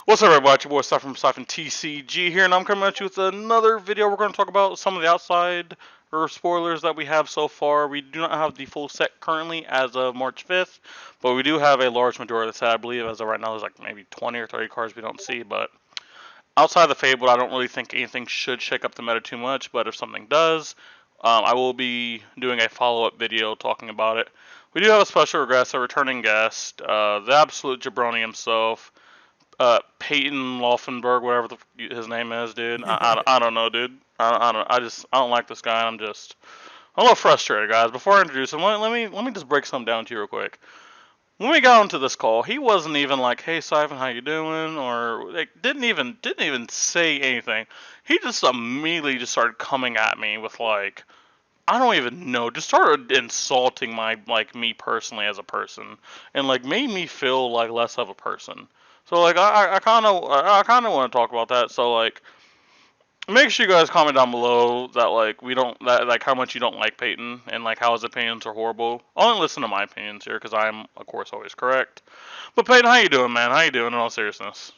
What's up, everybody? It's your boy Cypher from TCG here, and I'm coming at you with another video. We're going to talk about some of the outside or spoilers that we have so far. We do not have the full set currently as of March 5th, but we do have a large majority of the set. I believe as of right now, there's like maybe 20 or 30 cards we don't see. But outside of the Fable, I don't really think anything should shake up the meta too much. But if something does, I will be doing a follow-up video talking about it. We do have a special guest, a returning guest, the absolute jabroni himself. Peyton Laufenberg, whatever his name is, dude. I don't know, dude. I don't like this guy. I'm a little frustrated, guys. Before I introduce him, let me just break something down to you real quick. When we got onto this call, he wasn't even like, "Hey, Siphon, how you doing?" or like didn't even say anything. He just immediately just started coming at me with like, I don't even know, just started insulting me personally as a person, and like made me feel like less of a person. So like I kind of want to talk about that. So like make sure you guys comment down below that like we don't that like how much you don't like Peyton and like how his opinions are horrible. Only listen to my opinions here because I'm of course always correct. But Peyton, how you doing, man? How you doing in all seriousness?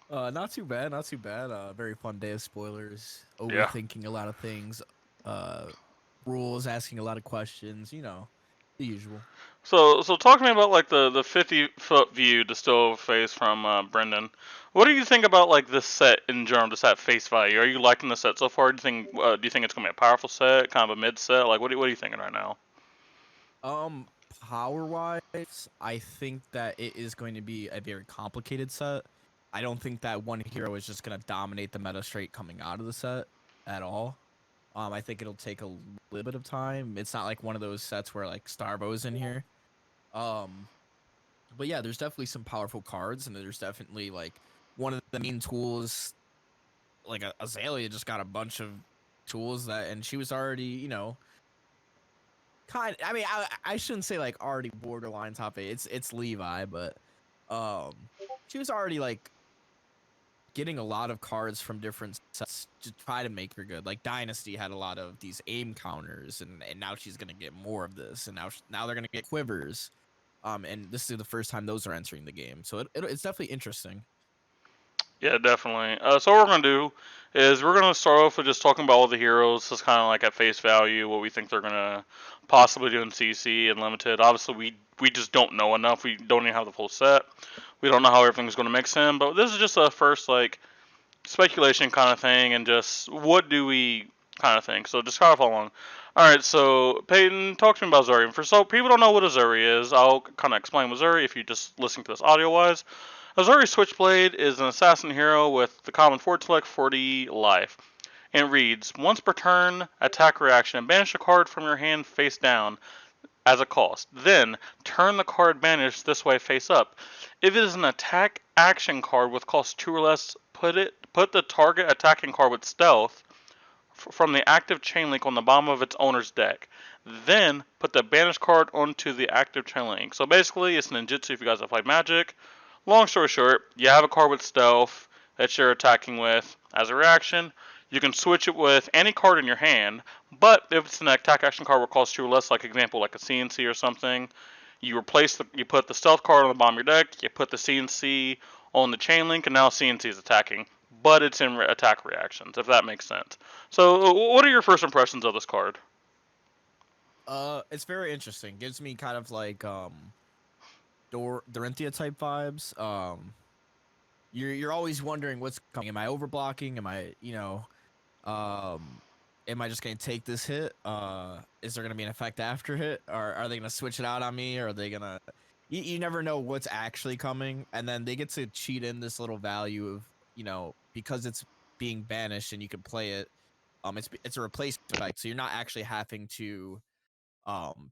Not too bad, not too bad. Very fun day of spoilers, Yeah. overthinking a lot of things, uh, rules, asking a lot of questions, the usual. So talk to me about like the 50-foot view to still face from Brendan. What do you think about like this set in general, just at face value? Are you liking the set so far? Do you think it's gonna be a powerful set, kind of a mid set? Like what are you thinking right now? Um, Power wise, I think that it is going to be a very complicated set. I don't think that one hero is just gonna dominate the meta straight coming out of the set at all. I think it'll take a little bit of time. It's not like one of those sets where like Starbo's in here. Um, but yeah, there's definitely some powerful cards, and there's definitely like one of the main tools. Like Azalea just got a bunch of tools that, and she was already, kind. I mean, I shouldn't say like already borderline top eight. It's Levi, but she was already like getting a lot of cards from different sets to try to make her good. Like Dynasty had a lot of these aim counters, and now she's gonna get more of this, and now they're gonna get quivers. And this is the first time those are entering the game, so it's definitely interesting. Yeah, definitely. So what we're gonna do is we're gonna start off with just talking about all the heroes, just kind of like at face value, what we think they're gonna possibly do in CC and limited. Obviously, we just don't know enough. We don't even have the full set. We don't know how everything's gonna mix in. But this is just a first like speculation kind of thing, and just what do we kind of think. So just kind of follow along. All right, so Peyton, talk to me about Zuri. For so people don't know what a Zuri is, I'll kind of explain what Zuri if you just listen to this audio wise. Azuri Switchblade is an assassin hero with the common forward select 40 life. And reads, once per turn, attack reaction, and banish a card from your hand face down as a cost. Then, turn the card banished this way face up. If it is an attack action card with cost 2 or less, put the target attacking card with stealth from the active chain link on the bottom of its owner's deck. Then, put the banished card onto the active chain link. So basically, it's ninjutsu if you guys have played Magic. Long story short, you have a card with stealth that you're attacking with. As a reaction, you can switch it with any card in your hand, but if it's an attack action card that costs 2 or less, like example like a CNC or something, you put the stealth card on the bottom of your deck, you put the CNC on the chain link, and now CNC is attacking. But it's in attack reactions, if that makes sense. So, what are your first impressions of this card? It's very interesting. Gives me kind of like Dorinthia type vibes. You're always wondering what's coming. Am I overblocking? Um, am I just gonna take this hit? Is there gonna be an effect after hit? Or are they gonna switch it out on me? Or are they gonna? You never know what's actually coming, and then they get to cheat in this little value of because it's being banished and you can play it. It's a replacement type, so you're not actually having to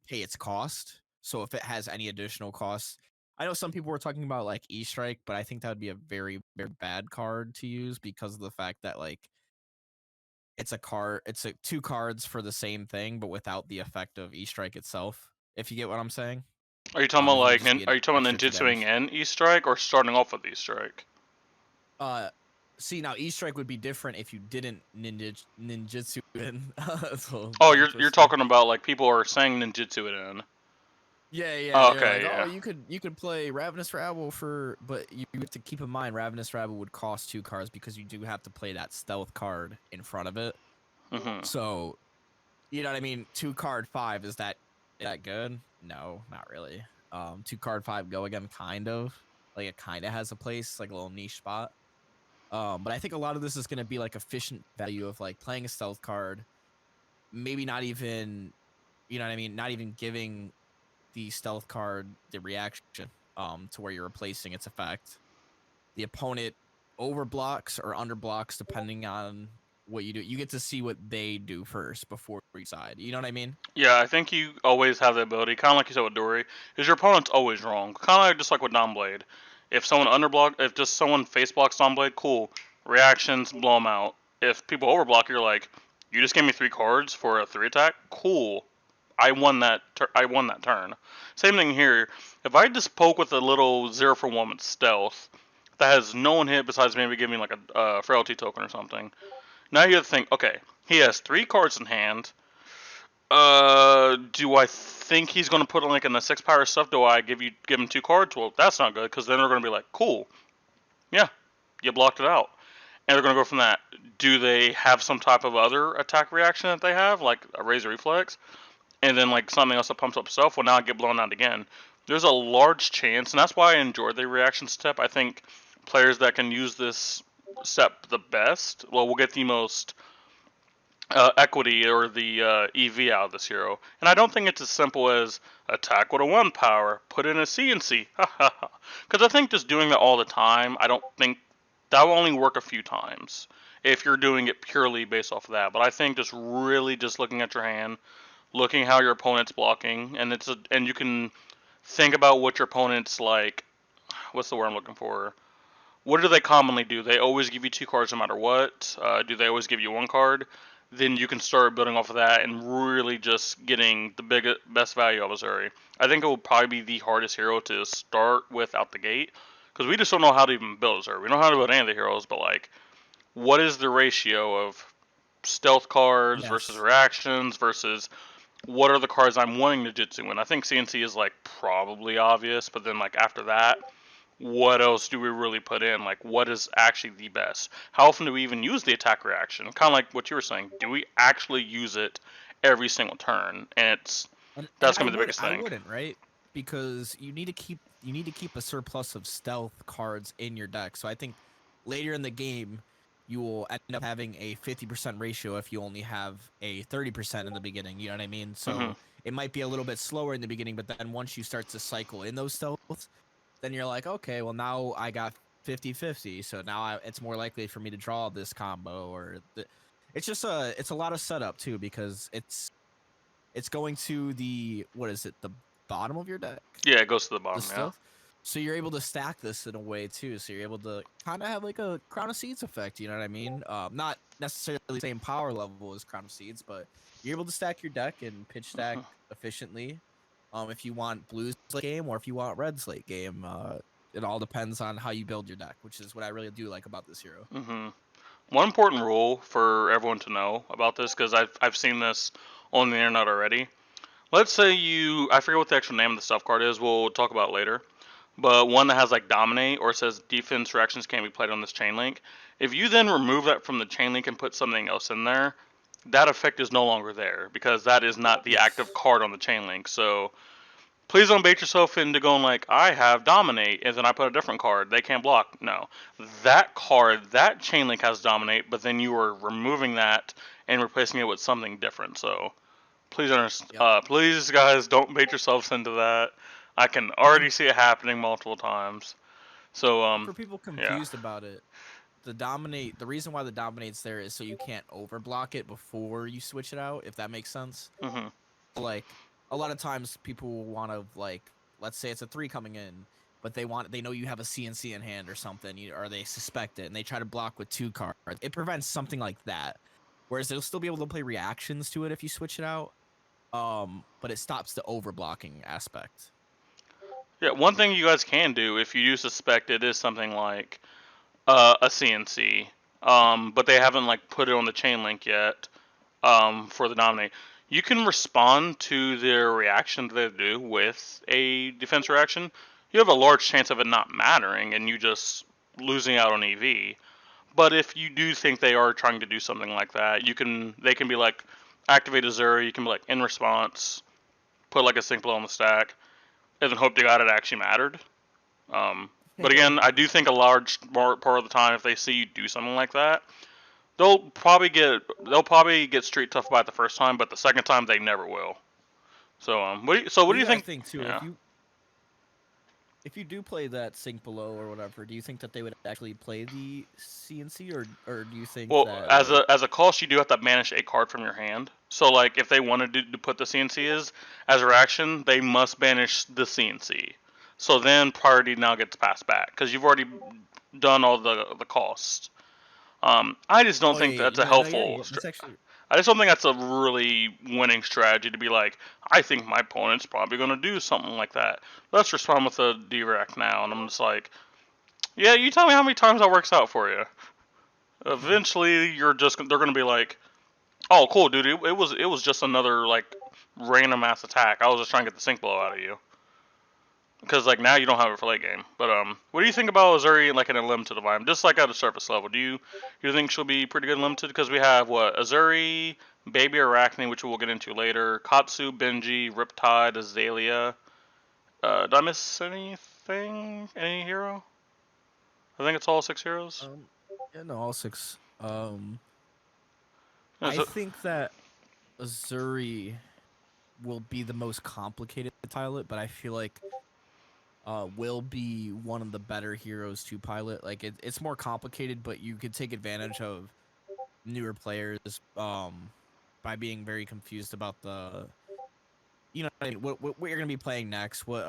pay its cost. So if it has any additional costs, I know some people were talking about like E Strike, but I think that would be a very, very bad card to use because of the fact that like it's a two cards for the same thing, but without the effect of E Strike itself. If you get what I'm saying, Are you talking about it would just be are an you talking about extra two ninjutsuing damage. in E Strike or starting off with E Strike? Uh, See now E Strike would be different if you didn't ninjutsu in. It's a little Oh, tongue you're twister. talking about like people are saying ninjutsu it in. Yeah. Oh, They're like, okay, oh, yeah. you could play Ravenous Rabble but you have to keep in mind Ravenous Rabble would cost 2 cards because you do have to play that stealth card in front of it. Mhm. So you know what I mean? 2 card 5 is that good? No, not really. 2 card 5 go again, kind of like it kind of has a place, like a little niche spot. But I think a lot of this is going to be like efficient value of like playing a stealth card, maybe not even, you know what I mean, not even giving the stealth card the reaction to where you're replacing its effect. The opponent overblocks or underblocks depending on what you do. You get to see what they do first before you decide. You know what I mean? Yeah, I think you always have the ability, kind of like you said with Dory, is your opponent's always wrong. Kind of like, just like with Dawnblade. If someone underblock, if just someone face blocks Dawnblade, cool. Reactions, blow them out. If people overblock, you're like, you just gave me 3 cards for a 3 attack. Cool, I won that. I won that turn. Same thing here. If I just poke with a little 0 for 1 with stealth, that has no one hit besides maybe giving like a frailty token or something. Now you have to think, okay, he has 3 cards in hand. Do I think he's gonna put like in the 6 power stuff? Do I give him 2 cards? Well, that's not good because then they're gonna be like, cool, yeah, you blocked it out, and they're gonna go from that. Do they have some type of other attack reaction that they have, like a razor reflex, and then like something else that pumps up stuff? Well, now I get blown out again. There's a large chance, and that's why I enjoy the reaction step. I think players that can use this step the best, well, will get the most equity or the EV out of this hero. And I don't think it's as simple as attack with a 1 power, put in a CNC. Because I think just doing that all the time, I don't think that will only work a few times if you're doing it purely based off of that. But I think just really just looking at your hand, looking how your opponent's blocking, and you can think about what your opponent's like. What's the word I'm looking for? What do they commonly do? They always give you 2 cards no matter what. Do they always give you 1 card? Then you can start building off of that and really just getting the best value of Azuri. I think it will probably be the hardest hero to start with out the gate because we just don't know how to even build Azuri. We know how to build any of the heroes, but like, what is the ratio of stealth cards versus Yes. reactions versus what are the cards I'm wanting to Jitsu in? I think CNC is like probably obvious, but then like after that, what else do we really put in? Like, what is actually the best? How often do we even use the attack reaction? Kind of like what you were saying. Do we actually use it every single turn? And And that's I gonna be the would biggest I thing. wouldn't, right? Because you need to keep a surplus of stealth cards in your deck. So I think later in the game you will end up having a 50% ratio if you only have a 30% in the beginning. You know what I mean? Hmm. So it might be a little bit slower in the beginning, but then once you start to cycle in those stealths, then you're like, okay, well now I got 50-50. So now it's more likely for me to draw this combo it's a lot of setup too because it's going to the what is it? The bottom of your deck, Yeah, it goes to the the bottom. Yeah. stealth. So you're able to stack this in a way too. So you're able to kind of have like a Crown of Seeds effect. You know what I mean? Not necessarily the same power level as Crown of Seeds, but you're able to stack your deck and pitch stack Hmm. efficiently. If you want blues late game or if you want reds late game, it all depends on how you build your deck, which is what I really do like about this hero. Hmm. One important rule for everyone to know about this, because I've seen this on the internet already. Let's say I forget what the actual name of the stuff card is. We'll talk about it later. But one that has like dominate or says defense reactions can't be played on this chain link. If you then remove that from the chain link and put something else in there, that effect is no longer there because that is not the active Yes. card on the chain link. So please don't bait yourself into going like, I have dominate and then I put a different card. They can't block. No. That card, that chain link has dominate, but then you are removing that and replacing it with something different. So Yep. please guys, don't bait yourselves into that. I can And already see it happening multiple times. So for people yeah. confused about it, the reason why the dominate's there is so you can't overblock it before you switch it out, if that makes sense. Mhm. Like a lot of times people will want to like, let's say it's a 3 coming in, but they know you have a CNC in hand or something, or they suspect it and they try to block with 2 cards. It prevents something like that. Whereas they'll still be able to play reactions to it if you switch it out. But it stops the overblocking aspect. Yeah, one thing you guys can do if you do suspect it is something like a CNC, but they haven't like put it on the chain link yet for the nominee. you can respond to their reaction that they do with a defense reaction. You have a large chance of it not mattering and you just losing out on EV. But if you do think they are trying to do something like that, they can be like activate a Zuri, you can be like in response, put like a sync blow on the stack, and then hope to God it actually mattered. But again, I do think a large part of the time, if they see you do something like that, they'll probably get street tough by it the first time, but the second time they never will. So what Well, do you yeah, I think? think too. Yeah. If you do play that sync below or whatever, do you think that they would actually play the CNC, or do you think Well, that as a cost, you do have to banish a card from your hand. So like if they wanted to put the CNC as a reaction, they must banish the CNC. So then priority now gets passed back because you've already done all the cost. I just don't oh think yeah, that's a no, yeah, helpful. that's actually I just don't think that's a really winning strategy to be like, I think my opponent's probably going to do something like that. Let's respond with a direct now. And I'm just like, yeah, you tell me how many times that works out for you. Eventually, they're going to be like, oh, cool, dude, it was just another, like, random ass attack. I was just trying to get the sync blow out of you. Because, like, now you don't have it for late game. But, what do you think about Azuri, like, in a limited environment? Just, like, at a surface level. Do you think she'll be pretty good in limited? Because we have, what, Azuri, Baby Arachne, which we'll get into later, Katsu, Benji, Riptide, Azalea. Did I miss anything? Any hero? I think it's all 6 heroes. yeah, no, all six. Is I it- think that Azuri will be the most complicated to pilot, but I feel like will be one of the better heroes to pilot. Like it's more complicated, but you could take advantage of newer players by being very confused about the what you're gonna be playing next, what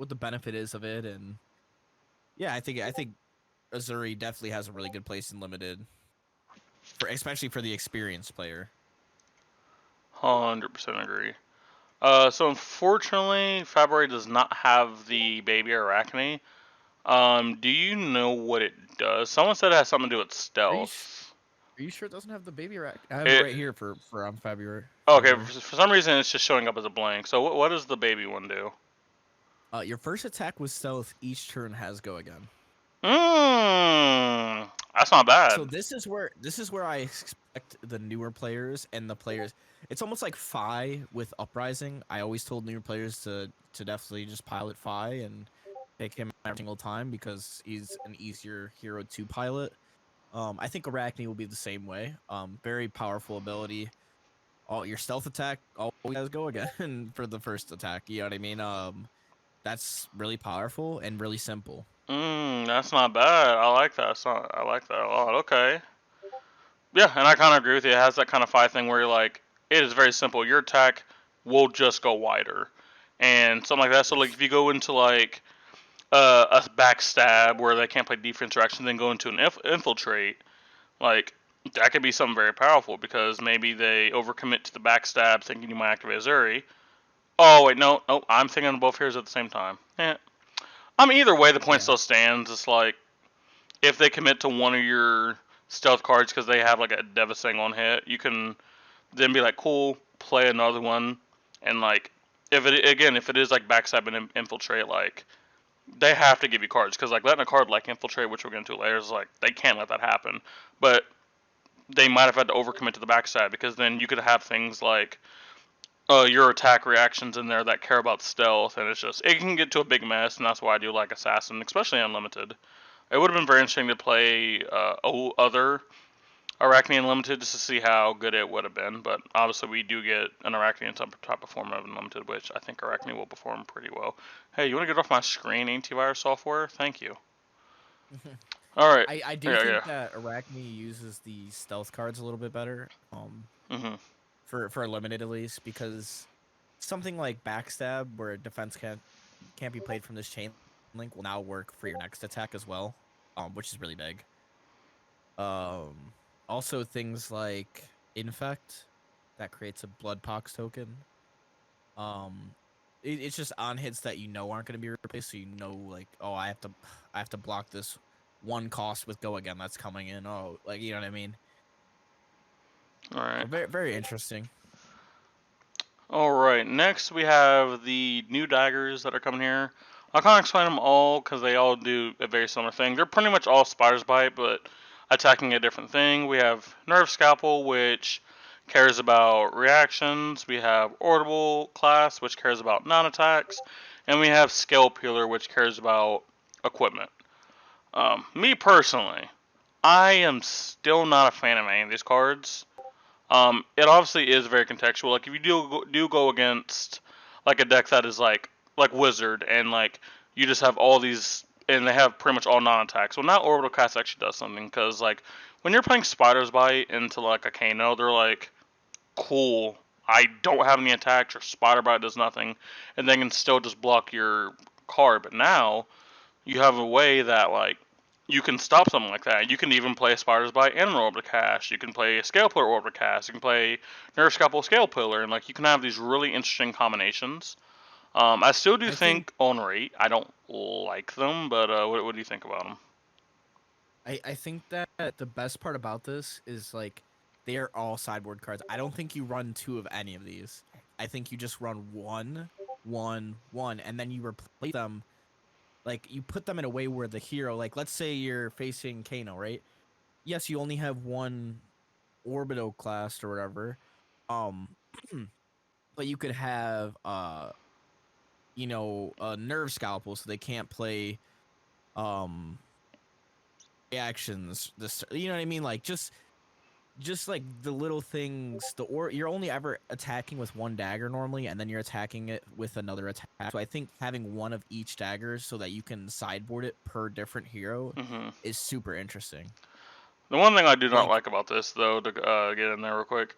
the benefit is of it, and yeah, I think Azuri definitely has a really good place in limited for especially for the experienced player. 100% agree. So unfortunately, February does not have the Baby Arachne. Do you know what it does? Someone said it has something to do with Are you stealth. are you sure it doesn't have the baby rack? I have it It right here for February. okay. February. For some reason, it's just showing up as a blank. So what does the baby one do? Your first attack with stealth each turn has go again. That's not bad. So this is where I expect the newer players and the players. It's almost like Fi with Uprising. I always told newer players to definitely just pilot Fi and pick him every single time because he's an easier hero to pilot. I think Arachne will be the same way. Very powerful ability. All your stealth attack always has go again for the first attack. You know what I mean? That's really powerful and really simple. That's not bad. I like that. I like that a lot. Okay. Yeah, and I kind of agree with you. It has that kind of fight thing where you're like, it is very simple. Your attack will just go wider, and something like that. So like, if you go into like a backstab where they can't play defense or action, then go into an infiltrate, like that could be something very powerful because maybe they overcommit to the backstab, thinking you might activate Azuri. Oh wait, no, I'm thinking of both heroes at the same time. Yeah. Either way, the point Yeah. still stands. It's like if they commit to one of your stealth cards because they have like a devastating on hit, you can then be like, cool, play another one, and like if it is like backstab and infiltrate, like they have to give you cards because like letting a card like infiltrate, which we're going to later, is like they can't let that happen. But they might have had to overcommit to the backstab because then you could have things like your attack reactions in there that care about stealth, and it can get to a big mess, and that's why I do like assassin, especially unlimited. It would have been very interesting to play other Arachne Unlimited just to see how good it would have been, but obviously we do get an Arachne in some type of form of Unlimited, which I think Arachne will perform pretty well. Hey, you want to get off my screen, antivirus software? Thank you. Alright. I do Yeah, think yeah. that Arachne uses the stealth cards a little bit better. Mm-hmm. For limited at least, because something like backstab where defense can't be played from this chain link will now work for your next attack as well, which is really big. Also things like infect that creates a blood pox token. um it's just on hits that you know aren't going to be replaced, so you know, like, oh, I have to block this one cost with go again that's coming in. Oh, like, you know what I mean? So Alright. very, very interesting. All right. Next, we have the new daggers that are coming here. I'll kind of explain them all because they all do a very similar thing. They're pretty much all Spider's Bite, but attacking a different thing. We have Nerve Scalpel, which cares about reactions. We have Audible class, which cares about non-attacks, and we have Scale Peeler, which cares about equipment. Me personally, I am still not a fan of any of these cards. It obviously is very contextual. Like if you do go against like a deck that is like Wizard and like you just have all these and they have pretty much all non-attacks. Well, now Orbital Cast actually does something because like when you're playing Spider's Bite into like a Kano, they're like, cool. I don't have any attacks or Spider Bite does nothing, and they can still just block your card. But now you have a way that like you can stop something like that. You can even play a Spider's Bite and an Orbital Cast. You can play a Scale Pillar Orbital Cast. You can play Nerve Scalpel Scale Pillar, and like you can have these really interesting combinations. I still do I think think on rate. I don't like them, but what do you think about them? I think that the best part about this is like they are all sideboard cards. I don't think you run two of any of these. I think you just run one, one, one, and then you replace them. Like you put them in a way where the hero, like let's say you're facing Kano, right? Yes, you only have one Orbital class or whatever. Um, but you could have a nerve scalpel, so they can't play um reactions. This, you know what I mean? Like just like the little things, you're only ever attacking with one dagger normally, and then you're attacking it with another attack. So I think having one of each daggers so that you can sideboard it per different hero Hmm. is super interesting. The one thing I do not Like, like about this, though, to get in there real quick,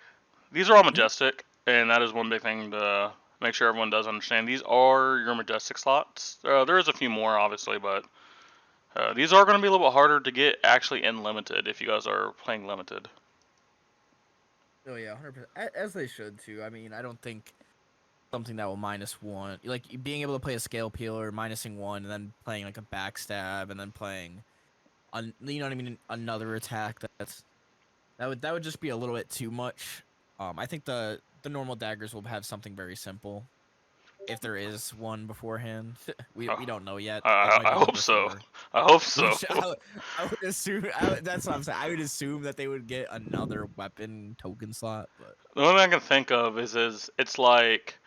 these are all mhm. majestic, and that is one big thing to make sure everyone does understand. These are your majestic slots. There is a few more, obviously, but these are going to be a little bit harder to get actually in limited if you guys are playing limited. Oh yeah, 100%. As they should too. I mean, I don't think something that will minus one, like being able to play a scale peeler, minusing one, and then playing like a backstab, and then playing, you know what I mean, another attack. That would just be a little bit too much. I think the normal daggers will have something very simple, if there is one beforehand. we Uh, we don't know yet. It I might be hope number so. 4, I hope so. which I would assume. That's what I'm saying. I would assume that they would get another weapon token slot, but The only thing I can think of is it's like,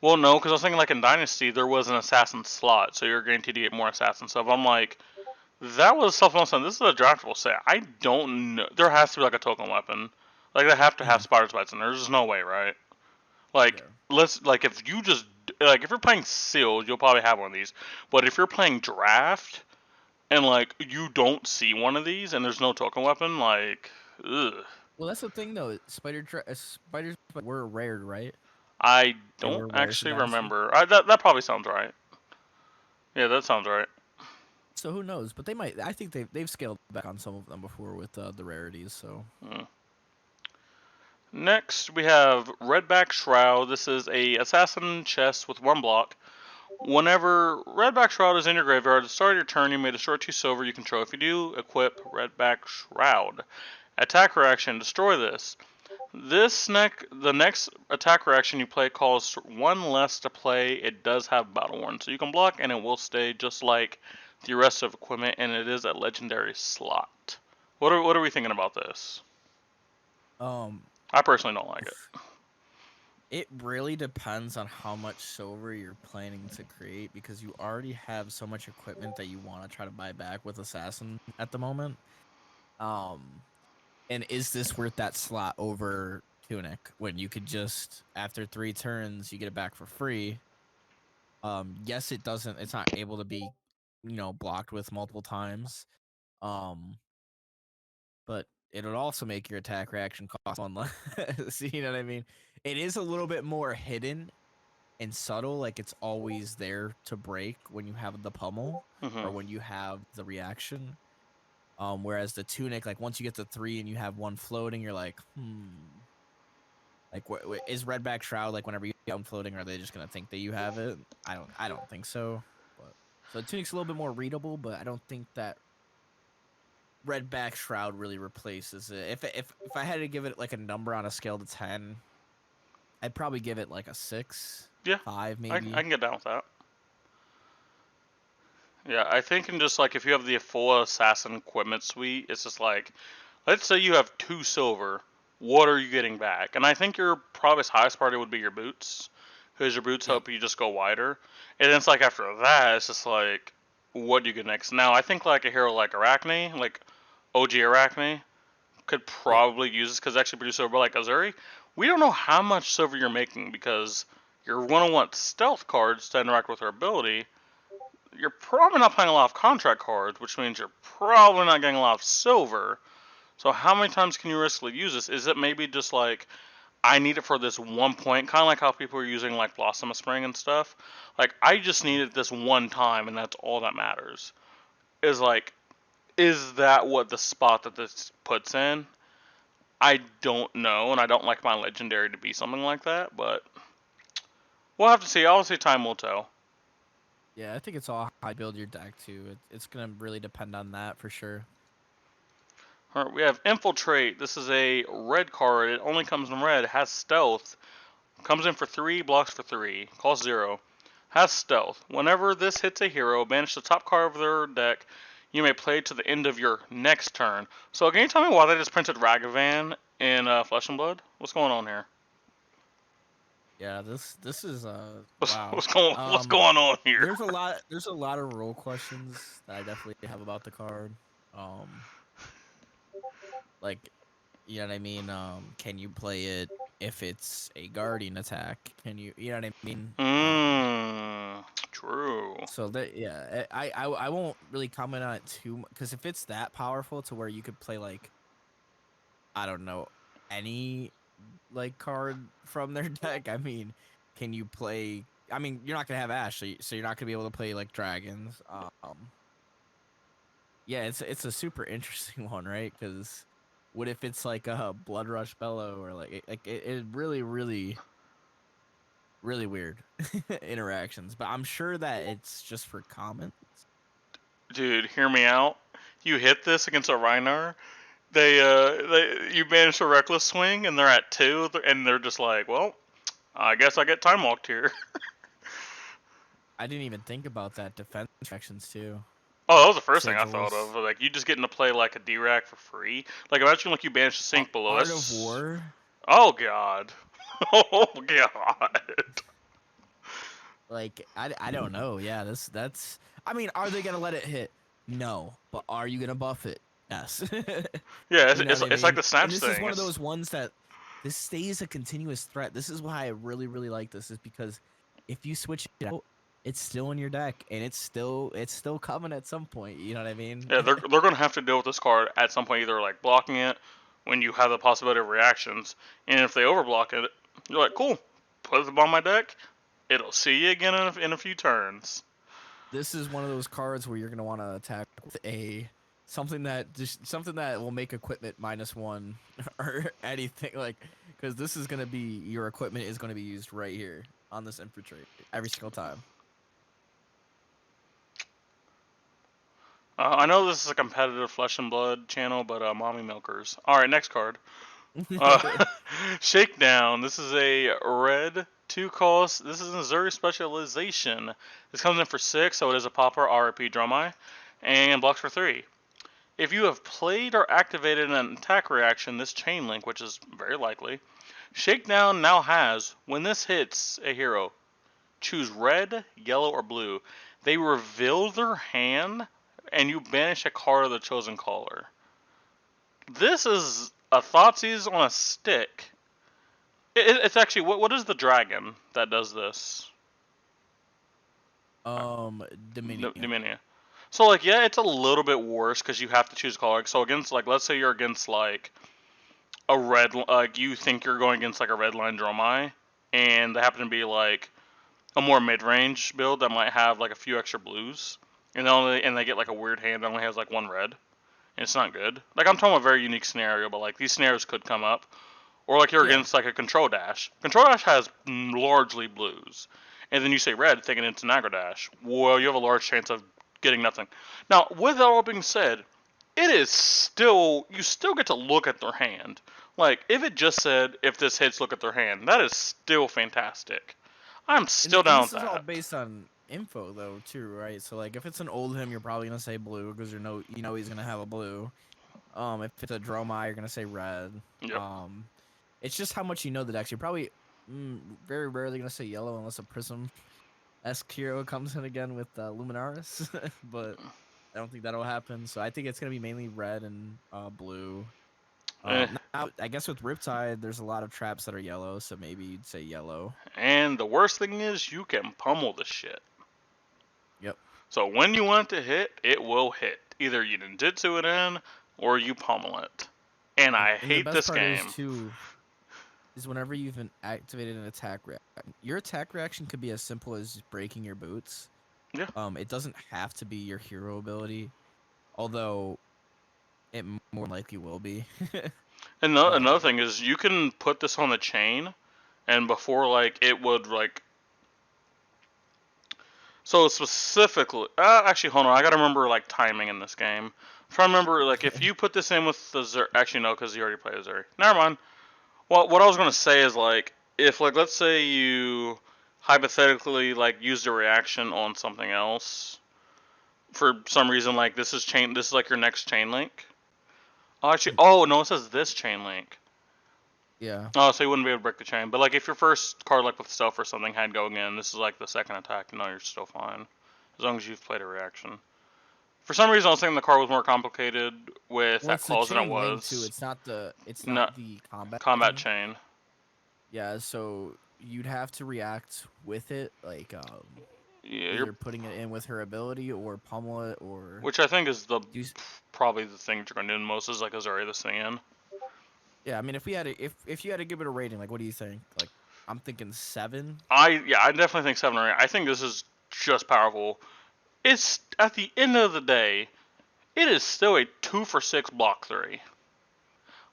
well, no, because I was thinking like in Dynasty there was an assassin slot, so you're guaranteed to get more assassin stuff. I'm like, that was something else. This is a draftable set. I don't know. There has to be like a token weapon. Like they have to have mhm, Spider's Bites in there. There's just no way, right? Like yeah. let's like if you just like if you're playing sealed, you'll probably have one of these. But if you're playing draft and like you don't see one of these and there's no token weapon, like, ugh. Well, that's the thing though. Spiders were rare, right? I They don't were rares in actually Dynasty. remember. That probably sounds right. Yeah, that sounds right. So who knows? But they might. I think they've scaled back on some of them before with the rarities. So Hmm. Next, we have Redback Shroud. This is a assassin chest with one block. Whenever Redback Shroud is in your graveyard, at the start of your turn, you may destroy 2 silver you control. If you do, equip Redback Shroud. Attack reaction, destroy this. The next attack reaction you play costs one less to play. It does have Battle Worn, so you can block and it will stay just like the rest of equipment, and it is a legendary slot. What are we thinking about this? um, I personally don't like it. it really depends on how much silver you're planning to create because you already have so much equipment that you want to try to buy back with assassin at the moment. Um, and is this worth that slot over Tunic when you could just after 3 turns you get it back for free? Yes, it doesn't. It's not able to be, blocked with multiple times. Um, but it would also make your attack reaction cost one less. You know what I mean? It is a little bit more hidden and subtle, like it's always there to break when you have the pummel Hmm. or when you have the reaction. Whereas the tunic, like once you get the 3 and you have one floating, you're like, like is Redback Shroud like whenever you get one floating, are they just gonna think that you have it? I don't think so. But so tunic's a little bit more readable, but I don't think that Redback Shroud really replaces it. If I had to give it like a number on a scale to 10, I'd probably give it like a 6, Yeah, 5 I maybe. can get down with that. Yeah, I think in just like if you have the full assassin equipment suite, it's just like, let's say you have 2 silver, what are you getting back? And I think your probably highest priority would be your boots, because your boots Yep. help you just go wider. And then it's like after that, it's just like, what do you get next? Now I think like a hero like Arachne, like OG Arachne, could Yeah. probably use this because actually produce silver. But like Azuri, we don't know how much silver you're making because you're going to want stealth cards to interact with her ability. You're probably not playing a lot of contract cards, which means you're probably not getting a lot of silver. So how many times can you riskily use this? Is it maybe just like I need it for this one point, kind of like how people are using like Blossom of Spring and stuff? Like I just need it this one time, and that's all that matters. Is like, is that what the spot that this puts in? I don't know, and I don't like my legendary to be something like that, but we'll have to see. Obviously, time will tell. Yeah, I think it's all how you build your deck too. It's gonna really depend on that for sure. All right, we have Infiltrate. This is a red card. It only comes in red. Has stealth. Comes in for 3, blocks for 3. Costs 0. Has stealth. Whenever this hits a hero, banish the top card of their deck. You may play to the end of your next turn. So can you tell me why they just printed Ragavan in Flesh and Blood? What's going on here? Yeah, this is What's, wow. what's going on here? There's a lot of role questions that I definitely have about the card. Um like you know what I mean? Can you play it if it's a guardian attack? You know what I mean? True. So that yeah, I won't really comment on it too much because if it's that powerful to where you could play like I don't know any like card from their deck, I mean, can you play? I mean, you're not gonna have Ash, so you're not gonna be able to play like dragons. Yeah, it's a super interesting one, right? Because what if it's like a Blood Rush Bellow or it really weird interactions. But I'm sure that it's just for comments. Dude, hear me out. You hit this against a Reinar, you manage a reckless swing, and they're at 2, and they're just like, well, I guess I get time walked here. I didn't even think about that defense actions too. Oh, that was the first thing I thought Sigils. of. Like, you just getting to play like a D-Rack for free. Like, imagine like you banish the sink below. Art of That's War. oh god, oh god. Like I don't know. Yeah, that's. I mean, are they gonna let it hit? No, but are you gonna buff it? Yes. Yeah, You know what I it's like mean? the snatch And this is thing. one of those ones that this stays a continuous threat. This is why I really like this, is because if you switch it out, it's still in your deck and it's still coming at some point. You know what I mean? Yeah, they're gonna have to deal with this card at some point, either like blocking it when you have the possibility of reactions, and if they overblock it, you're like, cool, put it on my deck. It'll see you again in a few turns. This is one of those cards where you're gonna want to attack with something that will make equipment -1 or anything, like, because this is gonna be your equipment is gonna be used right here on this infiltrate every single time. I know this is a competitive Flesh and Blood channel, but mommy milkers. All right, next card. Shakedown. This is a red 2 cost. This is an Azuri specialization. This comes in for 6, so it is a popper RP Drumeye, and blocks for 3. If you have played or activated an attack reaction, this chain link, which is very likely, Shakedown now has, when this hits a hero, choose red, yellow, or blue. They reveal their hand, and you banish a card of the chosen color. This is a Thoughtseize on a stick. It's actually, what is the dragon that does this? Dominion. Dominia. So like, yeah, it's a little bit worse because you have to choose color. So against, like, let's say you're against like a red, like you think you're going against like a red line Dromai, and they happen to be like a more mid-range build that might have like a few extra blues, and they get like a weird hand that only has like 1 red, and it's not good. Like, I'm talking about a very unique scenario, but like these scenarios could come up. Or like you're against like a Control Dash. Control Dash has largely blues. And then you say red, thinking it's an Aggro Dash. Well, you have a large chance of getting nothing. Now, with that all being said, it is still, you still get to look at their hand. Like, if it just said, if this hits, look at their hand, that is still fantastic. I'm still And down with this is all that. based on info though too, right? So like if it's an Oldhim, you're probably gonna say blue because you know he's gonna have a blue. If it's a Dromai, you're gonna say red. Yep. Um, it's just how much you know the decks. You're probably very rarely gonna say yellow unless a Prism esque hero comes in again with Luminaris, but I don't think that'll happen. So I think it's gonna be mainly red and blue. Eh. Now, I guess with Riptide, there's a lot of traps that are yellow, so maybe you'd say yellow. And the worst thing is, you can pummel the shit. Yep. So when you want it to hit, it will hit. Either you ninjutsu it in, or you pummel it. And I And the hate best this part game. is too, is whenever you've activated an attack reaction, your attack reaction could be as simple as just breaking your boots. Yeah. It doesn't have to be your hero ability, although it more likely will be. And another thing is, you can put this on the chain, and before, like, it would, like... So specifically... actually, hold on, I gotta remember, like, timing in this game. I'm trying to remember, like, if you put this in with the Zuri... Actually, no, because you already played Zuri. Never mind. Well, what I was gonna say is, like, if, like, let's say you hypothetically, like, used a reaction on something else, for some reason, like, this is like, your next chain link. Oh, actually, oh, no, it says this chain link. Yeah. Oh, so you wouldn't be able to break the chain. But, like, if your first card, like, with Stealth or something had go again, this is, like, the second attack, no, you're still fine. As long as you've played a reaction. For some reason, I was thinking the card was more complicated with that clause than it was. Too. It's not the combat chain. Yeah, so you'd have to react with it, like yeah, either putting it in with her ability or pummel it, or which I think is probably the thing you're gonna do the most is like Azuri this thing in. Yeah, I mean, if you had to give it a rating, like, what do you think? Like, I'm thinking 7. I definitely think 7 or 8. I think this is just powerful. It's at the end of the day, it is still a 2 for 6 block 3.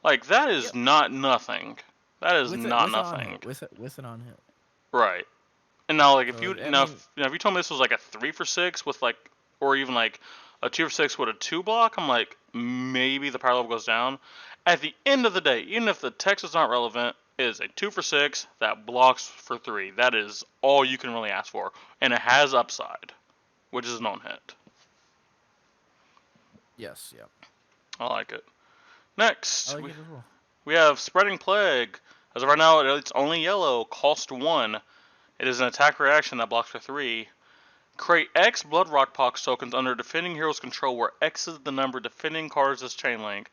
Like, that is not nothing. That is not nothing. With it on hit. Right. And now, like, if you told me this was like a 3 for 6 with like, or even like a 2 for 6 with a 2 block, I'm like, maybe the power level goes down. At the end of the day, even if the text is not relevant, it is a 2 for 6 that blocks for 3. That is all you can really ask for, and it has upside, which is non hit. Yes. Yep. I like it. Next, we have Spreading Plague. As of right now, it's only yellow, cost 1. It is an attack reaction that blocks for 3. Create X Blood Rock Pox tokens under defending hero's control, where X is the number defending cards as chain link.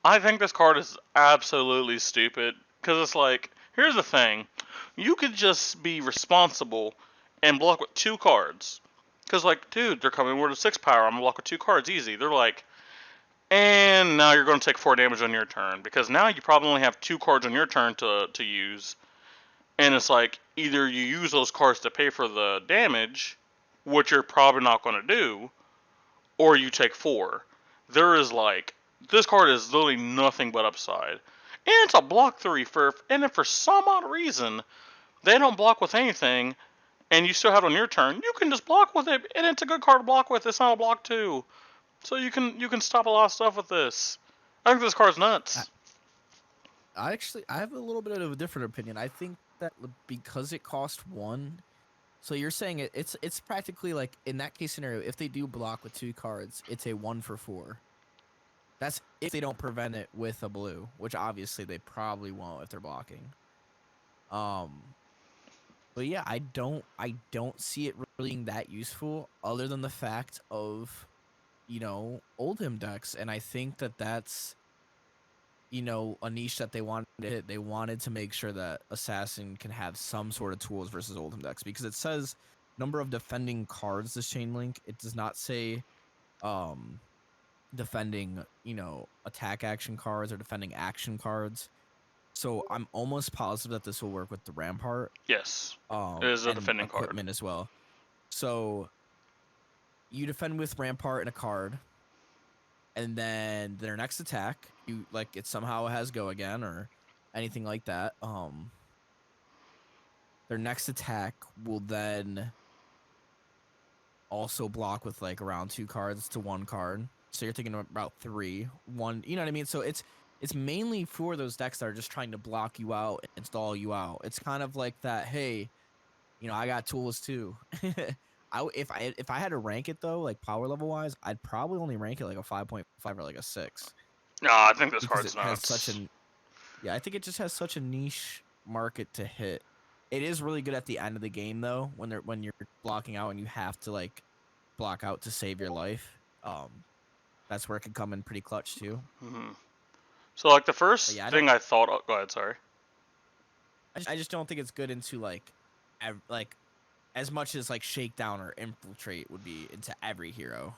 I think this card is absolutely stupid, because it's like, here's the thing. You could just be responsible and block with 2 cards. Because, like, dude, they're coming with a 6 power, I'm going to block with 2 cards, easy. They're like, and now you're going to take 4 damage on your turn, because now you probably only have 2 cards on your turn to use. And it's like, either you use those cards to pay for the damage, which you're probably not going to do, or you take 4. There is like, this card is literally nothing but upside. And it's a block 3 and if for some odd reason, they don't block with anything, and you still have it on your turn, you can just block with it, and it's a good card to block with. It's not a block 2. So you can stop a lot of stuff with this. I think this card's nuts. I have a little bit of a different opinion. I think that because it cost 1, so you're saying it's practically like, in that case scenario, if they do block with 2 cards, it's a 1 for 4. That's if they don't prevent it with a blue, which obviously they probably won't if they're blocking. But yeah, I don't see it really being that useful, other than the fact of, Oldhim decks, and I think that's a niche that they wanted to hit. They wanted to make sure that Assassin can have some sort of tools versus Oldhim decks, because it says number of defending cards this chain link. It does not say defending, attack action cards or defending action cards. So I'm almost positive that this will work with the Rampart. Yes. It is a defending equipment card as well. So you defend with Rampart and a card, and then their next attack, it somehow has go again or anything like that. Their next attack will then also block with like around 2 cards to 1 card. So you're thinking about 3, 1. You know what I mean? So it's mainly for those decks that are just trying to block you out and stall you out. It's kind of like that, hey, I got tools too. If I had to rank it though, like power level wise, I'd probably only rank it like a 5.5 or like a 6 No, I think this because card's it has such nuts. an yeah, I think it just has such a niche market to hit. It is really good at the end of the game though, when you're blocking out and you have to like block out to save your life. That's where it can come in pretty clutch too. Hmm. So like the But first yeah, thing I thought. Oh, go ahead. Sorry. I just don't think it's good into like as much as like shakedown or infiltrate would be into every hero.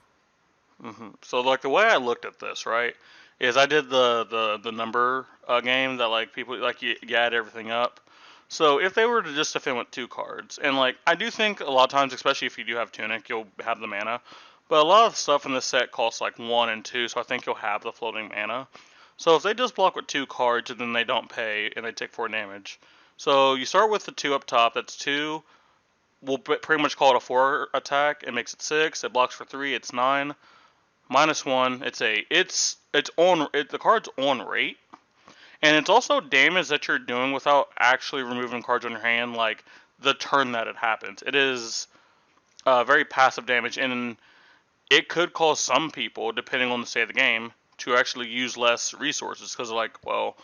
So like the way I looked at this, right, is I did the number game that like people like you add everything up. So if they were to just defend with 2 cards, and like I do think a lot of times, especially if you do have Tunic, you'll have the mana. But a lot of stuff in this set costs like 1 and 2, so I think you'll have the floating mana. So if they just block with 2 cards and then they don't pay and they take 4 damage. So you start with the 2 up top. That's 2. We'll pretty much call it a 4 attack. It makes it 6. It blocks for 3. It's 9. -1. It's 8. It's on the card's on rate, and it's also damage that you're doing without actually removing cards on your hand. Like the turn that it happens, it is very passive damage, and it could cause some people, depending on the state of the game, to actually use less resources because like, well,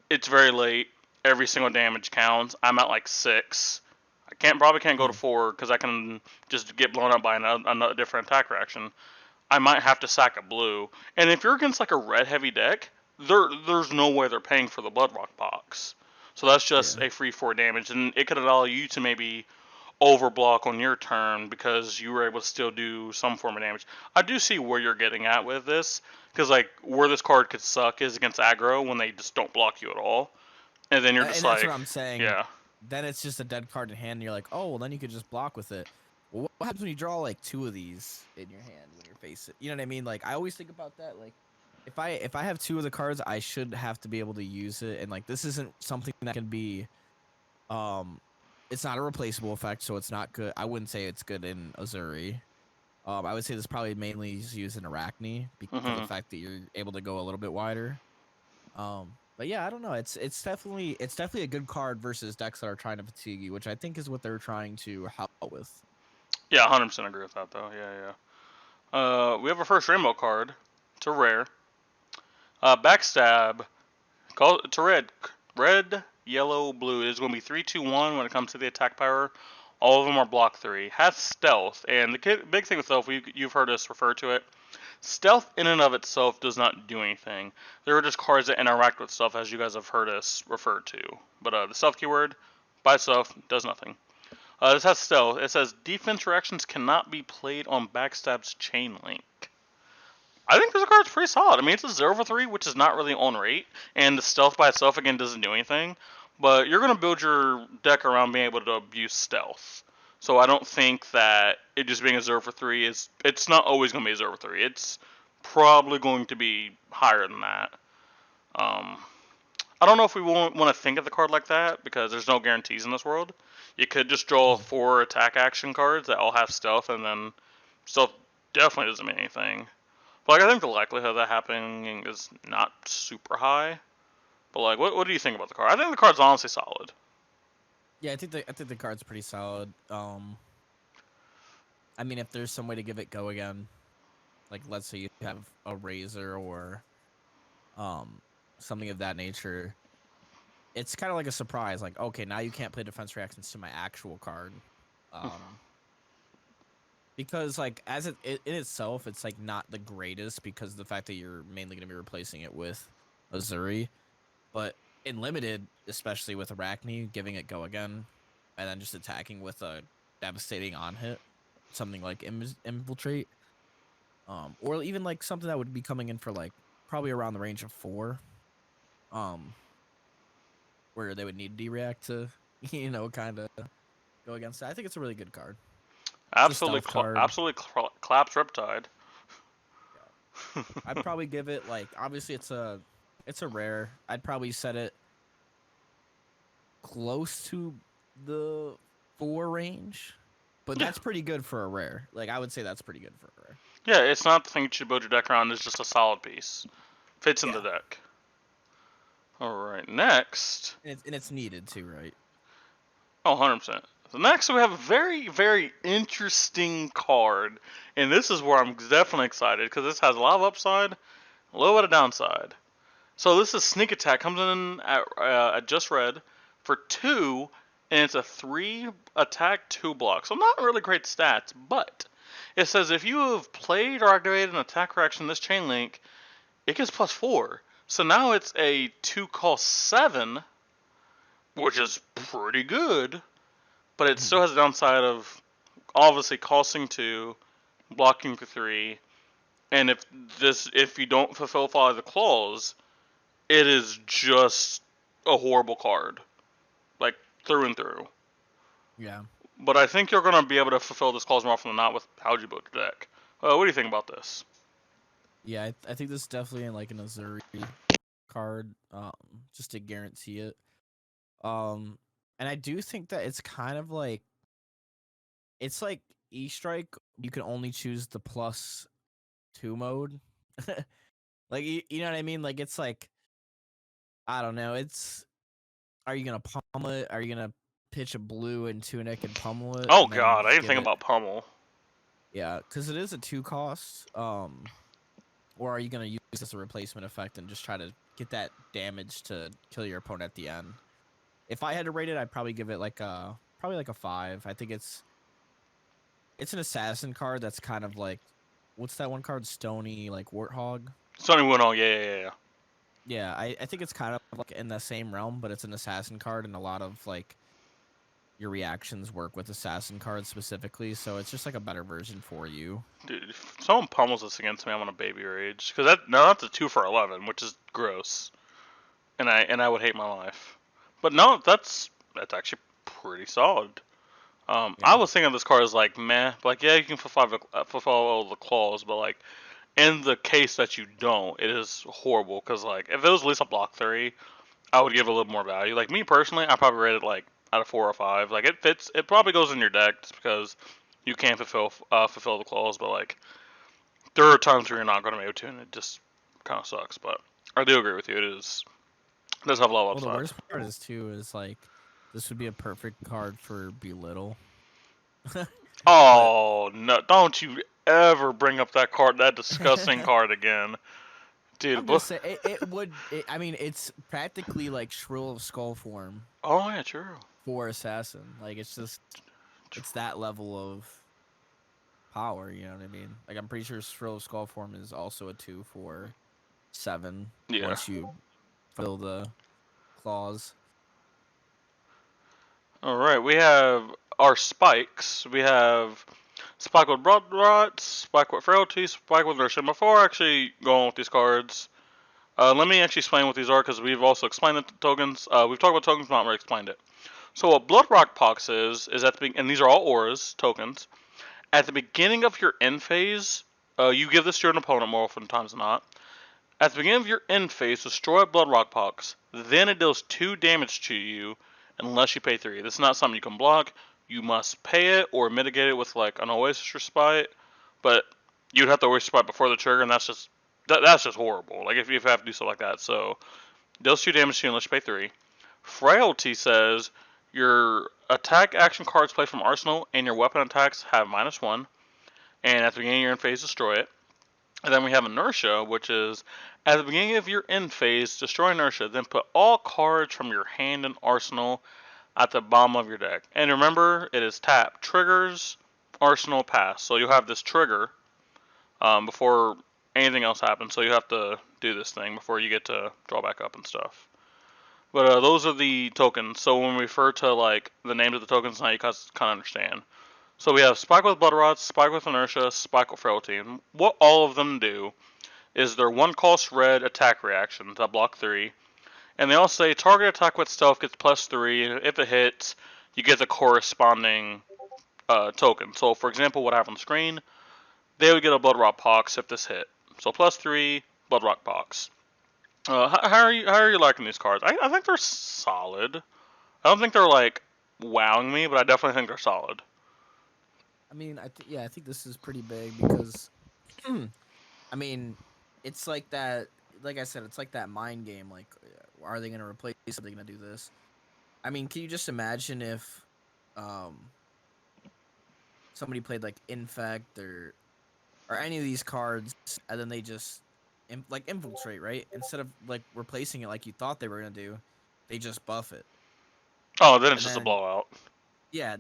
it's very late. Every single damage counts. I'm at like 6. I probably can't go to 4 because I can just get blown up by another different attack reaction. I might have to sack a blue. And if you're against like a red heavy deck, there's no way they're paying for the Bloodrock box. So that's just Yeah. a free 4 damage, and it could allow you to maybe overblock on your turn because you were able to still do some form of damage. I do see where you're getting at with this, because like where this card could suck is against aggro when they just don't block you at all, and then you're just And that's what like, I'm saying. yeah, Then it's just a dead card in hand, and you're like, oh, well, then you could just block with it. Well, what happens when you draw like 2 of these in your hand when you're facing? You know what I mean? Like I always think about that. Like if I have 2 of the cards, I should have to be able to use it. And like this isn't something that can be, um, it's not a replaceable effect, so it's not good. I wouldn't say it's good in Azuri. I would say this probably mainly is used in Arachne because of the mm-hmm. fact that you're able to go a little bit wider. But yeah, I don't know. It's definitely a good card versus decks that are trying to fatigue you, which I think is what they're trying to help with. Yeah, 100% agree with that though. Yeah, yeah. We have our first rainbow card. It's a rare. Backstab. It's a red, yellow, blue. It is going to be 3-2-1 when it comes to the attack power. All of them are block 3. Has stealth, and the big thing with stealth, you've heard us refer to it. Stealth in and of itself does not do anything. There are just cards that interact with stuff, as you guys have heard us refer to. But the stealth keyword by itself does nothing. This has stealth. It says defense reactions cannot be played on Backstab's chain link. I think this card's pretty solid. I mean, it's a 0/3, which is not really on rate, and the stealth by itself, again, doesn't do anything. But you're going to build your deck around being able to abuse stealth. So I don't think that it just being a 0/3 is... It's not always going to be a 0/3. It's probably going to be higher than that. I don't know if we want to think of the card like that, because there's no guarantees in this world. You could just draw 4 attack action cards that all have stealth, and then stealth definitely doesn't mean anything. But like, I think the likelihood of that happening is not super high. But like, what do you think about the card? I think the card's honestly solid. Yeah, I think the card's pretty solid. I mean, if there's some way to give it go again, like let's say you have a razor or something of that nature, it's kind of like a surprise. Like, okay, now you can't play defense reactions to my actual card. Because like in itself, it's like not the greatest because of the fact that you're mainly going to be replacing it with Azuri, but in limited, especially with Arachne, giving it go again, and then just attacking with a devastating on hit, something like infiltrate, or even like something that would be coming in for like probably around the range of 4, where they would need D-react to kind of go against it. I think it's a really good card. Absolutely, Card. claps Riptide. I'd probably give it like obviously it's a rare. I'd probably set it close to the 4 range, but that's pretty good for a rare. Like I would say that's pretty good for a rare. Yeah, it's not the thing you should build your deck around. It's just a solid piece. Fits in the deck. All right, next. And it's needed too, right? Oh, 100%. So next we have a very, very interesting card. And this is where I'm definitely excited because this has a lot of upside, a little bit of downside. So this is Sneak Attack. Comes in at just red for 2, and it's a 3 attack, 2 block. So not really great stats, but it says if you have played or activated an attack reaction in this chain link, it gets +4. So now it's a 2 cost 7, which is pretty good. But it still has a downside of obviously costing 2, blocking for 3, and if you don't fulfill Follow the Clause, it is just a horrible card, like through and through. Yeah. But I think you're gonna be able to fulfill this clause more often than not with how you build your deck. What do you think about this? Yeah, I think this is definitely like an Azuri card, just to guarantee it. And I do think that it's kind of like it's like E-Strike. You can only choose the +2 mode. Like you know what I mean? Like it's like I don't know. It's are you gonna pummel it? Are you gonna pitch a blue and Tunic and pummel it, Oh and then god, I just didn't give think it? about Pummel. Yeah, because it is a 2 cost. Or are you gonna use this as a replacement effect and just try to get that damage to kill your opponent at the end? If I had to rate it, I'd probably give it like a 5. I think it's an assassin card that's kind of like what's that one card? Stony like Warthog. Sonny went on, yeah. Yeah, I think it's kind of like in the same realm, but it's an assassin card, and a lot of like your reactions work with assassin cards specifically, so it's just like a better version for you. Dude, if someone pummels this against me, I'm gonna baby rage. Cause that's a 2 for 11, which is gross, and I would hate my life. But no, that's actually pretty solid. I Yeah. was thinking of this card as like meh, like yeah, you can fulfill all the clause, but like in the case that you don't, it is horrible. Cause like if it was at least a block 3, I would give it a little more value. Like me personally, I probably rate it like out of 4 or 5. Like it fits, it probably goes in your deck just because you can't fulfill the clause, but like there are times where you're not gonna be able to, and it just kind of sucks. But I do agree with you. It does have a lot of Well, the upside. worst part is too is like this would be a perfect card for Belittle. But Oh no! Don't you ever bring up that card, that disgusting card again, dude. I'm just saying it would. I mean, it's practically like Shrill of Skull form Oh yeah, true. for assassin. Like it's just it's that level of power. You know what I mean? Like I'm pretty sure Shrill of Skull form is also a 2 for 7 Yeah. once you fill the clause. All right, we have our spikes. We have Spike with Blood Rot, Spike with Frailty, Spike with Inertia. Before actually going with these cards, let me actually explain what these are because we've also explained the tokens. We've talked about tokens, but not really explained it. So what Blood Rock Pox is at the and these are all auras tokens. At the beginning of your end phase, you give this to your opponent more often times than not. At the beginning of your end phase, destroy a Blood Rock Pox. Then it deals 2 damage to you unless you pay 3. This is not something you can block. You must pay it or mitigate it with like an Oasis Respite. But you'd have to Oasis Respite before the trigger, and that's just horrible. Like if you have to do stuff like that. So deals 2 damage to you unless you pay 3. Frailty says your attack action cards played from Arsenal and your weapon attacks have -1. And at the beginning of your end phase, destroy it. And then we have Inertia, which is at the beginning of your end phase, destroy Inertia, then put all cards from your hand and arsenal at the bottom of your deck. And remember, it is tap, triggers, arsenal, pass. So you'll have this trigger before anything else happens. So you have to do this thing before you get to draw back up and stuff. But those are the tokens. So when we refer to like the names of the tokens, now you guys kind of understand. So we have Spike with Blood Rot, Spike with Inertia, Spike with Frailty. And what all of them do is their 1 cost red attack reactions that block 3. And they all say target attack with stealth gets +3. And if it hits, you get the corresponding token. So for example, what I have on the screen, they would get a Blood Rot Pox if this hit. So +3, Blood Rot Pox. How are you liking these cards? I think they're solid. I don't think they're like wowing me, but I definitely think they're solid. I mean, yeah, I think this is pretty big because, I mean, it's like that. Like I said, it's like that mind game. Like Are they going to replace? Are they going to do this? I mean, can you just imagine if somebody played like Infect or any of these cards, and then they just like infiltrate, right? Instead of like replacing it like you thought they were gonna do, they just buff it. Oh, then it's And just a then blowout. yeah,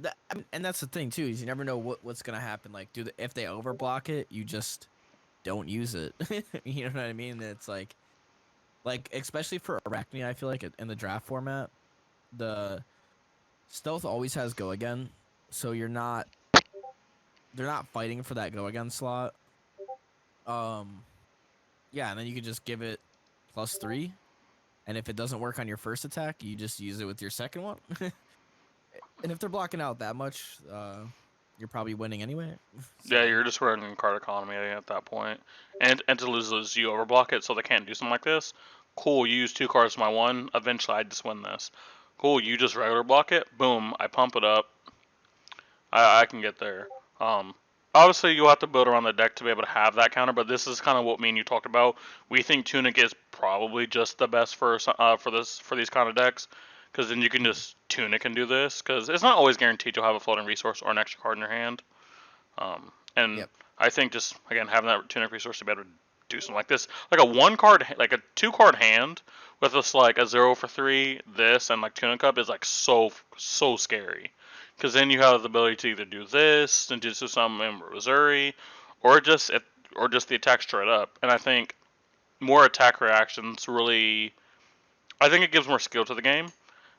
and that's the thing too, is you never know what's gonna happen. Like, if they overblock it, you just don't use it. You know what I mean? It's like especially for Arachne, I feel like in the draft format, the stealth always has go again, so they're not fighting for that go again slot. Yeah, and then you could just give it +3, and if it doesn't work on your first attack, you just use it with your second one. And if they're blocking out that much, you're probably winning anyway. Yeah, So you're just running card economy at that point. And to lose those, you overblock it so they can't do something like this. Cool, you use 2 cards to my 1. Eventually, I just win this. Cool, you just regular block it. Boom, I pump it up. I can get there. Um, Obviously, you'll have to build around the deck to be able to have that counter, but this is kind of what me and you talked about. We think Tunic is probably just the best for these kind of decks, because then you can just Tunic and do this, because it's not always guaranteed you'll have a floating resource or an extra card in your hand. And yep. I think just again having that Tunic resource to be able to do something like this, like a 1 card, like a 2 card hand with just like a 0 for 3, this and like Tunic up is like so scary, because then you have the ability to either do this and just do something in Missouri, or just the attack straight up. And I think more attack reactions really, I think it gives more skill to the game.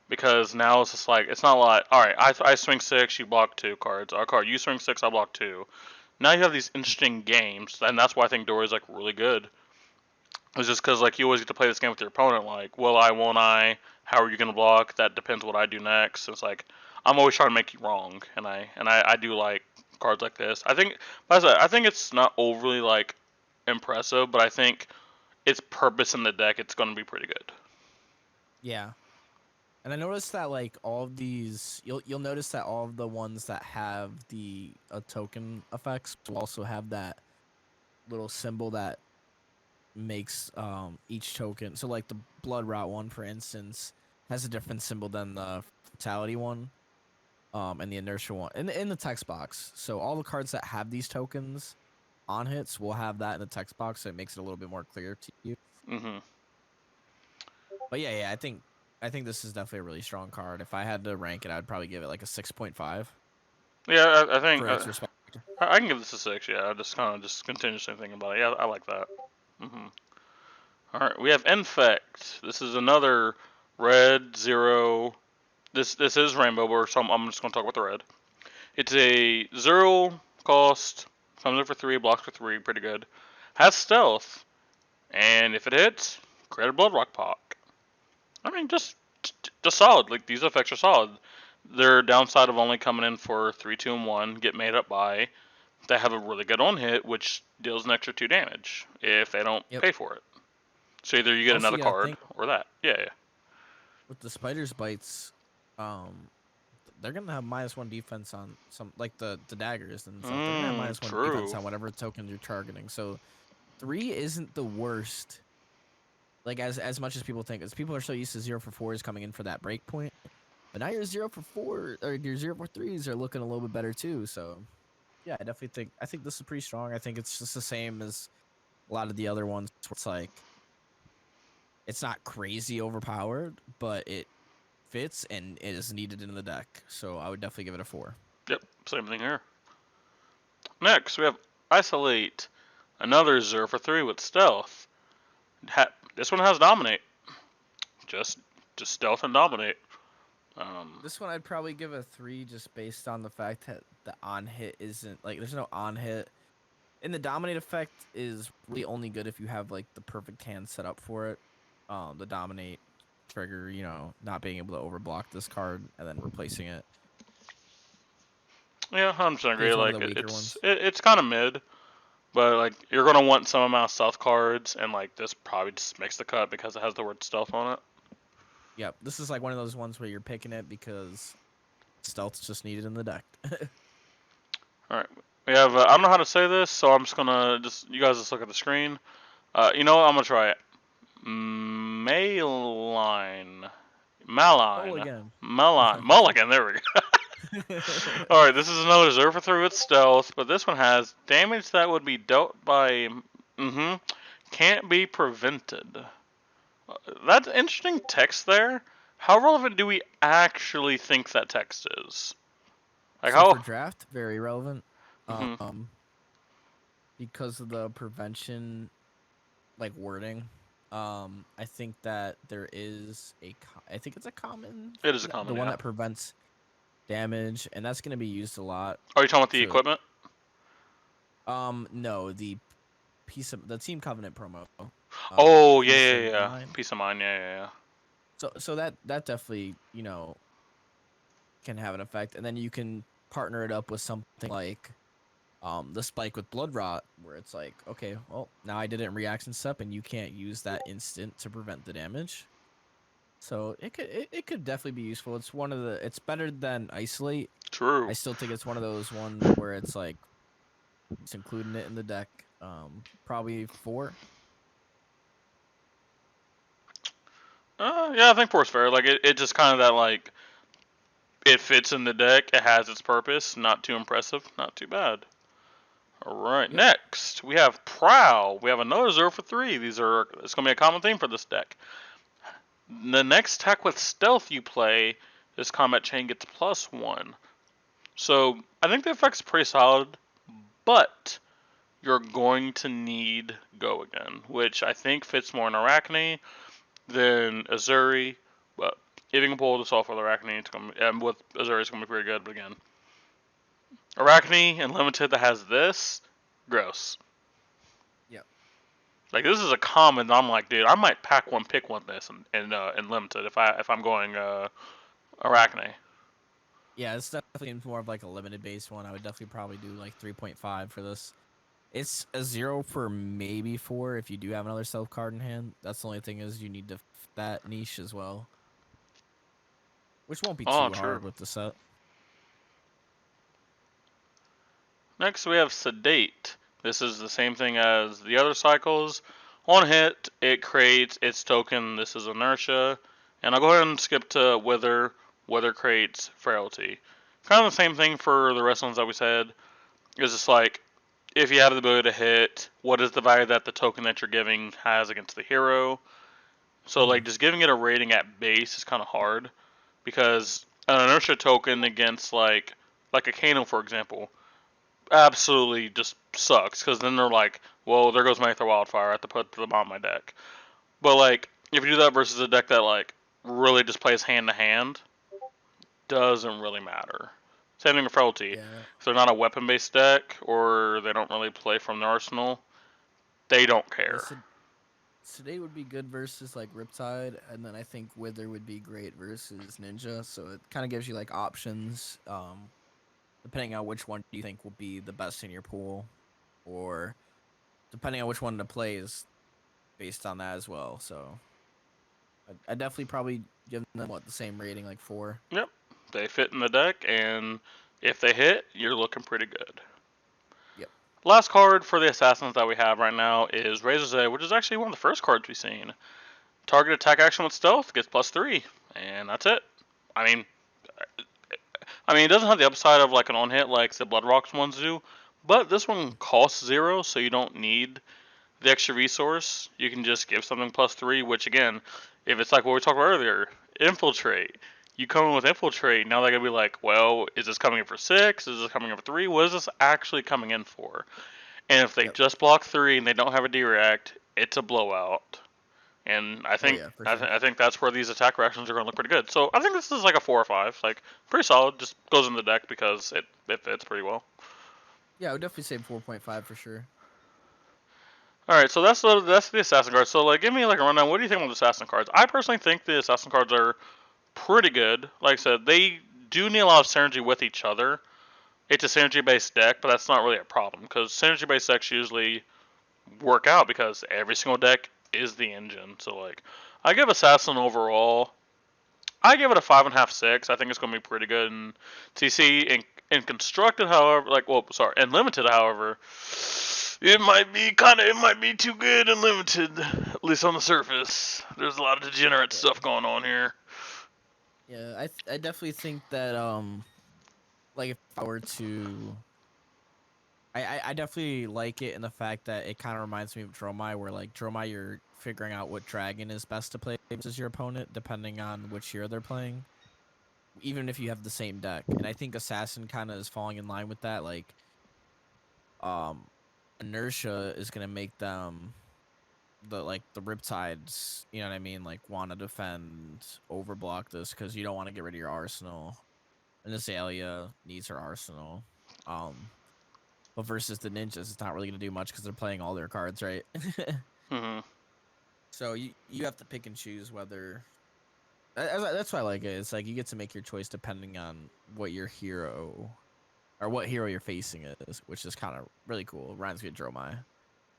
Because now it's just like, it's not like, alright, I swing 6, you block 2 cards. Our card, you swing 6, I block 2. Now you have these interesting games, and that's why I think Dory is like really good. It's just because like you always get to play this game with your opponent. Like, will I? Won't I? How are you gonna block? That depends what I do next. It's like I'm always trying to make you wrong, and I do like cards like this. I think it's not overly like impressive, but I think its purpose in the deck, it's gonna be pretty good. Yeah. And I noticed that like all of these, you'll notice that all of the ones that have the token effects will also have that little symbol that makes each token. So like the Blood Route one, for instance, has a different symbol than the Fatality one, and the Inertia one in the text box. So all the cards that have these tokens on hits will have that in the text box, so it makes it a little bit more clear to you. Mhm. But yeah, I think this is definitely a really strong card. If I had to rank it, I'd probably give it like a 6.5 Yeah, I think for its respect. I can give this a 6. Yeah, I just kind of just continuously thinking about it. Yeah, I like that. All right, we have Infect. This is another red 0. This is rainbow, but I'm just gonna talk about the red. It's a 0 cost. Comes in for 3, blocks for 3, pretty good. Has stealth, and if it hits, create a Blood Rock Pock. I mean, just solid. Like, these effects are solid. Their downside of only coming in for 3, 2, and 1 get made up by they have a really good on hit, which deals an extra 2 damage if they don't Yep. pay for it. So either you get Also, another you gotta card think or that. Yeah. with the Spider's Bites, they're gonna have -1 defense on some, like the daggers and stuff. They're gonna have -1 defense True. on whatever token you're targeting. So 3 isn't the worst. Like as much as people think, as people are so used to 0 for 4s coming in for that break point, but now your 0 for 4 or your 0 for 3s are looking a little bit better too. So yeah, I think this is pretty strong. I think it's just the same as a lot of the other ones. Where it's like it's not crazy overpowered, but it fits and it is needed in the deck. So I would definitely give it a 4. Yep, same thing here. Next, we have Isolate. Another 0 for 3 with Stealth. This one has Dominate. Just Stealth and Dominate. This one I'd probably give a 3 just based on the fact that the on hit isn't like there's no on hit. And the dominate effect is really only good if you have like the perfect hand set up for it. The dominate trigger, not being able to overblock this card and then replacing it. Yeah, I'm just agree. Like ones. It's kind of mid, but like you're gonna want some amount of stealth cards, and like this probably just makes the cut because it has the word stealth on it. Yep, this is like one of those ones where you're picking it because stealth's just needed in the deck. All right, we have. I don't know how to say this, so I'm just gonna you guys just look at the screen. You know what? I'm gonna try it. Malign. Mulligan. Mulligan, there we go. Alright, this is another 0 for 3 with stealth, but this one has damage that would be dealt by... can't be prevented. That's interesting text there. How relevant do we actually think that text is? Like So for draft, very relevant. Because of the prevention, like wording. I think that there is I think it's a common. It is a common. The one that prevents damage, and that's going to be used a lot. Are you talking about the equipment? No, the Team Covenant promo. Oh yeah. Peace of mind, yeah. So that definitely can have an effect, and then you can partner it up with something like the spike with Blood Rot, where it's like, okay, well, now I did it in reaction step, and you can't use that instant to prevent the damage. So it could definitely be useful. It's better than Isolate. True. I still think it's one of those ones where it's like, it's including it in the deck. Probably 4. Yeah, I think 4's fair. Like it just kind of that like, it fits in the deck. It has its purpose. Not too impressive. Not too bad. All right, next we have Prowl. We have another 0 for 3. It's gonna be a common theme for this deck. The next tech with stealth you play, this combat chain gets +1. So I think the effect's pretty solid, but you're going to need Go Again, which I think fits more in Arachne than Uzuri. But if you can pull this off with Arachne, with Uzuri, it's gonna be pretty good. But again, Arachne and Limited that has this, gross. Yep. Like this is a common. I'm like, dude, I might pick one this in Limited if I'm going Arachne. Yeah, it's definitely more of like a limited based one. I would definitely probably do like 3.5 for this. It's a 0 for maybe 4 if you do have another stealth card in hand. That's the only thing is you need to that niche as well, which won't be too hard with the set. Next we have Sedate. This is the same thing as the other cycles. On hit, it creates its token. This is Inertia. And I'll go ahead and skip to Wither. Wither creates Frailty. Kind of the same thing for the rest of the ones that we said. It's just like, if you have the ability to hit, what is the value that the token that you're giving has against the hero? So like just giving it a rating at base is kind of hard. Because an Inertia token against like a Kano, for example, absolutely just sucks, because then they're like, well, there goes my Aether Wildfire, I have to put them on my deck. But like, if you do that versus a deck that like really just plays hand to hand, doesn't really matter. Same thing with Frailty. Yeah. If they're not a weapon based deck, or they don't really play from their arsenal, they don't care. Sedate would be good versus like Riptide, and then I think Wither would be great versus Ninja, so it kind of gives you like options. Depending on which one you think will be the best in your pool, or depending on which one to play is based on that as well. So I definitely probably give them the same rating, like 4. Yep, they fit in the deck, and if they hit, you're looking pretty good. Yep. Last card for the assassins that we have right now is Razor's Edge, which is actually one of the first cards we've seen. Target attack action with stealth gets +3, and that's it. I mean, it doesn't have the upside of like an on-hit like the Blood Rocks ones do, but this one costs 0, so you don't need the extra resource. You can just give something +3, which again, if it's like what we talked about earlier, Infiltrate. You come in with Infiltrate, now they're going to be like, well, is this coming in for 6? Is this coming in for 3? What is this actually coming in for? And if they just block 3 and they don't have a D-React, it's a blowout. And I think I think that's where these attack reactions are going to look pretty good. So I think this is like a 4 or 5, like pretty solid. Just goes in the deck because it fits pretty well. Yeah, I would definitely say 4.5 for sure. All right, so that's the assassin cards. So like, give me like a rundown. What do you think of the assassin cards? I personally think the assassin cards are pretty good. Like I said, they do need a lot of synergy with each other. It's a synergy-based deck, but that's not really a problem because synergy-based decks usually work out because every single deck is the engine. So like, I give Assassin overall, I give it a 5.5, 6. I think it's going to be pretty good in TC. In Constructed, however, in Limited, however, It might be too good and limited, at least on the surface. There's a lot of degenerate stuff going on here. Yeah, I definitely think that like if I were to, I definitely like it in the fact that it kind of reminds me of Dromai, where like Dromai, you're figuring out what dragon is best to play versus your opponent depending on which hero they're playing, even if you have the same deck. And I think Assassin kind of is falling in line with that. Like, um, inertia is gonna make them the Riptides, you know what I mean, like want to defend, overblock this because you don't want to get rid of your arsenal. And Azalea needs her arsenal. But versus the ninjas, it's not really gonna do much because they're playing all their cards, right? Hmm. So you have to pick and choose whether. That's why I like it. It's like you get to make your choice depending on what your hero or what hero you're facing is, which is kind of really cool. Reminds me of Dromai,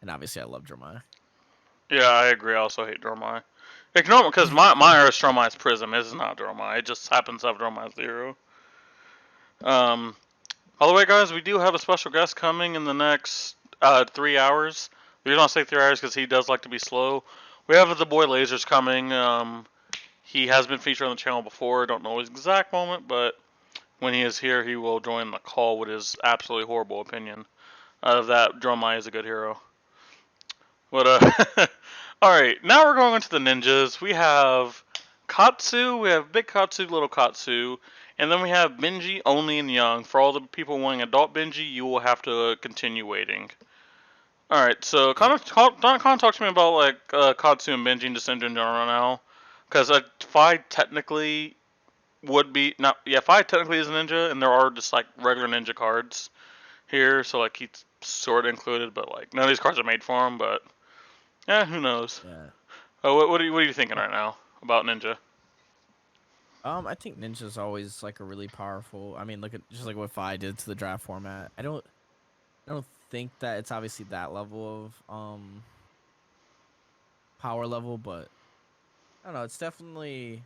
and obviously I love Dromai. Yeah, I agree. I also hate Dromai. Ignore because my hero is Dromai's Prism. This is not Dromai. It just happens to have Dromai's hero. Um, By the way, guys, we do have a special guest coming in the next 3 hours. The reason I say 3 hours because he does like to be slow. We have the boy Lasers coming. He has been featured on the channel before. Don't know his exact moment, but when he is here, he will join the call with his absolutely horrible opinion of that Dromai is a good hero. But all right, now we're going into the ninjas. We have Katsu, we have Big Katsu, Little Katsu, and then we have Benji, Only, and Young. For all the people wanting adult Benji, you will have to continue waiting. All right, so kind of talk to me about like Katsu and Benji just in general now, because Fi technically would be not. Yeah, Fi technically is a ninja, and there are just like regular ninja cards here, so like he's sort of included, but like none of these cards are made for him. But yeah, who knows? Yeah. Oh, what are you thinking right now about Ninja? I think Ninja's always like a really powerful. I mean, look at just like what Fi did to the draft format. I don't think that it's obviously that level of power level, but I don't know. It's definitely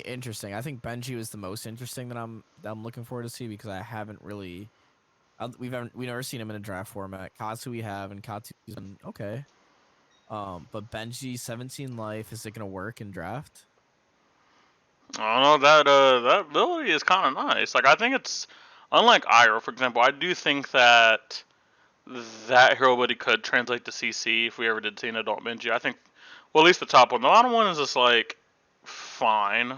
interesting. I think Benji was the most interesting that I'm looking forward to see because I haven't really we've never seen him in a draft format. Katsu we have, and Katsu's been okay. But Benji 17 life, is it gonna work in draft? I don't know that ability is kind of nice. Like I think it's unlike Iroh, for example. I do think that that hero ability could translate to CC if we ever did see an adult Benji. I think, well, at least the top one. The bottom one is just like fine.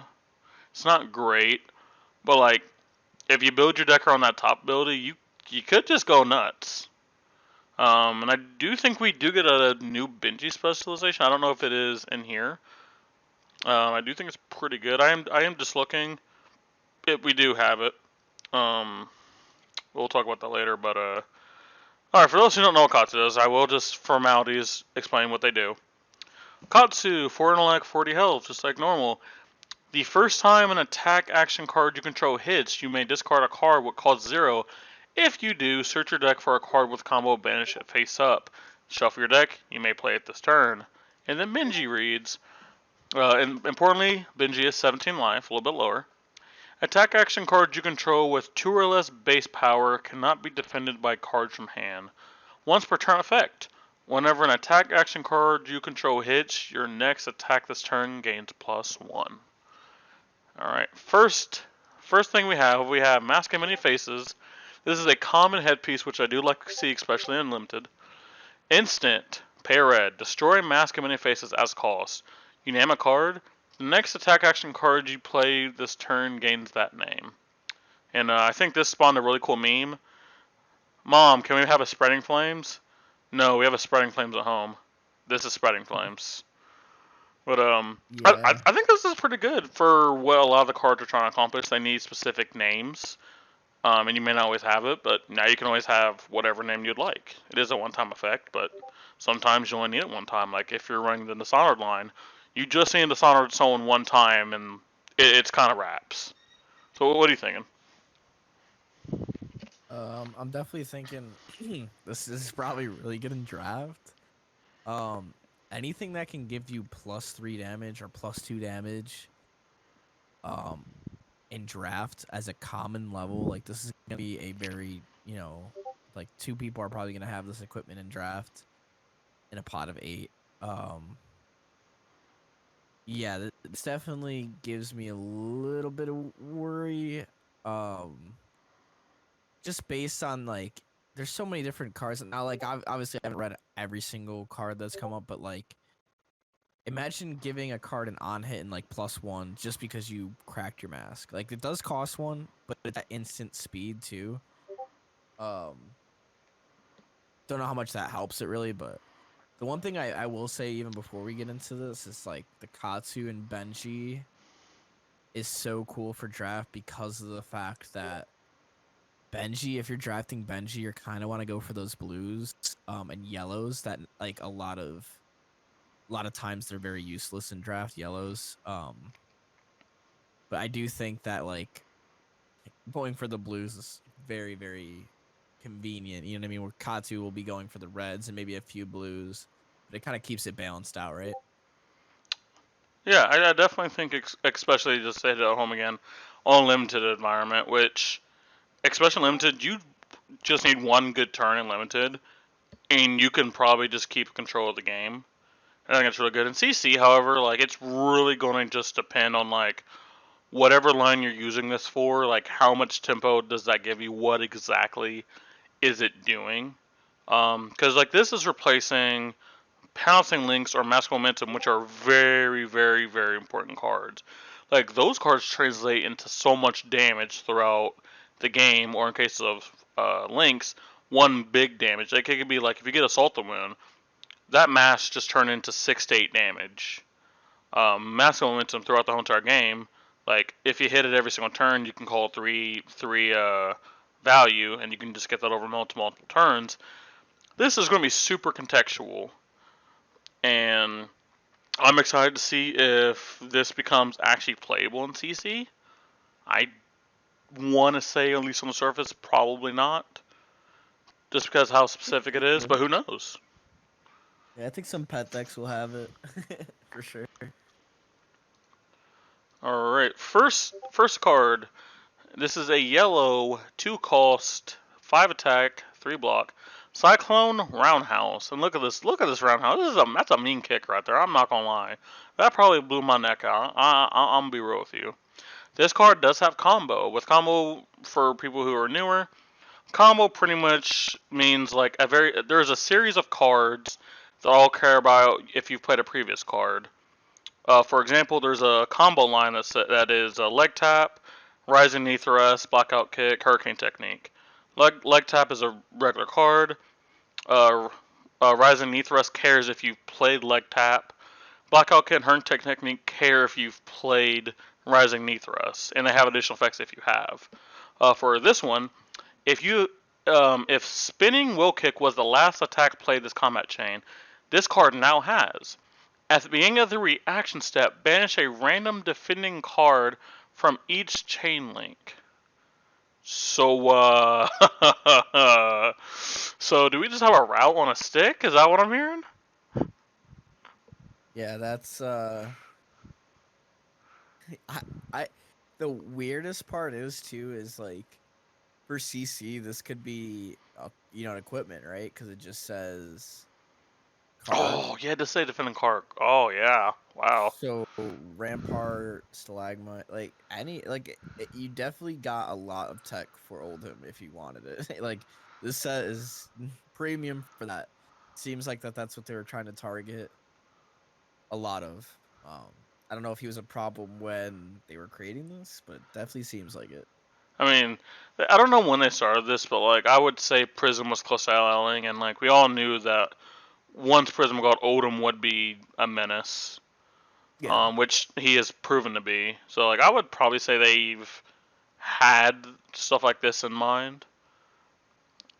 It's not great, but like if you build your deck around that top ability, you could just go nuts. And I do think we do get a new Benji specialization. I don't know if it is in here. I do think it's pretty good. I am just looking. We do have it. Um, we'll talk about that later. But all right. For those who don't know what Katsu is, I will just formalities explain what they do. Katsu, 4 intellect, 40 health, just like normal. The first time an attack action card you control hits, you may discard a card with cost 0. If you do, search your deck for a card with combo banish it face up. Shuffle your deck. You may play it this turn. And then Benji reads. And importantly, Benji is 17 life, a little bit lower. Attack action cards you control with 2 or less base power cannot be defended by cards from hand. Once per turn effect. Whenever an attack action card you control hits, your next attack this turn gains +1. Alright, first thing we have Mask of Many Faces. This is a common headpiece which I do like to see, especially in Limited. Instant, pay red, destroy Mask of Many Faces as cost. You name a card, the next attack action card you play this turn gains that name. And I think this spawned a really cool meme. Mom, can we have a Spreading Flames? No, we have a Spreading Flames at home. This is Spreading Flames. But Yeah. I think this is pretty good for what a lot of the cards are trying to accomplish. They need specific names, and you may not always have it, but now you can always have whatever name you'd like. It is a one-time effect, but sometimes you only need it one time. Like if you're running the Dishonored line, you just need Dishonored someone one time, and it's kind of wraps. So what are you thinking? I'm definitely thinking this is probably really good in draft. Um, Anything that can give you +3 damage or +2 damage, in draft as a common level, like this is gonna be a very like 2 people are probably gonna have this equipment in draft in a pot of 8. Yeah, this definitely gives me a little bit of worry. Just based on like, there's so many different cards now. Like, obviously, I haven't read every single card that's come up, but like, imagine giving a card an on hit and like +1 just because you cracked your mask. Like, it does cost 1, but it's that instant speed too. Um, don't know how much that helps it really, but the one thing I will say even before we get into this is like the Katsu and Benji is so cool for draft because of the fact that Benji, if you're drafting Benji, you kind of want to go for those blues and yellows that like a lot of times they're very useless in draft yellows. But I do think that like going for the blues is very, very convenient. You know what I mean? Where Katsu will be going for the reds and maybe a few blues, but it kind of keeps it balanced out, right? Yeah, I definitely think, especially just to hit it at home again, on limited environment, which, especially limited, you just need one good turn in limited, and you can probably just keep control of the game. I think it's really good. In CC, however, like it's really going to just depend on like whatever line you're using this for, like how much tempo does that give you? What exactly is it doing? Because like this is replacing pouncing links or mask momentum, which are very, very, very important cards. Like those cards translate into so much damage throughout the game, or in case of links, one big damage. Like it could be like if you get Assault the Wound, that mask just turned into 6 to 8 damage. Mask momentum throughout the whole entire game. Like if you hit it every single turn, you can call three value, and you can just get that over multiple turns. This is going to be super contextual, and I'm excited to see if this becomes actually playable in CC. I want to say, at least on the surface, probably not, just because how specific it is. But who knows? Yeah, I think some pet decks will have it for sure. All right, first card. This is a yellow 2 cost, 5 attack, 3 block. Cyclone Roundhouse. And look at this roundhouse. That's a mean kick right there. I'm not gonna lie. That probably blew my neck out. I'm gonna be real with you. This card does have combo. With combo, for people who are newer, combo pretty much means like there's a series of cards that all care about if you've played a previous card. For example, there's a combo line that is a leg tap, rising knee thrust, blackout kick, hurricane technique. Leg tap is a regular card. Uh, rising knee thrust cares if you've played leg tap. Blackout kick and hurricane technique care if you've played rising knee thrust, and they have additional effects if you have. For this one, if spinning will kick was the last attack played this combat chain, this card now has. At the beginning of the reaction step, banish a random defending card from each chain link. So, so do we just have a route on a stick? Is that what I'm hearing? Yeah, that's I the weirdest part is too is like for CC this could be an equipment, right? Because it just says card. Oh, you had to say defending card. Oh yeah, wow. So Rampart, Stalagmite, like you definitely got a lot of tech for Oldhim if you wanted it. Like this set is premium for that. Seems like that's what they were trying to target. A lot of. I don't know if he was a problem when they were creating this, but it definitely seems like it. I mean, I don't know when they started this, but like I would say Prism was close to outlining, and like we all knew that once Prism got Oldhim would be a menace. Yeah. Which he has proven to be. So like I would probably say they've had stuff like this in mind.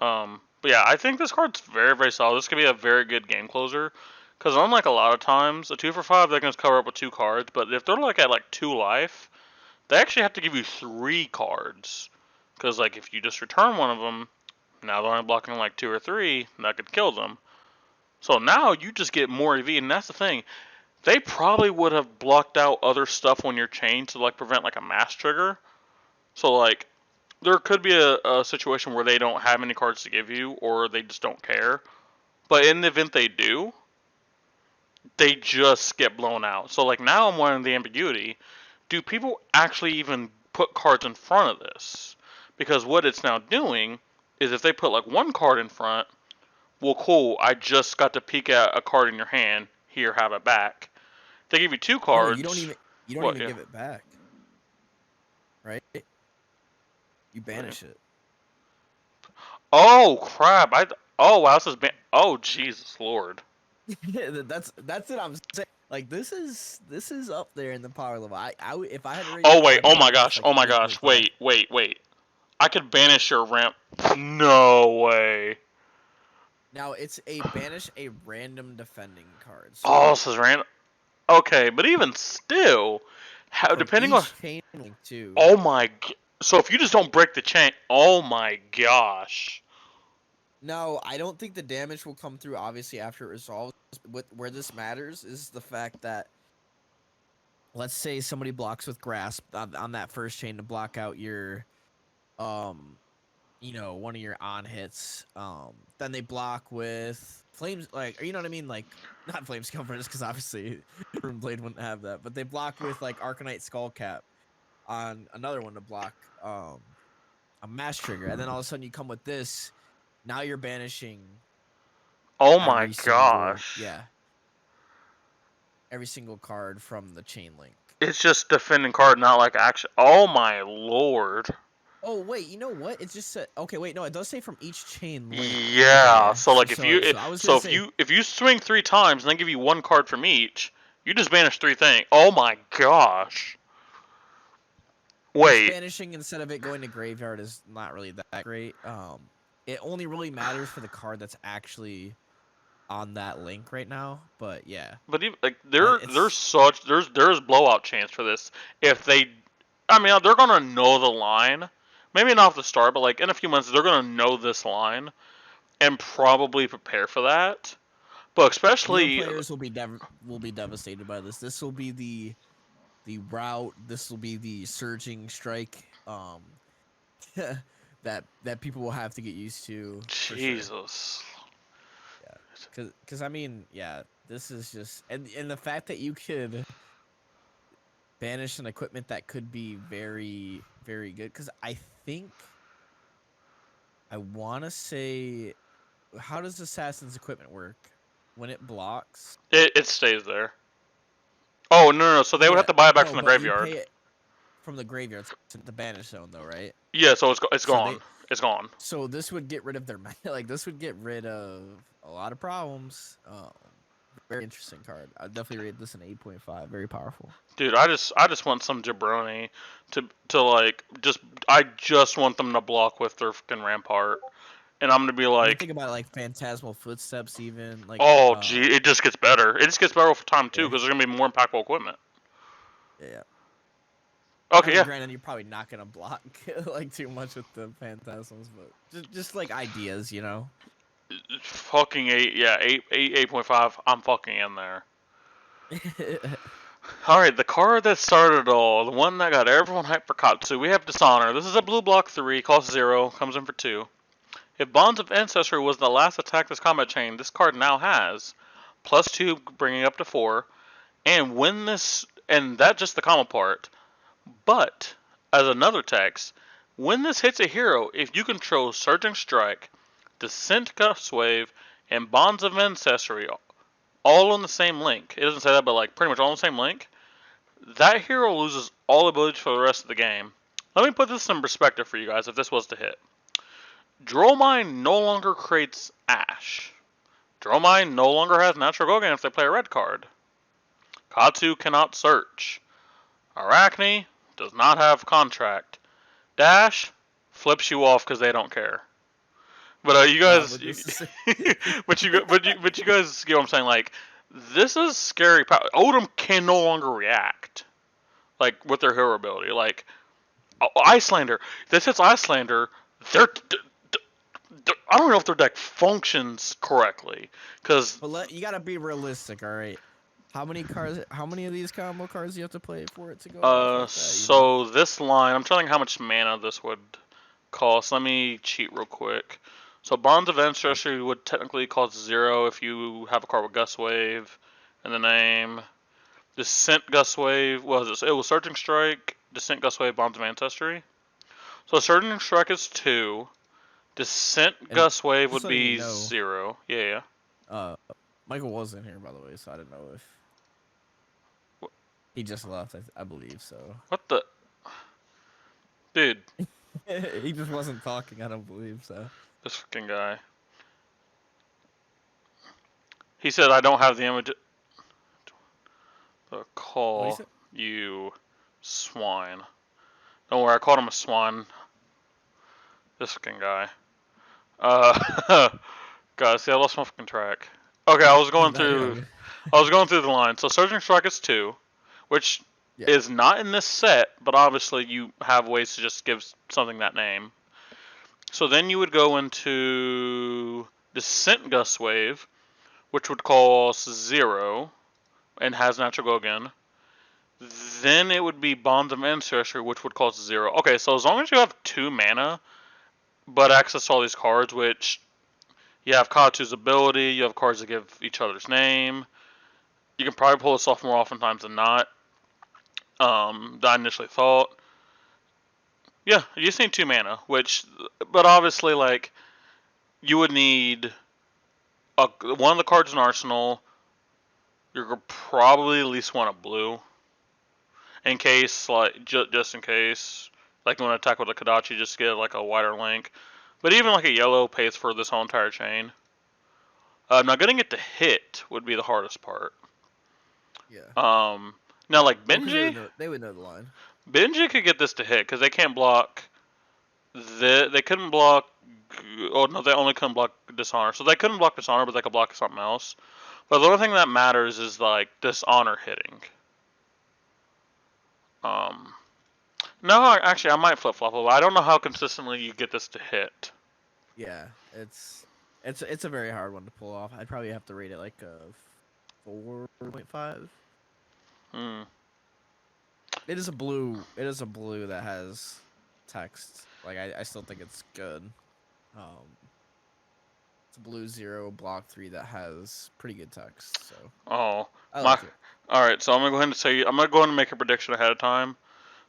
But yeah, I think this card's very, very solid. This could be a very good game closer. Because unlike a lot of times, a 2 for 5 they can just cover up with 2 cards. But if they're like at like 2 life, they actually have to give you 3 cards. Because like if you just return one of them, now they're only blocking like 2 or 3, that could kill them. So now you just get more EV, and that's the thing. They probably would have blocked out other stuff on your chain to like prevent like a mass trigger. So like there could be a situation where they don't have any cards to give you, or they just don't care. But in the event they do, they just get blown out. So like now I'm wondering the ambiguity. Do people actually even put cards in front of this? Because what it's now doing is if they put like one card in front, well, cool, I just got to peek at a card in your hand. Here, have it back. They give you two No, cards. you don't What, even yeah. give it back, right? You banish it. Oh crap! Oh wow, this is oh Jesus Lord. That's what I'm saying. Like this is up there in the power level. If I had to rate Oh your wait! card, Oh I'd my give gosh! this like Oh my an gosh! 8.5. Wait! I could banish your ramp. No way. Now it's banish a random defending card. So Oh, this is random. Okay, but even still, how from depending on. each chain link too. Oh my. So if you just don't break the chain, oh my gosh. No, I don't think the damage will come through. Obviously, after it resolves. Where this matters is the fact that, let's say somebody blocks with grasp on that first chain to block out your, one of your on hits. Then they block with flames, like, you know what I mean, like not flames comforters, because obviously Runeblade wouldn't have that, but they block with like Arcanite Skullcap on another one to block a mass trigger, and then all of a sudden you come with this. Now you're banishing. Oh my gosh. Every single card from the chain link. It's just defending card, not like action. Oh my lord. Oh wait, you know what? It's just okay. Wait, no, it does say from each chain link. Yeah. Okay. So like if you swing 3 times and then give you 1 card from each, you just banish 3 things. Oh my gosh. Wait. Banishing instead of it going to graveyard is not really that great. It only really matters for the card that's actually on that link right now. But yeah. But even, like there's blowout chance for this if they. I mean, they're gonna know the line. Maybe not off the start, but like in a few months, they're gonna know this line and probably prepare for that. But especially newer players will be devastated by this. This will be the route. This will be the surging strike. That people will have to get used to. Jesus. Yeah, because I mean, yeah, this is just and the fact that you could banish an equipment that could be very, very good. Because I want to say, how does Assassin's equipment work? When it blocks, it stays there. Oh no! So they would have to buy it back from the graveyard. You pay it from the graveyard to the banish zone, though, right? Yeah, so it's gone. It's gone. So this would get rid of their this would get rid of a lot of problems. Very interesting card. I'd definitely rate this an 8.5. Very powerful. Dude, I just want some jabroni to like I just want them to block with their fucking rampart. And I'm gonna be like, think about it, like Phantasmal Footsteps, even like. Oh, gee, it just gets better. It just gets better over time too, because there's gonna be more impactful equipment. Yeah. Okay, yeah. Granted, you're probably not gonna block like too much with the Phantasms, but just like ideas, you know. Fucking 8.5. I'm fucking in there. All right, the card that started it all, the one that got everyone hyped for Katsu. We have Dishonor. This is a blue block 3, costs 0, comes in for 2. If Bonds of Ancestry was the last attack this combat chain, this card now has +2, bringing up to 4, and when this, and that's just the common part. But as another text, when this hits a hero, if you control Surging Strike, Descent Gust Wave, and Bonds of Ancestry, all on the same link. It doesn't say that, but like pretty much all on the same link. That hero loses all abilities for the rest of the game. Let me put this in perspective for you guys if this was to hit. Dromine no longer creates Ash. Dromine no longer has Natural Gogan if they play a red card. Katsu cannot search. Arachne does not have Contract. Dash flips you off because they don't care. But you guys, but you guys get what I'm saying. Like, this is scary power. Odin can no longer react, like with their hero ability. Like, Icelander. This hits Icelander. I don't know if their deck functions correctly, because. But you gotta be realistic, all right. How many of these combo cards do you have to play for it to go? So this line, I'm trying to think how much mana this would cost. Let me cheat real quick. So Bonds of Ancestry would technically cost 0 if you have a card with Gust Wave in the name. Descent Gust Wave was it? It was Surging Strike, Descent Gust Wave, Bonds of Ancestry. So Surging Strike is 2. Descent And Gust Wave just would letting you be know, 0. Yeah. Michael wasn't here, by the way, so I didn't know if he just left. I believe so. What the? Dude, He just wasn't talking. I don't believe so. this fucking guy. He said I don't have the image. Call you swine. Don't worry, I called him a swine. This fucking guy. Guys, see, I lost my fucking track. Okay, I was going through the line. So Surging Strike is 2, which is not in this set, but obviously you have ways to just give something that name. So then you would go into Descent Gust Wave, which would cost 0 and has natural go again. Then it would be Bonds of Ancestry, which would cost 0. Okay, so as long as you have 2 mana, but access to all these cards, which you have Katsu's ability, you have cards that give each other's name. You can probably pull this off more oftentimes than not. Than I initially thought. Yeah, you just need 2 mana, but obviously, like, you would need one of the cards in Arsenal. You're probably at least want a blue, in case, like, just in case, like, you want to attack with a Kodachi, just get like a wider link. But even like a yellow pays for this whole entire chain. Now getting it to hit would be the hardest part. Yeah. Now like Well, Benji, they would know the line. Benji could get this to hit because they can't block. They couldn't block. Oh no, they only couldn't block Dishonor. So they couldn't block Dishonor, but they could block something else. But the only thing that matters is like Dishonor hitting. No, actually, I might flip flop. I don't know how consistently you get this to hit. Yeah, it's a very hard one to pull off. I'd probably have to rate it like a 4.5. It is a blue. It is a blue that has text. Like I still think it's good. It's a blue 0 block 3 that has pretty good text. So. Oh, I like it. All right. So I'm gonna go ahead and I'm gonna go ahead and make a prediction ahead of time.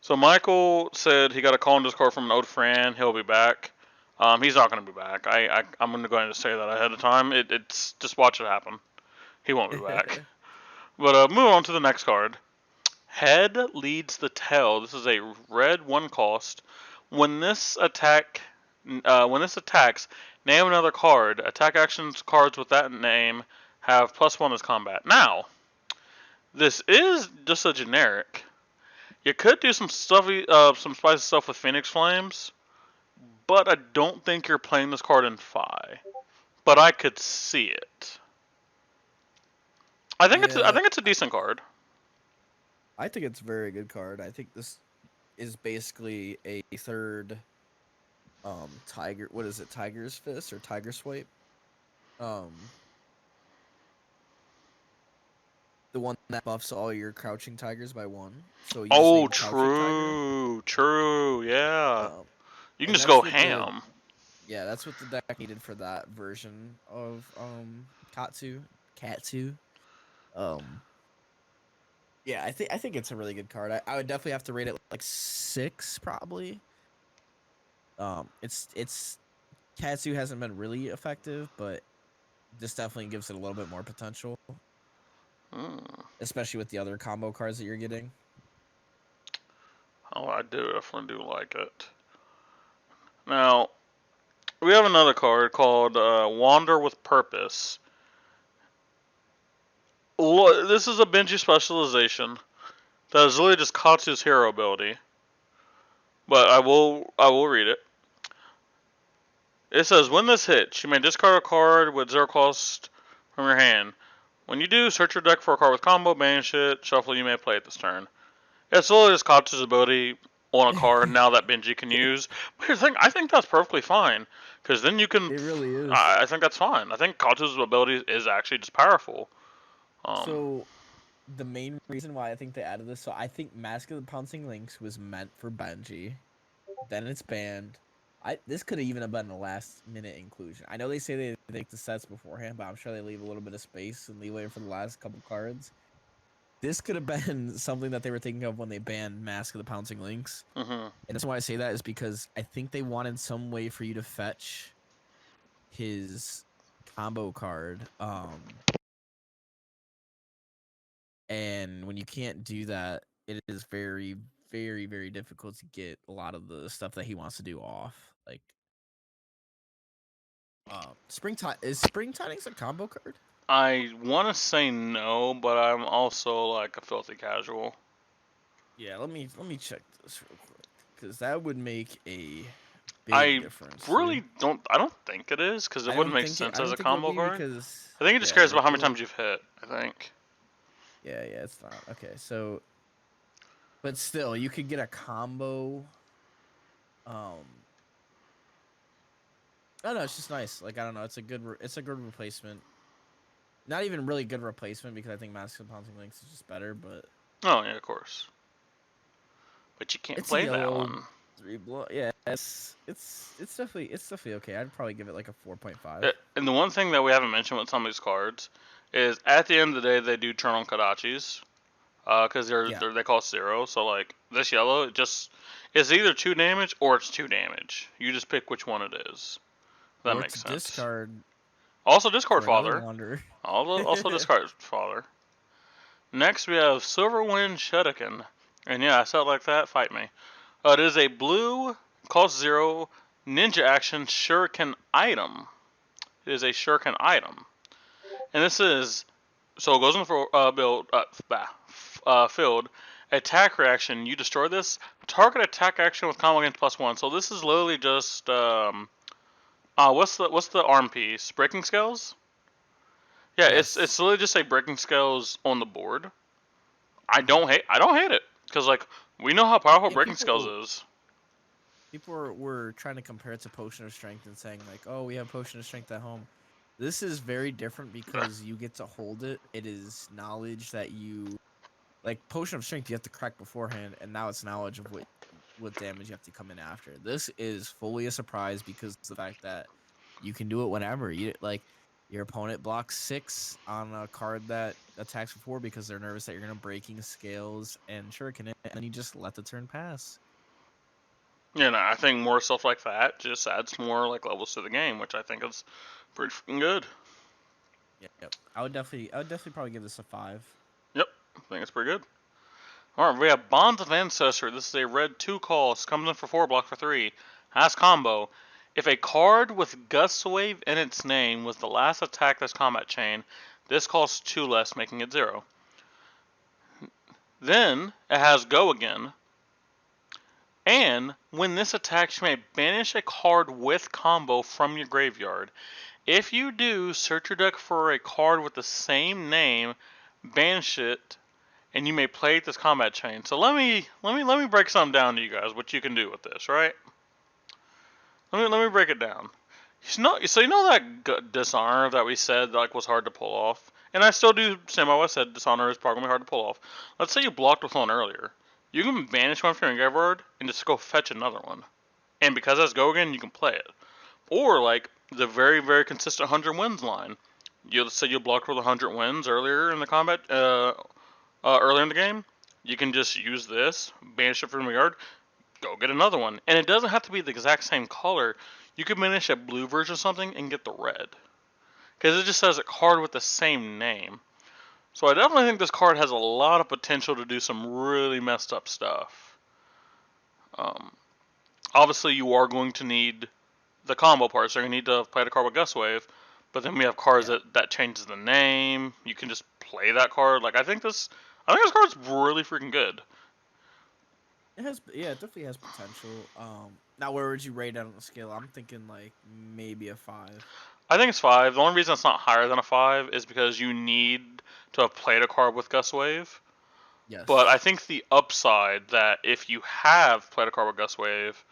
So Michael said he got a call in Discord from an old friend. He'll be back. He's not gonna be back. I'm gonna go ahead and say that ahead of time. It's just watch it happen. He won't be back. But move on to the next card. Head leads the tail. This is a red 1 cost. When this attacks, name another card. Attack actions cards with that name have +1 as combat. Now, this is just a generic. You could do some spicy stuff with Phoenix Flames, but I don't think you're playing this card in Fi. But I could see it. I think it's a decent card. I think it's a very good card. I think this is basically a third tiger. What is it? Tiger's Fist or Tiger Swipe? The one that buffs all your crouching tigers by 1. So you true, yeah. You can just go ham. Yeah, that's what the deck needed for that version of Katsu. Yeah, I think it's a really good card. I would definitely have to rate it like 6 probably. It's Katsu hasn't been really effective, but this definitely gives it a little bit more potential. Especially with the other combo cards that you're getting. Oh, I definitely do like it. Now, we have another card called Wander with Purpose. This is a Benji specialization that is really just Katsu's hero ability. But I will read it. It says, when this hits, you may discard a card with 0 cost from your hand. When you do, search your deck for a card with combo, banish it, shuffle, you may play it this turn. It's literally just Katsu's ability on a card now that Benji can use. But here's the thing, I think that's perfectly fine. Because then you can... It really is. I think that's fine. I think Katsu's ability is actually just powerful. So, the main reason why I think they added this, so I think Mask of the Pouncing Lynx was meant for Benji. Then it's banned. This could have even been a last minute inclusion. I know they say they make the sets beforehand, but I'm sure they leave a little bit of space and leeway for the last couple cards. This could have been something that they were thinking of when they banned Mask of the Pouncing Lynx. Mm-hmm. And that's why I say that is because I think they wanted some way for you to fetch his combo card. And when you can't do that, it is very, very, very difficult to get a lot of the stuff that he wants to do off. Like, Springtime is Spring Tidings a combo card? I want to say no, but I'm also like a filthy casual. Yeah, let me check this real quick because that would make a big I difference. really don't. I don't think it is because it wouldn't make sense I as don't a think it would combo be card. because I think it just cares about how many times you've hit. I think. Yeah, it's not okay. So, but still, you could get a combo. I don't know, it's just nice. Like I don't know, it's a good replacement. Not even really good replacement because I think Mask of the Pouncing Lynx is just better, but Oh yeah, of course. But you can't it's play a that yellow one. 3 blow. Yeah, it's definitely okay. I'd probably give it like a 4.5. And the one thing that we haven't mentioned with some of these cards is at the end of the day they do turn on Kodachis. Because they cost 0. So like this yellow, it's either 2 damage or it's 2 damage. You just pick which one it is. That Or makes to sense. discard. Also discard For another Father. Wanderer. Also discard Father. Next we have Silverwind Shuriken. And yeah, I said it like that. Fight me. It is a blue, cost 0, ninja action shuriken item. It is a shuriken item. And this is, so it goes in the field. Attack reaction, you destroy this. Target attack action with combo against +1. So this is literally just, what's the arm piece? Breaking Scales? Yeah, Yes. it's literally just a Breaking Scales on the board. I don't hate it. Because, like, we know how powerful Breaking Scales is. People were trying to compare it to Potion of Strength and saying like, "Oh, we have Potion of Strength at home." This is very different because you get to hold it. It is knowledge that you like Potion of Strength you have to crack beforehand, and now it's knowledge of what damage you have to come in after. This is fully a surprise because of the fact that you can do it whenever. You like your opponent blocks 6 on a card that attacks for 4 because they're nervous that you're gonna Breaking Scales and Shuriken it, and then you just let the turn pass. You know, I think more stuff like that just adds more like levels to the game, which I think is pretty freaking good. Yep. I would definitely probably give this a 5. Yep, I think it's pretty good. Alright, we have Bonds of Ancestor. This is a red 2 cost, comes in for 4, block for 3. Has combo. If a card with Gust Wave in its name was the last attack this combat chain, this costs 2 less, making it 0. Then it has Go Again. And when this attacks, you may banish a card with combo from your graveyard. If you do, search your deck for a card with the same name, banish it, and you may play this combat chain. So let me break something down to you guys. What you can do with this, right? Let me break it down. So you know that Dishonor that we said like was hard to pull off, and I still do stand by what I said. Dishonor is probably hard to pull off. Let's say you blocked with one earlier. You can banish one from your graveyard and just go fetch another one. And because that's Go Again, you can play it. Or like the very, consistent 100 wins line. You say you blocked with 100 wins earlier in the combat, earlier in the game. You can just use this, banish it from your yard, go get another one. And it doesn't have to be the exact same color. You can banish a blue version of something and get the red. Because it just says a card with the same name. So I definitely think this card has a lot of potential to do some really messed up stuff. Obviously, you are going to need the combo parts. So you're going to need to play the card with Gust Wave. But then we have cards that changes the name. You can just play that card. Like I think this card's really freaking good. It definitely has potential. Now where would you rate it on the scale? I'm thinking like maybe a 5. I think it's 5. The only reason it's not higher than a 5 is because you need to have played a card with Gust Wave. Yes. But I think the upside that if you have played a card with Gust Wave,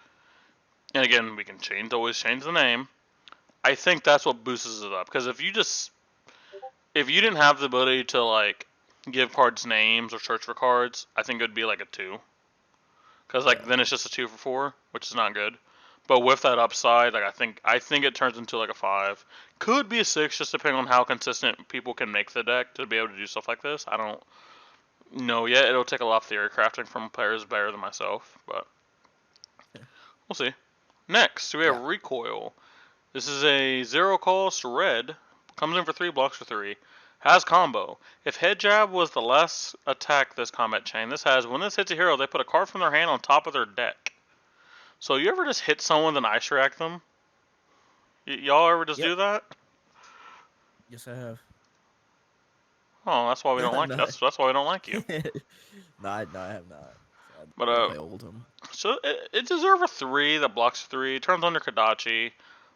and again we can always change the name. I think that's what boosts it up. Because if you didn't have the ability to like give cards names or search for cards, I think it would be like a 2. Because then it's just a 2 for 4, which is not good. But with that upside, like I think it turns into like a 5. Could be a 6, just depending on how consistent people can make the deck to be able to do stuff like this. I don't know yet. It'll take a lot of theory crafting from players better than myself, but we'll see. Next, we have Yeah. Recoil. This is a 0 cost red. Comes in for 3, blocks for 3. Has combo. If Head Jab was the last attack this combat chain, this has when this hits a hero, they put a card from their hand on top of their deck. So you ever just hit someone then ice react them? Y'all ever just Yep. do that? Yes, I have. Oh, that's why we don't like No. that's why we don't like you. No, I have not. But I play Oldhim. So it deserves a 3 that blocks 3, turns under Kodachi.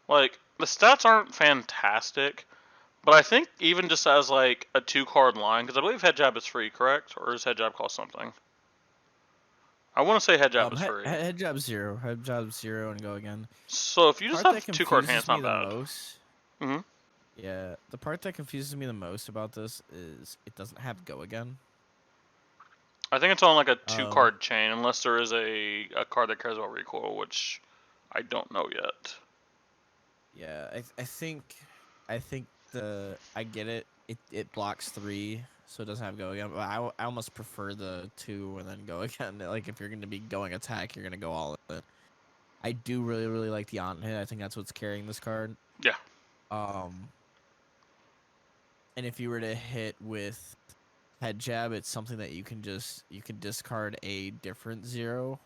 Like the stats aren't fantastic, but I think even just as like a 2-card line, because I believe Head Jab is free, correct? Or does Head Jab cost something? I want to say Head Jab is free. Head Jab 0. Head Jab 0 and go again. So if you just have 2-card hands, not bad. Mm-hmm. Yeah, the part that confuses me the most about this is it doesn't have go again. I think it's on like a 2-card chain, unless there is a card that cares about recoil, which I don't know yet. Yeah, I think I get it. It blocks 3, so it doesn't have go again. But I almost prefer the 2 and then go again. Like if you're going to be going attack, you're going to go all in. I do really like the on hit. I think that's what's carrying this card. Yeah. And if you were to hit with Head Jab, it's something that you can discard a different 0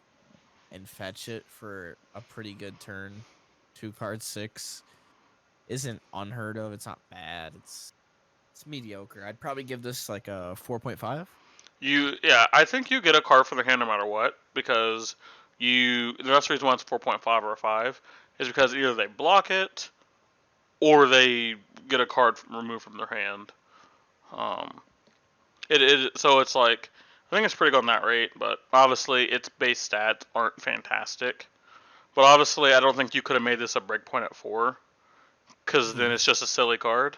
and fetch it for a pretty good turn. 2-card 6 isn't unheard of. It's not bad. It's mediocre. I'd probably give this like a 4.5. Yeah, I think you get a card for the hand no matter what, because the best reason why it's 4.5 or a 5 is because either they block it or they get a card removed from their hand. So it's like, I think it's pretty good on that rate, but obviously its base stats aren't fantastic. But obviously I don't think you could have made this a breakpoint at 4, because then it's just a silly card.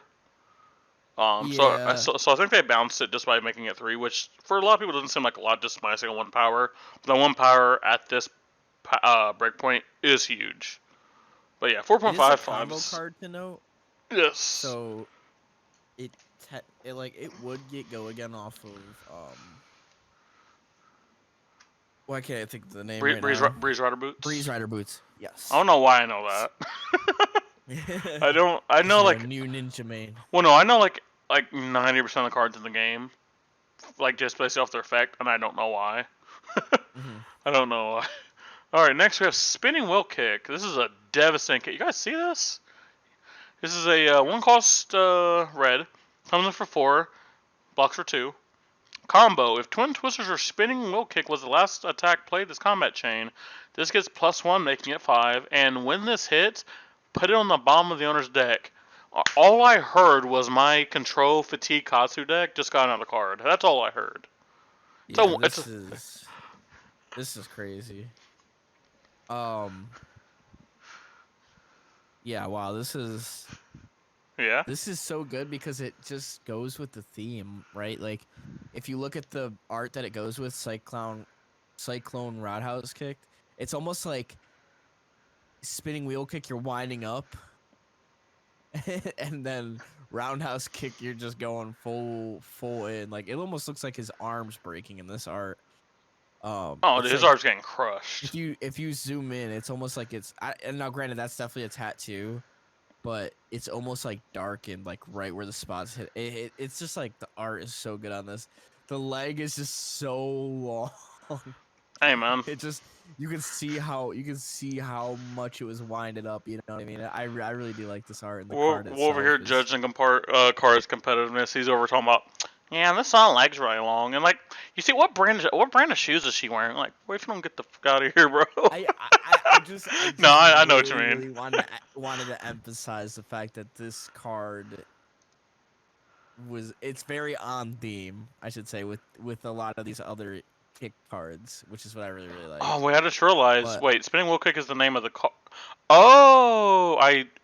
Yeah. So I think they bounced it just by making it 3, which for a lot of people doesn't seem like a lot, just by saying 1 power. But the 1 power at this breakpoint is huge. But yeah, 4.5. It is a combo card to note. Yes. So it would get go again off of why can't I think of the name right now? Breeze Rider Boots. Breeze Rider Boots. Yes. I don't know why I know that. I know like new ninja main. Well, no, I know like 90% of the cards in the game, like just based off their effect, and I don't know why. I don't know why. All right, next we have Spinning Wheel Kick. This is a devastating kick. You guys see this? This is a 1-cost red. Comes in for 4, blocks for 2. Combo. If Twin Twisters or Spinning Wheel Kick was the last attack played this combat chain, this gets +1, making it 5. And when this hits, put it on the bottom of the owner's deck. All I heard was my Control Fatigue Katsu deck just got another card. That's all I heard. Yeah, this is crazy. Yeah, wow, this is so good because it just goes with the theme, right? Like if you look at the art that it goes with, Cyclone Roundhouse Kick, it's almost like Spinning Wheel Kick, you're winding up, and then Roundhouse Kick, you're just going full in. Like it almost looks like his arms breaking in this art. His arm's getting crushed. If you zoom in, it's almost like and now granted that's definitely a tattoo, but it's almost like darkened, like right where the spots hit. It's just like the art is so good on this. The leg is just so long. Hey man, it just you can see how much it was winded up. You know what I mean? I really do like this art. And the card itself over here judging card's competitiveness. He's over talking about, yeah, this leg's really long, and like, you see what brand of shoes is she wearing? Like, wait, if you don't get the fuck out of here, bro. I just no, I know what you mean. Really wanted to emphasize the fact that this card it's very on theme, I should say, with a lot of these other kick cards, which is what I really like. Oh, wait, I just realized. Wait, Spinning Wheel Kick is the name of the card. Oh,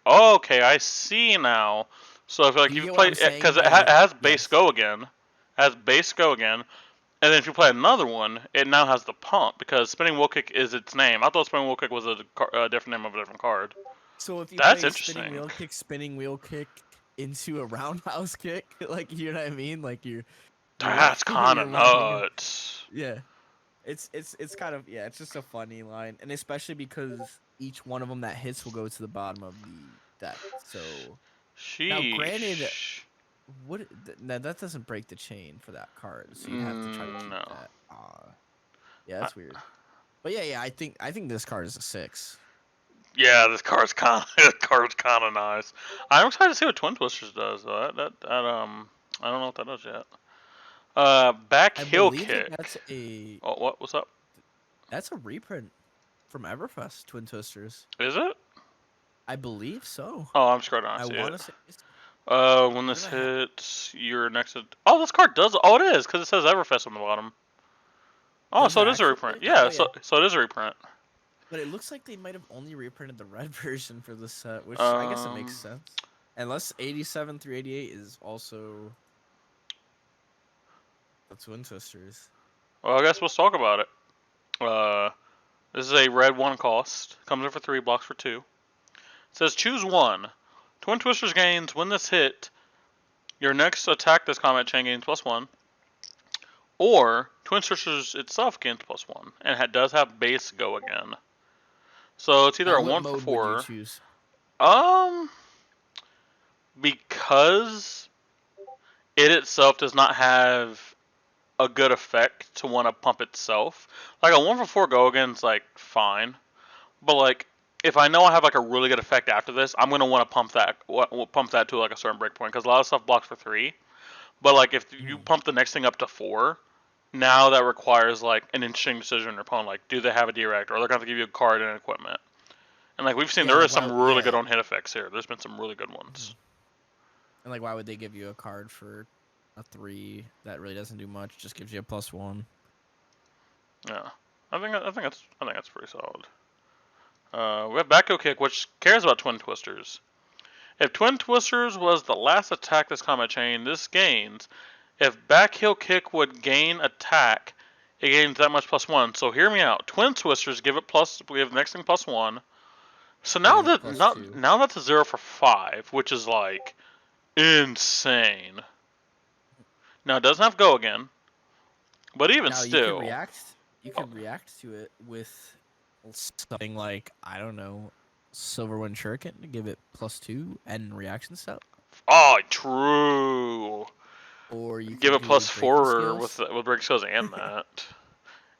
okay, I see now. So I feel like you play because it has base go again. Has base go again. And then if you play another one, it now has the pump because spinning wheel kick is its name. I thought spinning wheel kick was a different name of a different card. So if you That's play interesting. spinning wheel kick into a roundhouse kick, like you know what I mean, like you're That's kind you're of lining up. nuts. Yeah, it's kind of yeah, it's just a funny line, and especially because each one of them that hits will go to the bottom of the deck. So now, granted, Sheesh. that doesn't break the chain for that card, so you'd have to try to keep No. that. Yeah, that's weird. But yeah, I think this card is a 6. Yeah, this card's kind of nice. I'm excited to see what Twin Twisters does. Though. I don't know what that does yet. Back I heel believe kick. that's a Oh, what? What's up? reprint from Everfest Twin Twisters. Is it? I believe so. Oh, I'm scrolling. I I see want it. to say. When this What did I have? hits, you're next to. Oh, this card does. Oh, it is because it says Everfest on the bottom. Oh, Does so it it is a actually? reprint. Yeah, Oh, yeah. so it is a reprint. But it looks like they might have only reprinted the red version for this set, which I guess it makes sense. Unless 87 through 88 is also the Twin Twisters. Well, I guess let's talk about it. This is a red 1 cost. Comes in for 3, blocks for 2. It says choose 1. Twin Twisters gains when this hit. Your next attack this combat chain gains +1. Or Twin Twisters itself gains +1, and it does have base go again. So it's either Now, a what 1 mode for 4. would you choose? Because it itself does not have a good effect to want to pump itself. Like a 1 for 4 go again's like fine, but like if I know I have like a really good effect after this, I'm gonna want to pump that to like a certain breakpoint because a lot of stuff blocks for 3. But like if you pump the next thing up to 4, now that requires like an interesting decision on your opponent. Like, do they have a direct, or they're gonna have to give you a card and equipment. And like we've seen, Yeah, there like, is some really good on hit effects here. There's been some really good ones. And like, why would they give you a card for a 3 that really doesn't do much? Just gives you a +1. Yeah, I think that's pretty solid. We have Backhill Kick, which cares about Twin Twisters. If Twin Twisters was the last attack this combat chain, this gains. If Backhill Kick would gain attack, it gains that much +1. So hear me out. Twin Twisters give it plus. We have the next thing +1. So now now that's a 0 for 5, which is like insane. Now it doesn't have go again, but even still, you can react to it with something like, I don't know, Silverwind Shuriken to give it +2 and reaction stuff. oh, true. Or you give can it +4 with break skills and that.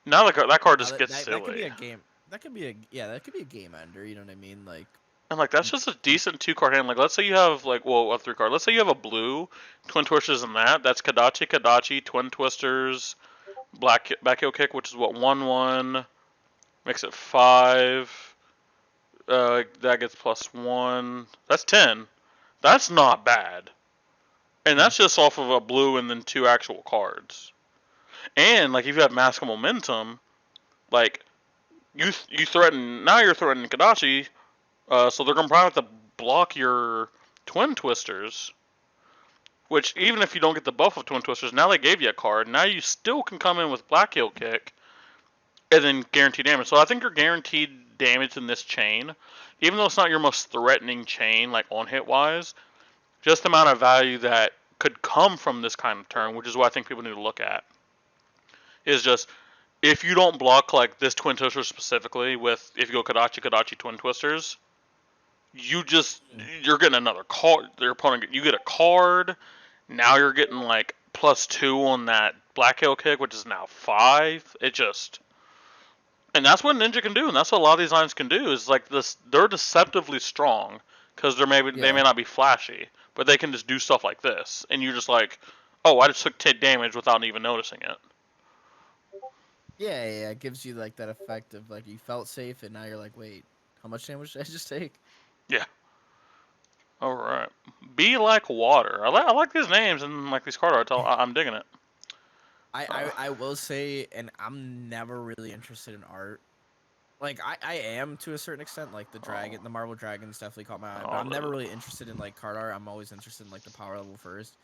Now that card just gets silly. That could be a game. That could be a game ender. You know what I mean? Like, and like that's just a decent 2-card hand. Like let's say you have like a 3-card. Let's say you have a blue Twin Twisters in that. That's Kadachi, Twin Twisters, Backhill Kick, which is what 1/1 makes it 5. That gets +1. That's 10. That's not bad. And that's just off of a blue and then 2 actual cards. And like if you have Mask of Momentum, like you threaten, now you're threatening Kadachi, so they're gonna probably have to block your Twin Twisters. Which even if you don't get the buff of Twin Twisters, now they gave you a card. Now you still can come in with Black Heel Kick and then guarantee damage. So I think you're guaranteed damage in this chain, even though it's not your most threatening chain, like on hit wise. Just the amount of value that could come from this kind of turn, which is what I think people need to look at, is just if you don't block like this Twin Twister specifically with, if you go Kadachi Twin Twisters, you're getting another card. Your opponent, you get a card. Now you're getting like +2 on that Black Hill Kick, which is now 5. It just, and that's what Ninja can do, and that's what a lot of these lines can do. Is like this, they're deceptively strong because they may not be flashy, but they can just do stuff like this, and you're just like, oh, I just took 10 damage without even noticing it. Yeah, it gives you like that effect of like you felt safe, and now you're like, wait, how much damage did I just take? Yeah. All right. Be Like Water. I like these names and like these card arts. I'm digging it. I will say, and I'm never really interested in art. Like I am to a certain extent. Like the Marvel Dragons definitely caught my eye, but I'm never really interested in like card art. I'm always interested in like the power level first.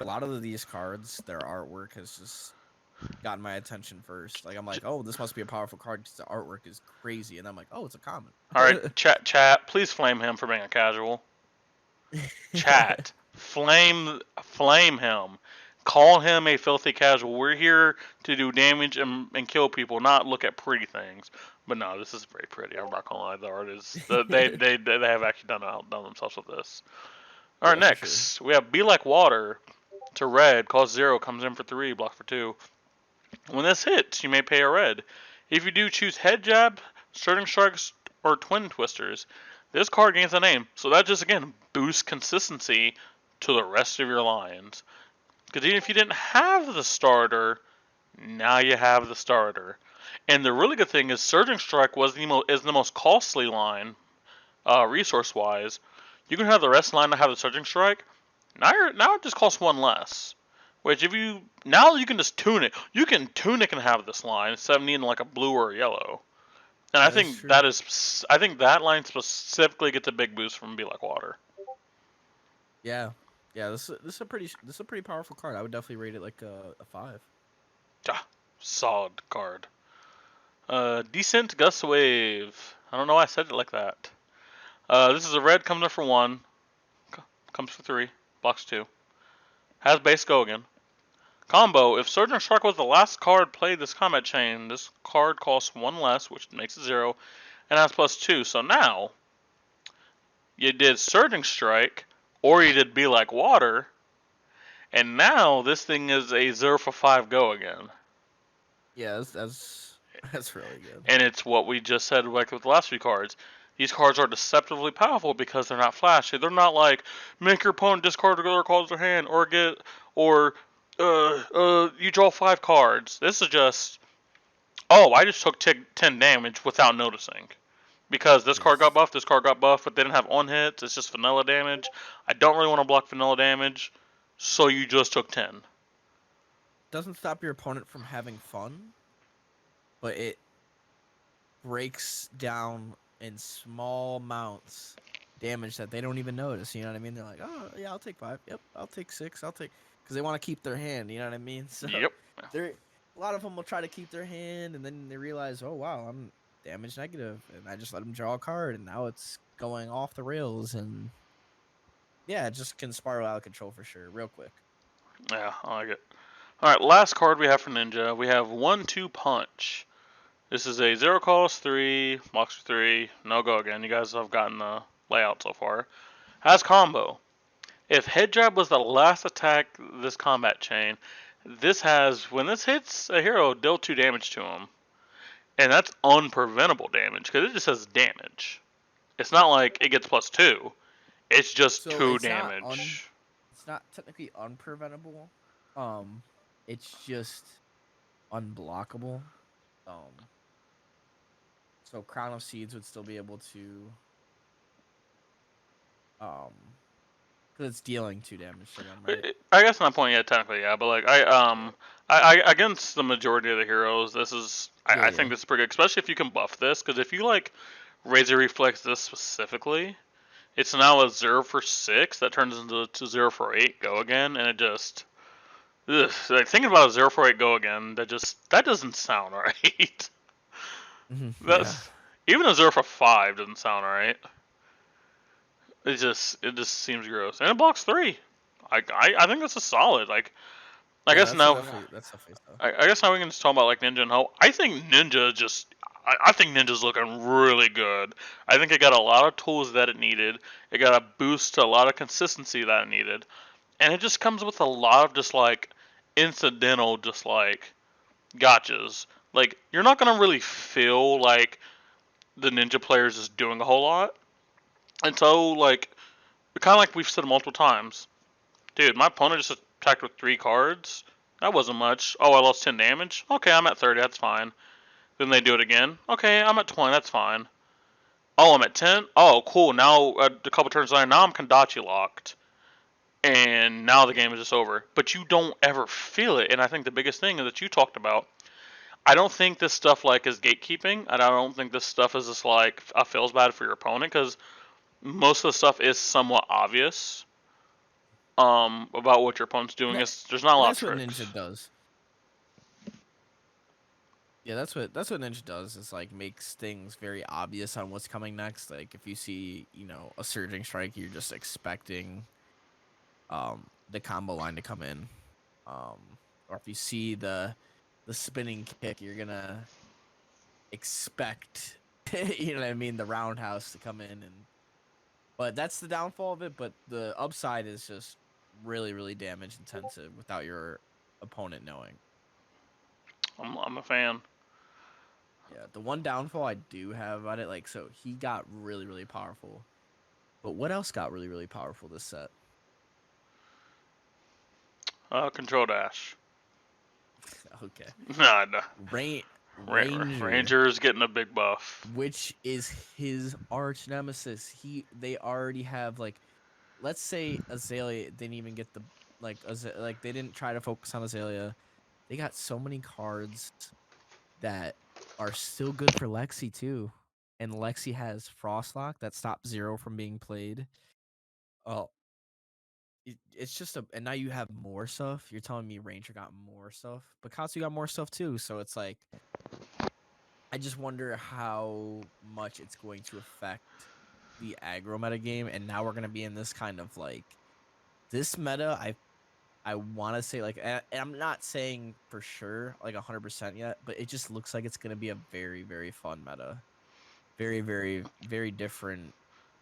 A lot of these cards, their artwork is just gotten my attention first. Like I'm like, oh, this must be a powerful card because the artwork is crazy, and I'm like, oh, it's a common. All right, chat. Please flame him for being a casual. Chat, flame him. Call him a filthy casual. We're here to do damage and kill people, not look at pretty things. But no, this is very pretty. I'm not gonna lie. The art is they have actually outdone themselves with this. All right, Yeah, for sure. next we have Be Like Water to red. Cost 0. Comes in for 3. Block for 2. When this hits, you may pay a red. If you do, choose Head Jab, Surging Strikes, or Twin Twisters. This card gains a name, so that just again boosts consistency to the rest of your lines. Because even if you didn't have the starter, now you have the starter. And the really good thing is Surging Strike is the most costly line, resource wise. You can have the rest of the line to have the Surging Strike. Now it just costs 1 less. Which if you now you can just tunic. You can tunic and have this line instead of needing like a blue or a yellow. And I think that line specifically gets a big boost from Be Like Water. Yeah, yeah. This is a pretty powerful card. I would definitely rate it like a 5. Solid card. Decent Gust Wave. I don't know why I said it like that. This is a red, comes in for 1. Comes for 3. Blocks 2. Has base go again. Combo, if Surging Strike was the last card played this combat chain, this card costs 1 less, which makes it 0, and has +2. So now, you did Surging Strike, or you did Be Like Water, and now this thing is a 0 for 5 go again. Yeah, that's really good. And it's what we just said like with the last few cards. These cards are deceptively powerful because they're not flashy. They're not like make your opponent discard other cards in their hand you draw 5 cards. This is just I just took 10 damage without noticing. Because this card got buffed, but they didn't have on hits. It's just vanilla damage. I don't really want to block vanilla damage, so you just took 10. Doesn't stop your opponent from having fun, but it breaks down in small amounts damage that they don't even notice. You know what I mean? They're like, oh yeah, I'll take 5. Yep, I'll take 6. Because they want to keep their hand. You know what I mean? So Yep. A lot of them will try to keep their hand, and then they realize, oh wow, I'm damage negative, and I just let them draw a card, and now it's going off the rails, and yeah, it just can spiral out of control for sure, real quick. Yeah, I like it. All right, last card we have for Ninja. We have 1-2 Punch. This is a 0 cost 3, blocks for 3, no go again. You guys have gotten the layout so far. Has combo. If Head Jab was the last attack this combat chain, when this hits a hero, deal 2 damage to him. And that's unpreventable damage, because it just says damage. It's not like it gets +2. It's just 2 damage. It's not technically unpreventable. It's just unblockable. So Crown of Seeds would still be able to, because it's dealing 2 damage to them, right? I guess not point yet, technically, yeah, but like I against the majority of the heroes, this is I think this is pretty good, especially if you can buff this, because if you like Razor Reflex this specifically, it's now a 0 for 6 that turns into 0 for 8 go again, and it just like thinking about a 0 for 8 go again, that doesn't sound right. Even a 0 for 5 doesn't sound right. It just seems gross, and it blocks 3. I think that's a solid. Like I guess now I guess now we can just talk about like Ninja and how I think I think Ninja's looking really good. I think it got a lot of tools that it needed. It got a boost to a lot of consistency that it needed, and it just comes with a lot of just like incidental just like gotchas. Like you're not gonna really feel like the Ninja players is doing a whole lot. And so, like, kind of like we've said multiple times, dude, my opponent just attacked with 3 cards. That wasn't much. Oh, I lost 10 damage. Okay, I'm at 30. That's fine. Then they do it again. Okay, I'm at 20. That's fine. Oh, I'm at 10. Oh, cool. Now a couple turns later, now I'm Kondachi locked, and now the game is just over. But you don't ever feel it. And I think the biggest thing that you talked about, I don't think this stuff like is gatekeeping, and I don't think this stuff is just like feels bad for your opponent, because most of the stuff is somewhat obvious about what your opponent's doing. There's not a lot of tricks. That's what Ninja does. Yeah, that's what Ninja does is like makes things very obvious on what's coming next. Like if you see, a surging strike, you're just expecting the combo line to come in. Or if you see the spinning kick, you're gonna expect you know what I mean, the roundhouse to come in. And but that's the downfall of it, but the upside is just really, really damage intensive without your opponent knowing. I'm a fan. Yeah, the one downfall I do have about it, like, so he got really, really powerful. But what else got really, really powerful this set? Control dash. Okay. Nah, nah. Rain Ranger, Ranger's getting a big buff. which is his arch nemesis. They already have, like, let's say Azalea didn't even get the like they didn't try to focus on Azalea. They got so many cards that are still good for Lexi too. And Lexi has Frostlock that stops Zero from being played. Oh, it's just and now you have more stuff. You're telling me Ranger got more stuff, but Katsu got more stuff too. So it's like I just wonder how much it's going to affect the aggro meta game. And now we're gonna be in this kind of like this meta. I want to say like, and I'm not saying for sure like 100% yet, but it just looks like it's gonna be a very, very fun meta. Very, very, very different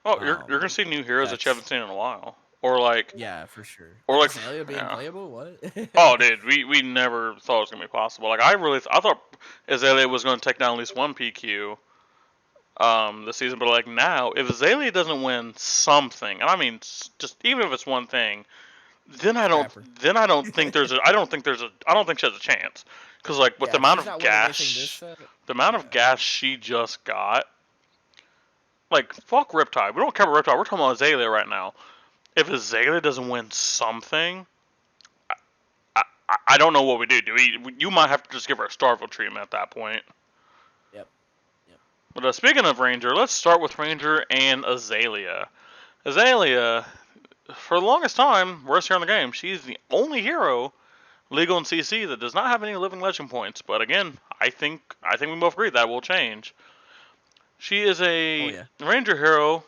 Oh, you're gonna see new heroes that you haven't decks. seen in a while, or like, Yeah, for sure. or Like like, Azalea being yeah. playable, what? Oh, dude, we never thought it was gonna be possible. Like, I thought Azalea was gonna take down at least one PQ this season, but like now, if Azalea doesn't win something, and I mean just even if it's one thing, then Scrapper. I don't think there's a I don't think she has a chance. Because like with Yeah, if she's not winning anything this set, the amount of yeah. gas she just got, like fuck Riptide. We don't care about Riptide. We're talking about Azalea right now. If Azalea doesn't win something, I don't know what we do. You might have to just give her a Starville treatment at that point. Yep. Yep. But speaking of Ranger, let's start with Ranger and Azalea. Azalea, for the longest time, worst hero in the game, she's the only hero legal in CC that does not have any living legend points. But again, I think we both agree that will change. She is Oh a yeah. Ranger hero,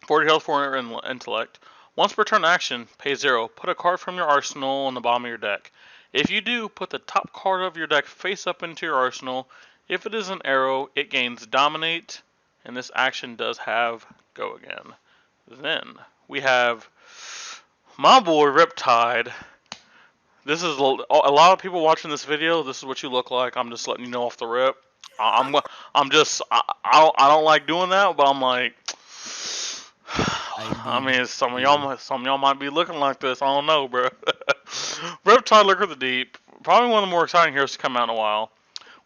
40 health, 4 intellect. Once per turn action, pay 0. Put a card from your arsenal on the bottom of your deck. If you do, put the top card of your deck face up into your arsenal. If it is an arrow, it gains Dominate, and this action does have Go Again. Then we have my boy Riptide. This is a lot of people watching this video. This is what you look like. I'm just letting you know off the rip. I'm I'm just I don't like doing that, but I'm like, I mean, some of y'all might be looking like this. I don't know, bro. Riptide, Lurker of the Deep, probably one of the more exciting heroes to come out in a while.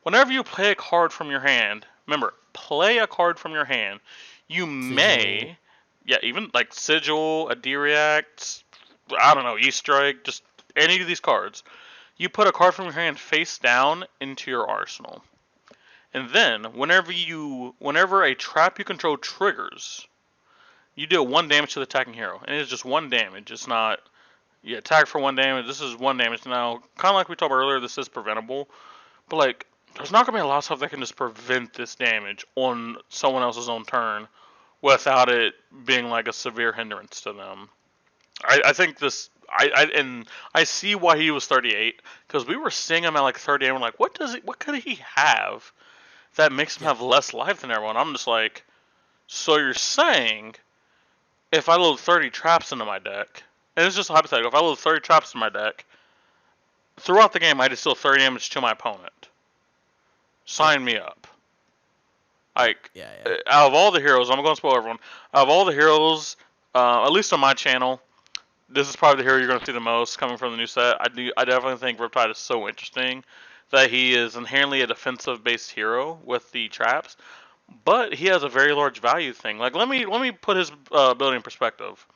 Whenever you play a card from your hand, remember, play a card from your hand. You Sigil. may, yeah, even like Sigil, a D-React, I don't know, E-Strike, just any of these cards. You put a card from your hand face down into your arsenal. And then, whenever a trap you control triggers, you deal 1 damage to the attacking hero. And it is just 1 damage. It's not, you attack for 1 damage. This is 1 damage. Now, kind of like we talked about earlier, this is preventable. But, like, there's not going to be a lot of stuff that can just prevent this damage on someone else's own turn without it being, like, a severe hindrance to them. I think this, and I see why he was 38, because we were seeing him at, like, 30, and we're like, what could he have that makes him Yeah. have less life than everyone? I'm just like, so you're saying if I load 30 traps into my deck, and it's just a hypothetical, if I load 30 traps in my deck, throughout the game I just deal 30 damage to my opponent. Yep. Sign me up. Yep. Like, Yeah. Yeah. out of all the heroes, I'm going to spoil everyone. Out of all the heroes, at least on my channel, this is probably the hero you're going to see the most coming from the new set. I definitely think Riptide is so interesting that he is inherently a defensive-based hero with the traps, but he has a very large value thing. Like, let me put his ability in perspective.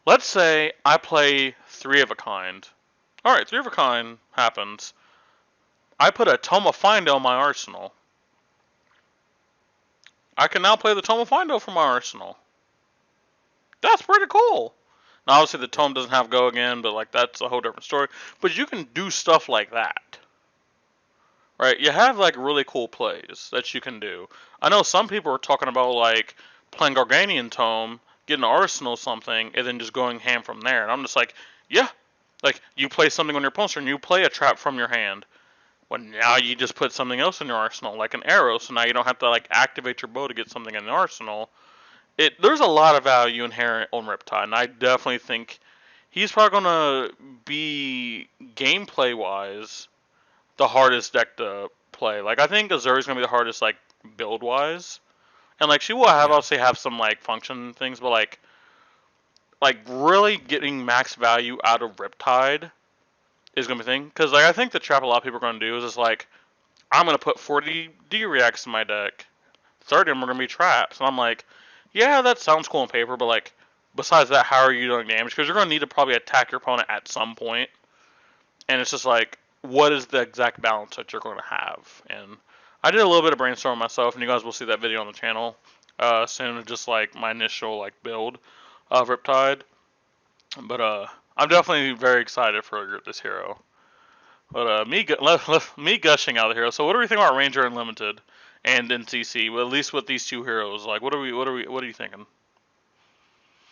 Let's say I play 3 of a kind. Alright, 3 of a kind happens. I put a Tome of Findo in my arsenal. I can now play the Tome of Findo from my arsenal. That's pretty cool. Now, obviously, the Yep. Tome doesn't have Go Again, but like that's a whole different story. But you can do stuff like that. right? You have like really cool plays that you can do. I know some people are talking about like playing Garganian Tome, getting Arsenal something, and then just going ham from there. And I'm just like, yeah, like you play something on your opponent's turn, you play a trap from your hand. Well, now you just put something else in your arsenal, like an arrow, so now you don't have to like activate your bow to get something in the arsenal. There's a lot of value inherent on Riptide, and I definitely think he's probably gonna be gameplay wise the hardest deck to play. Like I think Azuri's gonna be the hardest like build wise, and like she will have Yeah. obviously have some like function things, but like really getting max value out of Riptide is gonna be the thing. Because like I think the trap a lot of people are gonna do is just like I'm gonna put 40 D reacts in my deck, 30 of them are gonna be traps, and I'm like, yeah, that sounds cool on paper, but like besides that, how are you doing damage? Because you're gonna need to probably attack your opponent at some point, and it's just like, what is the exact balance that you're going to have? And I did a little bit of brainstorming myself, and you guys will see that video on the channel soon. Just like my initial like build of Riptide, but I'm definitely very excited for this hero. But me gushing out of the hero. So what do we think about Ranger Unlimited and NCC? Well, at least with these two heroes, like what are you thinking?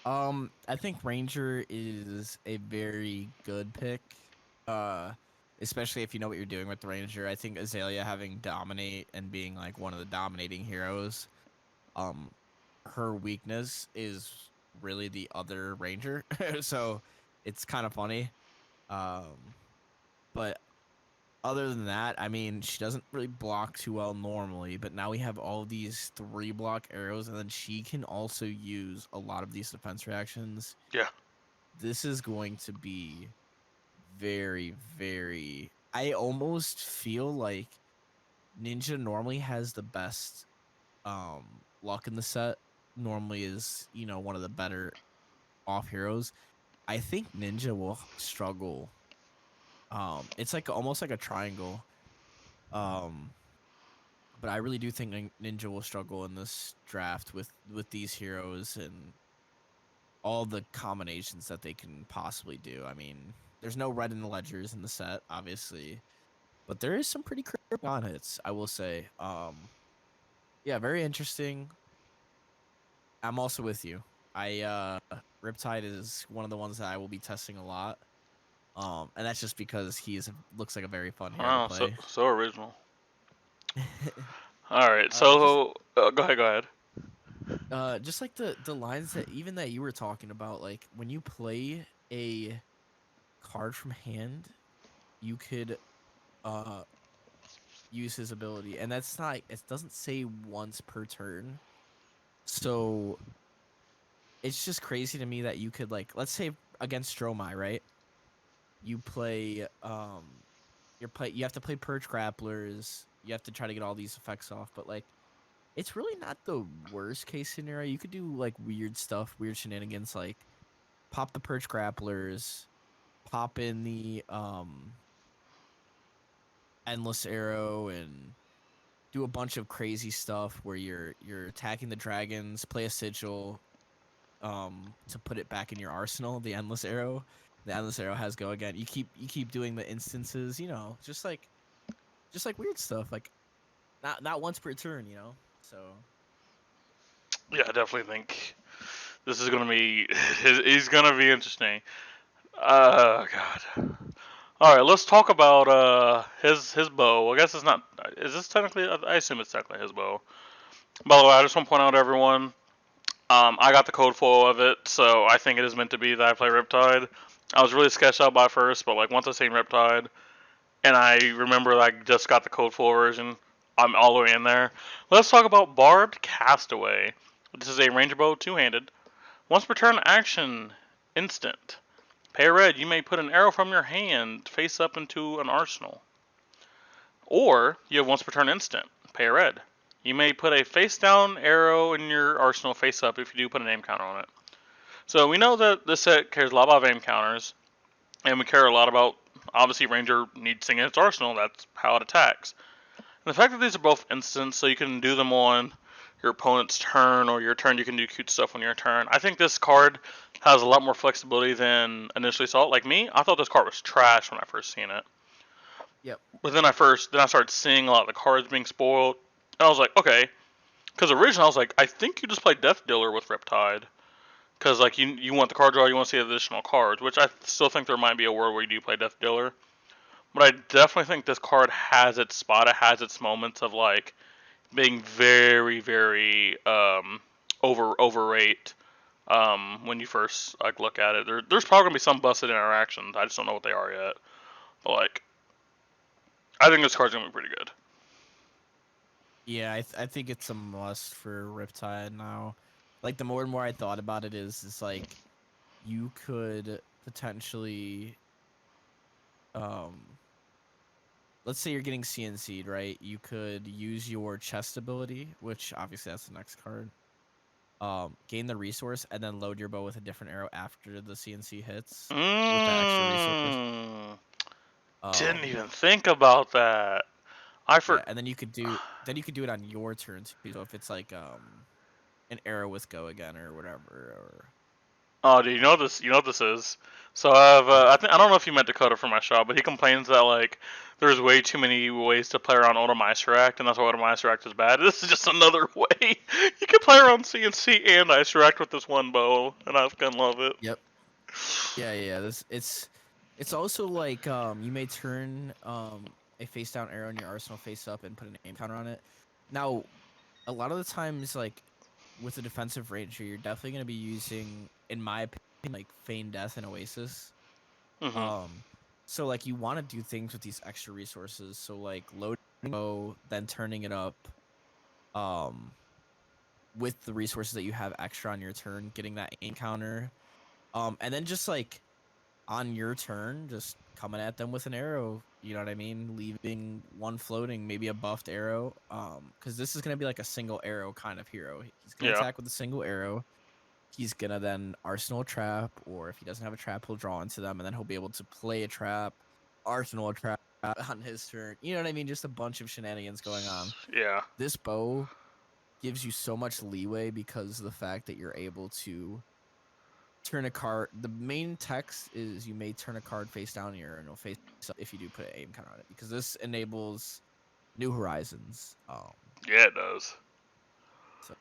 I think Ranger is a very good pick. Uh, Especially if you know what you're doing with the Ranger. I think Azalea having dominate and being like one of the dominating heroes. Um, her weakness is really the other Ranger, so it's kind of funny. Um, but other than that, I mean, she doesn't really block too well normally, but now we have all these 3-block arrows, and then she can also use a lot of these defense reactions. Yeah. This is going to be very, very. I almost feel like Ninja normally has the best luck in the set. Normally is, one of the better off heroes. I think Ninja will struggle. It's like almost like a triangle. Um, but I really do think Ninja will struggle in this draft with these heroes and all the combinations that they can possibly do. I mean, there's no red in the ledgers in the set, obviously, but there is some pretty crisp on hits, I will say. Yeah, very interesting. I'm also with you. Riptide is one of the ones that I will be testing a lot. And that's just because looks like a very fun hero to Oh, so play. so original. All right, Just so go ahead, go ahead. just like the lines that even that you were talking about, like when you play a card from hand, you could uh use his ability, and that's not it doesn't say once per turn. So it's just crazy to me that you could like let's say against Stromae, right? You play you have to play Purge Grapplers, you have to try to get all these effects off, but like it's really not the worst case scenario. You could do like weird stuff, weird shenanigans, like pop the Purge Grapplers, pop in the Endless Arrow, and do a bunch of crazy stuff where you're attacking the dragons, play a sigil, to put it back in your arsenal. The Endless Arrow, has go again. You keep doing the instances, just like weird stuff, like not once per turn, So Yeah, I definitely think this is gonna be he's gonna be interesting. God. All right, let's talk about his bow. I guess it's not. Is this technically? I assume it's technically his bow. By the way, I just want to point out to everyone. I got the code foil of it, so I think it is meant to be that I play Riptide. I was really sketched out by first, but like once I seen Riptide, and I remember I just got the code foil version, I'm all the way in there. Let's talk about Barbed Castaway. This is a ranger bow, two-handed. Once per turn action, instant. Pay red, you may put an arrow from your hand face up into an arsenal. Or you have once per turn instant. Pay red. You may put a face down arrow in your arsenal face up if you do put an aim counter on it. So we know that this set cares a lot about aim counters, and we care a lot about obviously Ranger needs things in its arsenal. That's how it attacks. And the fact that these are both instants, so you can do them on your opponent's turn or your turn, you can do cute stuff on your turn. I think this card has a lot more flexibility than initially saw. Like me, I thought this card was trash when I first seen it. Yep. But then I started seeing a lot of the cards being spoiled, and I was like, okay, because originally I was like, I think you just play Death Dealer with Riptide, because like you want the card draw, you want to see additional cards, which I still think there might be a world where you do play Death Dealer, but I definitely think this card has its spot. It has its moments of like being very very overrate. When you first like look at it, there's probably gonna be some busted interactions. I just don't know what they are yet. But like, I think this card's gonna be pretty good. Yeah, I think it's a must for Riptide now. Like the more and more I thought about it, is like you could potentially, um, let's say you're getting CNC'd, right? You could use your chest ability, which obviously that's the next card. Gain the resource and then load your bow with a different arrow after the CNC hits with that extra resource. Mmm. Didn't Um, even think about that. I for yeah, and then you could do it on your turn too. So if it's like an arrow with go again or whatever, Oh, dude, you know this. You know what this is. So I don't know if you met Dakota from my shop, but he complains that like there's way too many ways to play around Automeister and that's why Automeister is bad. This is just another way you can play around CNC and Icer with this one bow, and I fucking love it. Yep. Yeah. This it's also like you may turn a face down arrow in your arsenal face up and put an aim counter on it. Now, a lot of the times, like with a defensive ranger, you're definitely gonna be using, in my opinion, like Feign Death and Oasis. Mhm. Um, so like you want to do things with these extra resources. So like loading bow, then turning it up, um, with the resources that you have extra on your turn, getting that aim counter, and then just like on your turn, just coming at them with an arrow. You know what I mean? Leaving one floating, maybe a buffed arrow. Because this is gonna be like a single arrow kind of hero. He's gonna Yeah. attack with a single arrow. He's gonna then arsenal a trap, or if he doesn't have a trap, he'll draw into them, and then he'll be able to play a trap, arsenal a trap on his turn. You know what I mean? Just a bunch of shenanigans going on. Yeah. This bow gives you so much leeway because of the fact that you're able to turn a card. The main text is you may turn a card face down here and it'll face up if you do put an aim counter on it, because this enables New Horizons. Yeah, it does. So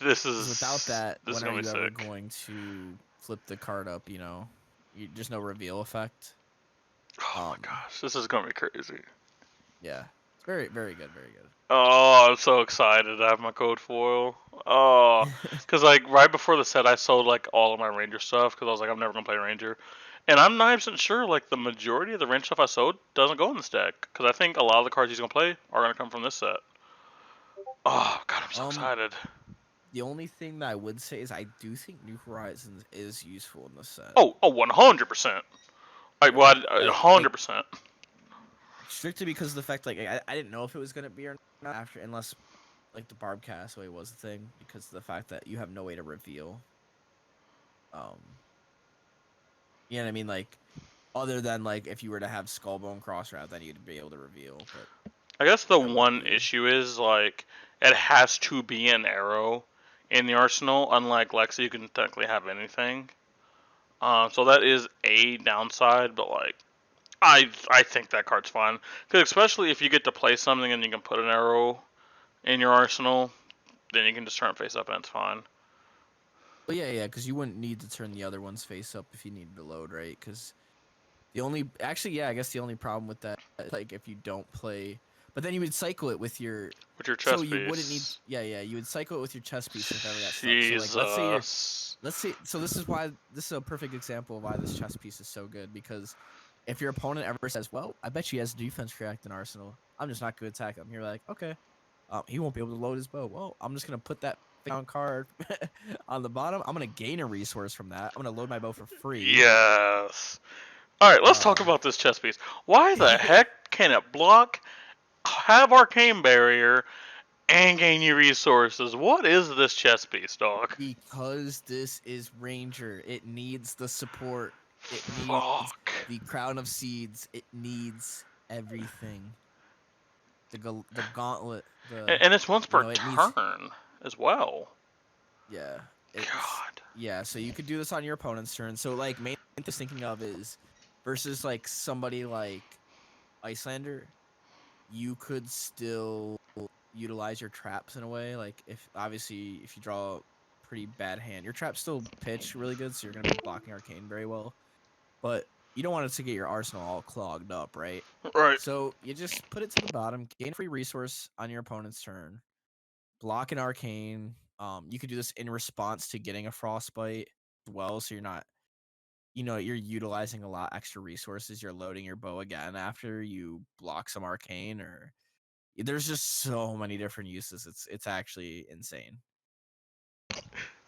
This 'cause without is that, this is when are gonna be you ever sick. going to flip the card up? There's no reveal effect. Oh my Um, gosh, this is gonna be crazy. yeah, it's very very good, very good. Oh, I'm so excited to have my code foil. Oh, because like right before the set, I sold like all of my Ranger stuff because I was like, I'm never gonna play Ranger, and I'm 90% sure like the majority of the Ranger stuff I sold doesn't go in this deck because I think a lot of the cards he's gonna play are gonna come from this set. Oh God, I'm so um, excited. the only thing that I would say is I do think New Horizons is useful in this set. Oh, 100%. Like, Yeah, well, like 100%. strictly because of the fact like I didn't know if it was gonna be or not after, unless like the Barb Castaway was the thing, because of the fact that you have no way to reveal. Um, you know what I mean? Like other than like if you were to have Skullbone Crossroute, then you'd be able to reveal. But I guess the that wouldn't one be. issue is like it has to be an arrow in the arsenal. Unlike Lexi, you can technically have anything. So that is a downside, but like I think that card's fine because especially if you get to play something and you can put an arrow in your arsenal, then you can just turn it face up and it's fine. Well, yeah, because you wouldn't need to turn the other one's face up if you needed to load, right? Because the only actually, yeah, I guess the only problem with that, like if you don't play, but then you would cycle it with your. With your So chest you wouldn't need, piece. yeah, you would cycle it with your chest piece if ever got stuck. So like, Jesus. let's say, so this is a perfect example of why this chess piece is so good, because if your opponent ever says, well, I bet he has defense cracked in Arsenal, I'm just not going to attack him, you're like, okay, he won't be able to load his bow. Well, I'm just going to put that down card on the bottom. I'm going to gain a resource from that. I'm going to load my bow for free. Yes. All right, let's talk uh about this chest piece. Why the heck can it block, have arcane barrier, and gain you resources? What is this chest piece, dog? because this is Ranger, it needs the support, it needs Fuck. the crown of seeds, it needs everything. The gauntlet, And it's once per it needs. turn as well. Yeah, it's God. yeah. So you could do this on your opponent's turn. So like, main thing I'm thinking of is versus like somebody like Icelander, you could still utilize your traps in a way. Like if obviously if you draw a pretty bad hand, your traps still pitch really good, so you're gonna be blocking arcane very well. But you don't want it to get your arsenal all clogged up, right? Right. So you just put it to the bottom, gain free resource on your opponent's turn, block an arcane. You could do this in response to getting a frostbite as well, so you're not, you're utilizing a lot extra resources. You're loading your bow again after you block some arcane, or there's just so many different uses. It's actually insane.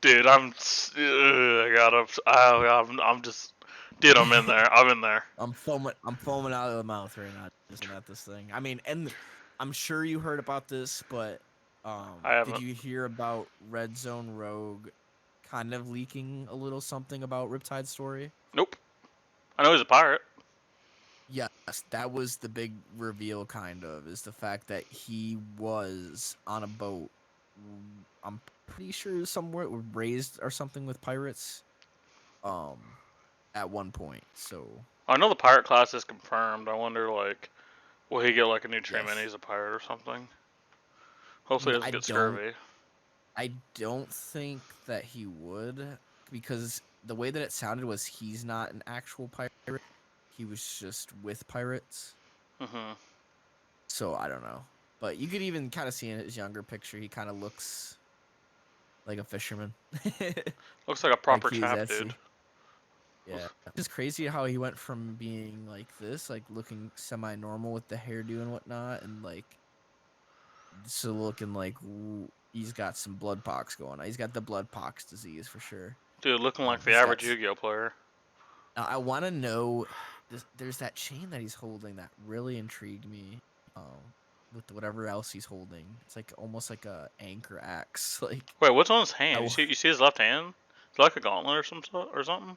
Dude, I got up. I'm just, dude, I'm in there. I'm in there. I'm foaming out of the mouth right now looking at this thing. I mean, and I'm sure you heard about this, but I haven't. did you hear about Red Zone Rogue kind of leaking a little something about Riptide's story? Nope. I know he's a pirate. Yes, that was the big reveal, kind of, is the fact that he was on a boat. I'm pretty sure somewhere raised or something with pirates. At one point, so I know the pirate class is confirmed. I wonder, like, will he get like a new treatment? yes. He's a pirate or something. Hopefully, he doesn't get scurvy. I don't think that he would, because the way that it sounded was he's not an actual pirate. He was just with pirates. Mm-hmm. So I don't know. But you could even kind of see in his younger picture, he kind of looks like a fisherman. Looks like a proper Like chap, dude. Yeah. It's crazy how he went from being like this, like looking semi-normal with the hairdo and whatnot, and like so looking like he's got some blood pox going on. He's got the blood pox disease for sure. Dude, looking like the average Yu-Gi-Oh player. Now, I want to know. There's that chain that he's holding that really intrigued me. With whatever else he's holding, it's like almost like a anchor axe. Like, wait, what's on his hand? You see his left hand? Is it like a gauntlet or something?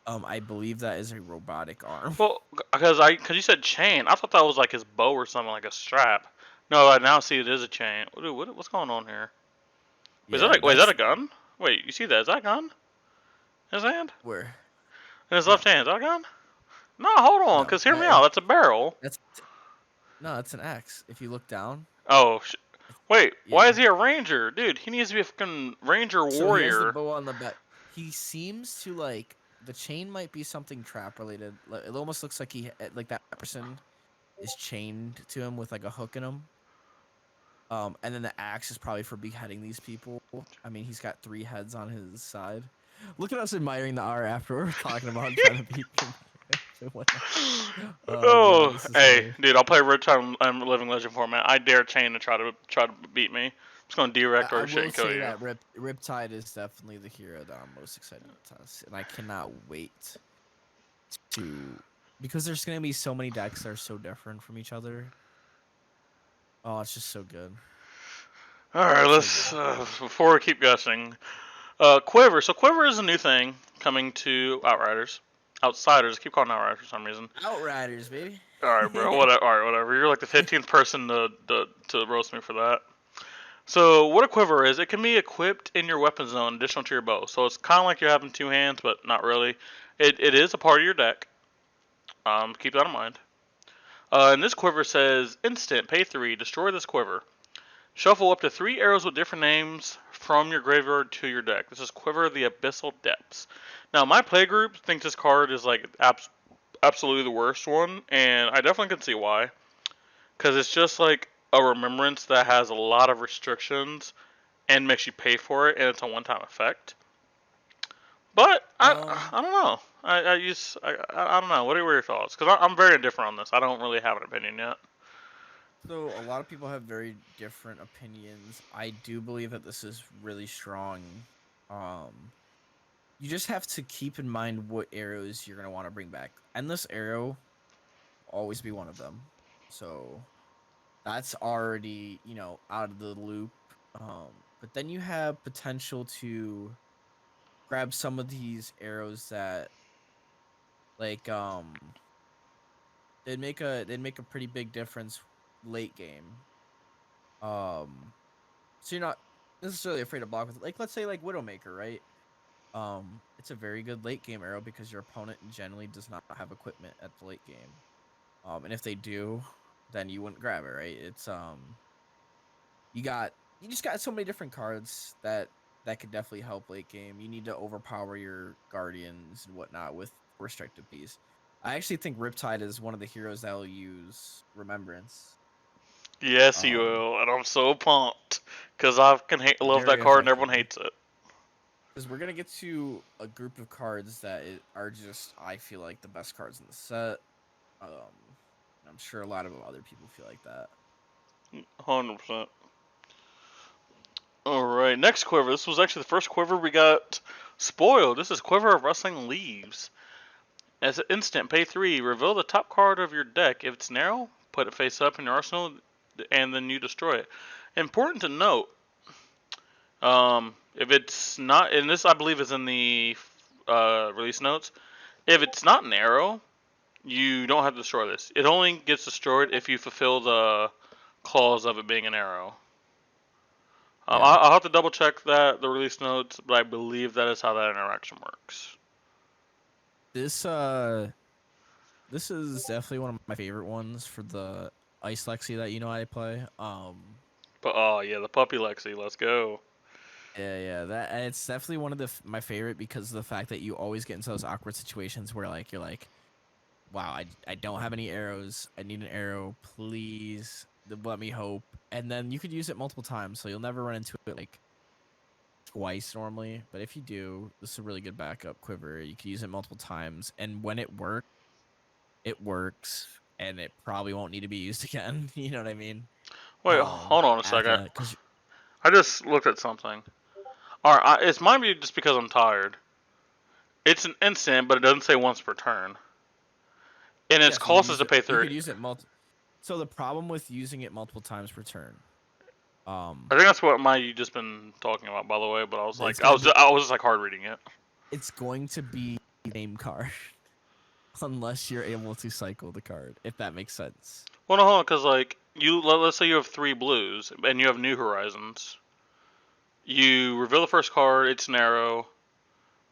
I believe that is a robotic arm. Well, because you said chain, I thought that was like his bow or something, like a strap. No, I now see it is a chain. Dude, what's going on here? Is that a gun? Wait, you see that? Is that a gun? In his hand? Where? In his left hand, is that a gun? No, hold on, because hear me out. That's a barrel. That's an axe. If you look down. Oh, wait. Yeah. Why is he a ranger, dude? He needs to be a fucking ranger warrior. So he has the bow on the back. He seems to like the chain might be something trap related. It almost looks like like that person is chained to him with like a hook in him. And then the axe is probably for beheading these people. I mean, he's got 3 heads on his side. Look at us admiring the R after we're talking about trying to beat him. Oh, hey, dude! I'll play Red Time Living Legend format. I dare Chain to try to beat me. I'm just gonna direct or shit and kill you. That Riptide is definitely the hero that I'm most excited to test, and I cannot wait because there's gonna be so many decks that are so different from each other. Oh, it's just so good. All right, let's before we keep guessing, Quiver. So Quiver is a new thing coming to Outriders. Outsiders. I keep calling Outriders for some reason. Outriders, baby. Alright, bro. Whatever. You're like the 15th person to roast me for that. So, what a quiver is, it can be equipped in your weapon zone additional to your bow. So, it's kind of like you're having 2 hands, but not really. It is a part of your deck. Keep that in mind. And this quiver says, instant, pay 3, destroy this quiver. Shuffle up to 3 arrows with different names from your graveyard to your deck. This is Quiver of the Abyssal Depths. Now, my playgroup thinks this card is like absolutely the worst one, and I definitely can see why. Because it's just like a remembrance that has a lot of restrictions and makes you pay for it, and it's a one-time effect. But I don't know. I don't know. What are your thoughts? Because I'm very indifferent on this. I don't really have an opinion yet. So a lot of people have very different opinions. I do believe that this is really strong. You just have to keep in mind what arrows you're gonna want to bring back. Endless Arrow will always be one of them. So that's already, out of the loop. But then you have potential to grab some of these arrows that like they'd make a pretty big difference late game. So you're not necessarily afraid to block with, like, let's say like Widowmaker, right? It's a very good late game arrow because your opponent generally does not have equipment at the late game. And if they do, then you wouldn't grab it, right? It's you just got so many different cards that could definitely help late game. You need to overpower your guardians and whatnot with restricted piece. I actually think Riptide is one of the heroes that will use Remembrance. Yes, you Um, will, and I'm so pumped because I can love that Very card and effective everyone hates it. because we're gonna get to a group of cards that are just I feel like the best cards in the set. I'm sure a lot of other people feel like that. 100%. All right, next quiver. This was actually the first quiver we got spoiled. This is Quiver of Rustling Leaves. As an instant, pay 3. Reveal the top card of your deck. If it's narrow, put it face up in your arsenal, and then you destroy it. Important to note, if it's not, and this I believe is in the release notes, if it's not narrow, you don't have to destroy this. It only gets destroyed if you fulfill the clause of it being an arrow. Yeah, I'll have to double check the release notes, but I believe that is how that interaction works. this this is definitely one of my favorite ones for the Ice Lexi that I play. But oh yeah, the puppy Lexi, let's go. Yeah, that and it's definitely one of my favorite because of the fact that you always get into those awkward situations where like you're like, wow, I don't have any arrows. I need an arrow, please. Let me hope. And then you could use it multiple times, so you'll never run into it like twice normally. But if you do, this is a really good backup quiver. You can use it multiple times, and when it works, and it probably won't need to be used again. You know what I mean? Wait, hold on a second. Because I just looked at something. Alright, it might be just because I'm tired. It's an instant, but it doesn't say once per turn. And its yes, you could cost is use to it. pay You 3. could use it So the problem with using it multiple times per turn, I think that's what you just been talking about, by the way. But I was it's like, gonna be I was just like hard reading it. it's going to be name card unless you're able to cycle the card, if that makes sense. Well, no, hold on, because like let's say you have 3 blues and you have New Horizons. You reveal the first card. It's narrow.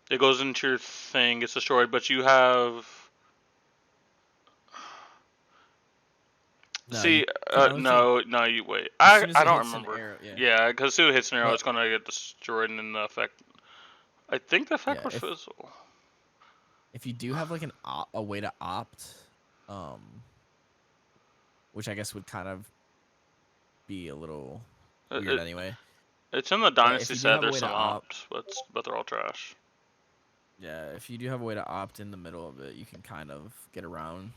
It goes into your thing. Gets destroyed. But you have No, you see, challenge it no, you wait. as soon as I it don't hits an remember. arrow. Yeah, Yeah, because as soon as it hits an arrow, but it's gonna get destroyed, and then the effect. I think the effect yeah, was fizzle. if you do have like a way to opt, um, which I guess would kind of be a little It, weird it, anyway. it's in the But if Dynasty you do set. have a There's way to some opt, opts, but they're all trash. yeah, if you do have a way to opt in the middle of it, you can kind of get around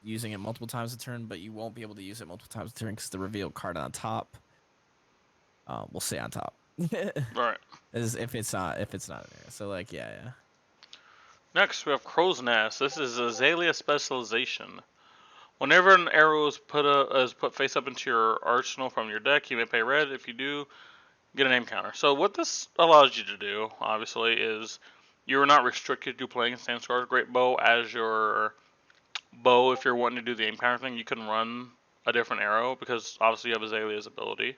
using it multiple times a turn, but you won't be able to use it multiple times a turn because the reveal card on top will stay on top. Right. As if it's not an area. So like yeah. Next, we have Crow's Nest. This is Azalea specialization. Whenever an arrow is put face up into your arsenal from your deck, you may pay red. If you do, get a name counter. So what this allows you to do, obviously, is you're not restricted to playing Sandscar's Great Bow as your bow. If you're wanting to do the name counter thing, you can run a different arrow because obviously you have Azalea's ability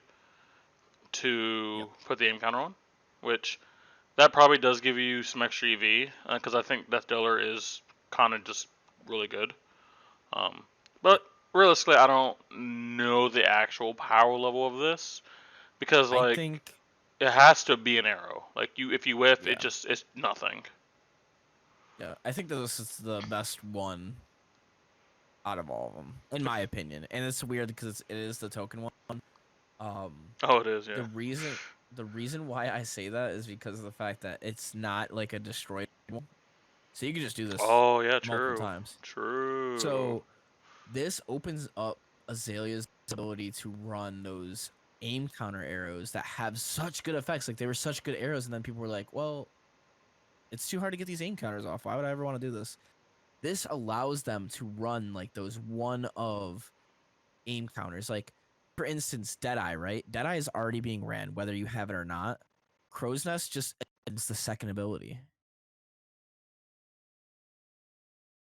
to Yep. put the aim counter on, which that probably does give you some extra EV because I think Death Dealer is kind of just really good. Yep. But realistically, I don't know the actual power level of this because I like think it has to be an arrow. Like if you whiff, yeah. it's nothing. Yeah. I think that this is the best one out of all of them, in my opinion. And it's weird because it is the token one. Um Oh, it is, yeah. the reason why I say that is because of the fact that it's not like a destroy one. So you can just do this Oh yeah, multiple true, times. true. So this opens up Azalea's ability to run those aim counter arrows that have such good effects. Like they were such good arrows, and then people were like, "Well, it's too hard to get these aim counters off. Why would I ever want to do this?" This allows them to run like those one of aim counters. Like for instance, Deadeye, right? Deadeye is already being ran, whether you have it or not. Crow's Nest just adds the second ability.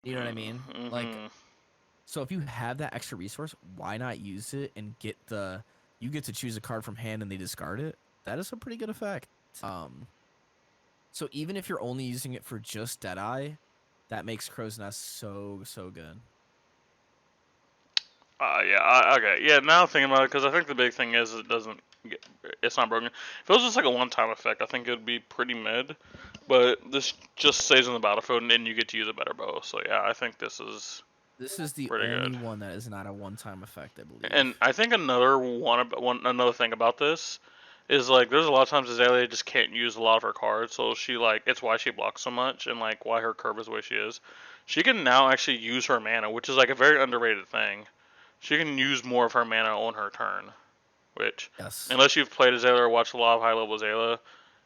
You know what I mean? Like Mm-hmm. so if you have that extra resource, why not use it and you get to choose a card from hand and they discard it? That is a pretty good effect. So even if you're only using it for just Deadeye, that makes Crow's Nest so good. Yeah, okay. Yeah, now thinking about it, because I think the big thing is it's not broken. If it was just like a one-time effect, I think it would be pretty mid. But this just stays on the battlefield, and you get to use a better bow. So yeah, I think this is This is the pretty only good. one that is not a one-time effect, I believe. And I think another thing about this is like there's a lot of times Azalea just can't use a lot of her cards, so she like it's why she blocks so much and like why her curve is the way she is. She can now actually use her mana, which is like a very underrated thing. She can use more of her mana on her turn, which Yes. unless you've played Azalea or watched a lot of high level Azalea,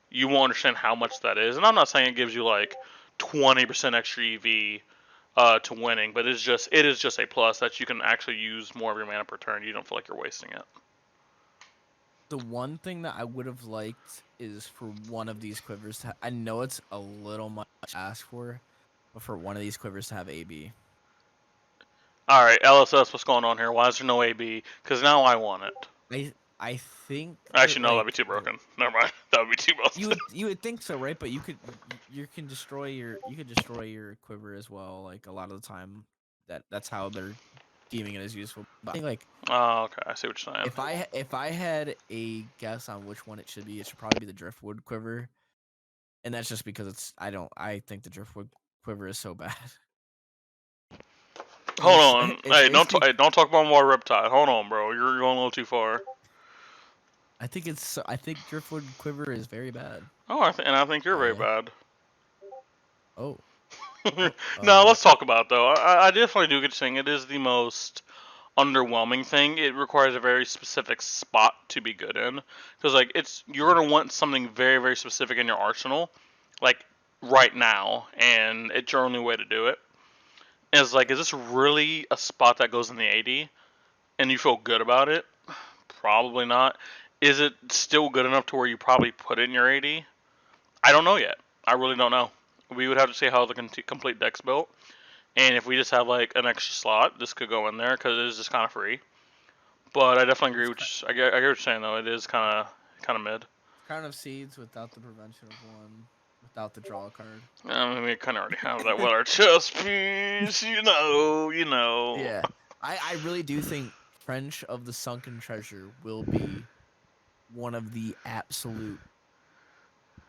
you won't understand how much that is. And I'm not saying it gives you like 20% extra EV to winning, but it is just a plus that you can actually use more of your mana per turn. You don't feel like you're wasting it. The one thing that I would have liked is for one of these quivers to I know it's a little much to ask for, but for one of these quivers to have AB. All right, LSS, what's going on here? Why is there no AB? Because now I want it. I think Actually, no, that'd be like too broken. Never mind. That would be too broken. you would think so, right? But you can destroy your quiver as well. Like a lot of the time, that's how they're deeming it as useful. But I think like Oh, okay. I see what you're saying. if I had a guess on which one it should be, it should probably be the driftwood quiver, and that's just because I think the driftwood quiver is so bad. Hold on. It's basically Don't talk about more Riptide. Hold on, bro. You're going a little too far. I think driftwood quiver is very bad. Oh, I think you're very bad. Oh. No, let's talk about it though. I definitely do get saying it is the most underwhelming thing. It requires a very specific spot to be good in, because like you're gonna want something very very specific in your arsenal, like right now, and it's your only way to do it. And it's like, is this really a spot that goes in the 80, and you feel good about it? Probably not. Is it still good enough to where you probably put it in your 80? I don't know yet. I really don't know. We would have to see how the complete deck's built. And if we just have like an extra slot, this could go in there because it is just kind of free. But I definitely agree. I get what you're saying though. It is kind of mid. Crown of Seeds without the prevention of one, without the draw card. I mean, we kind of already have that with our chess piece, you know. Yeah, I really do think French of the Sunken Treasure will be one of the absolute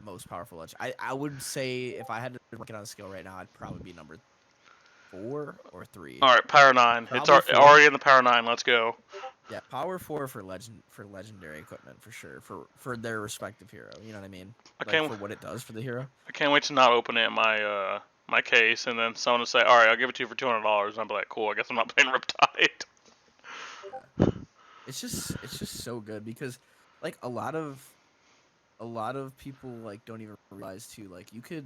most powerful legends. I would say if I had to rank it on a scale right now, I'd probably be number 4 or 3. All right, Power 9. It's Probably 4. already in the Power 9. Let's go. Yeah, Power 4 for legendary equipment for sure for their respective hero. You know what I mean? For what it does for the hero. I can't wait to not open it in my my case, and then someone will say, "All right, I'll give it to you for $200," and I'll be like, "Cool, I guess I'm not paying Riptide." Yeah. It's just so good because like a lot of people like don't even realize too, like you could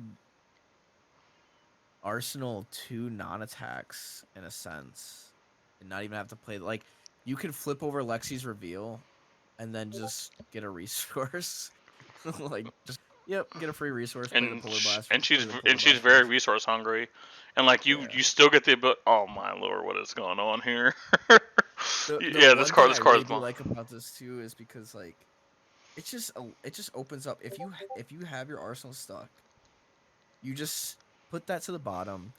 arsenal 2 non-attacks in a sense and not even have to play like you could flip over Lexi's reveal and then just get a resource. Like just get a free resource, and she's very resource hungry, and like you still get the ability. Oh my lord, what is going on here? This card is really like about this too is because like it just opens up if you have your arsenal stuck, you just put that to the bottom,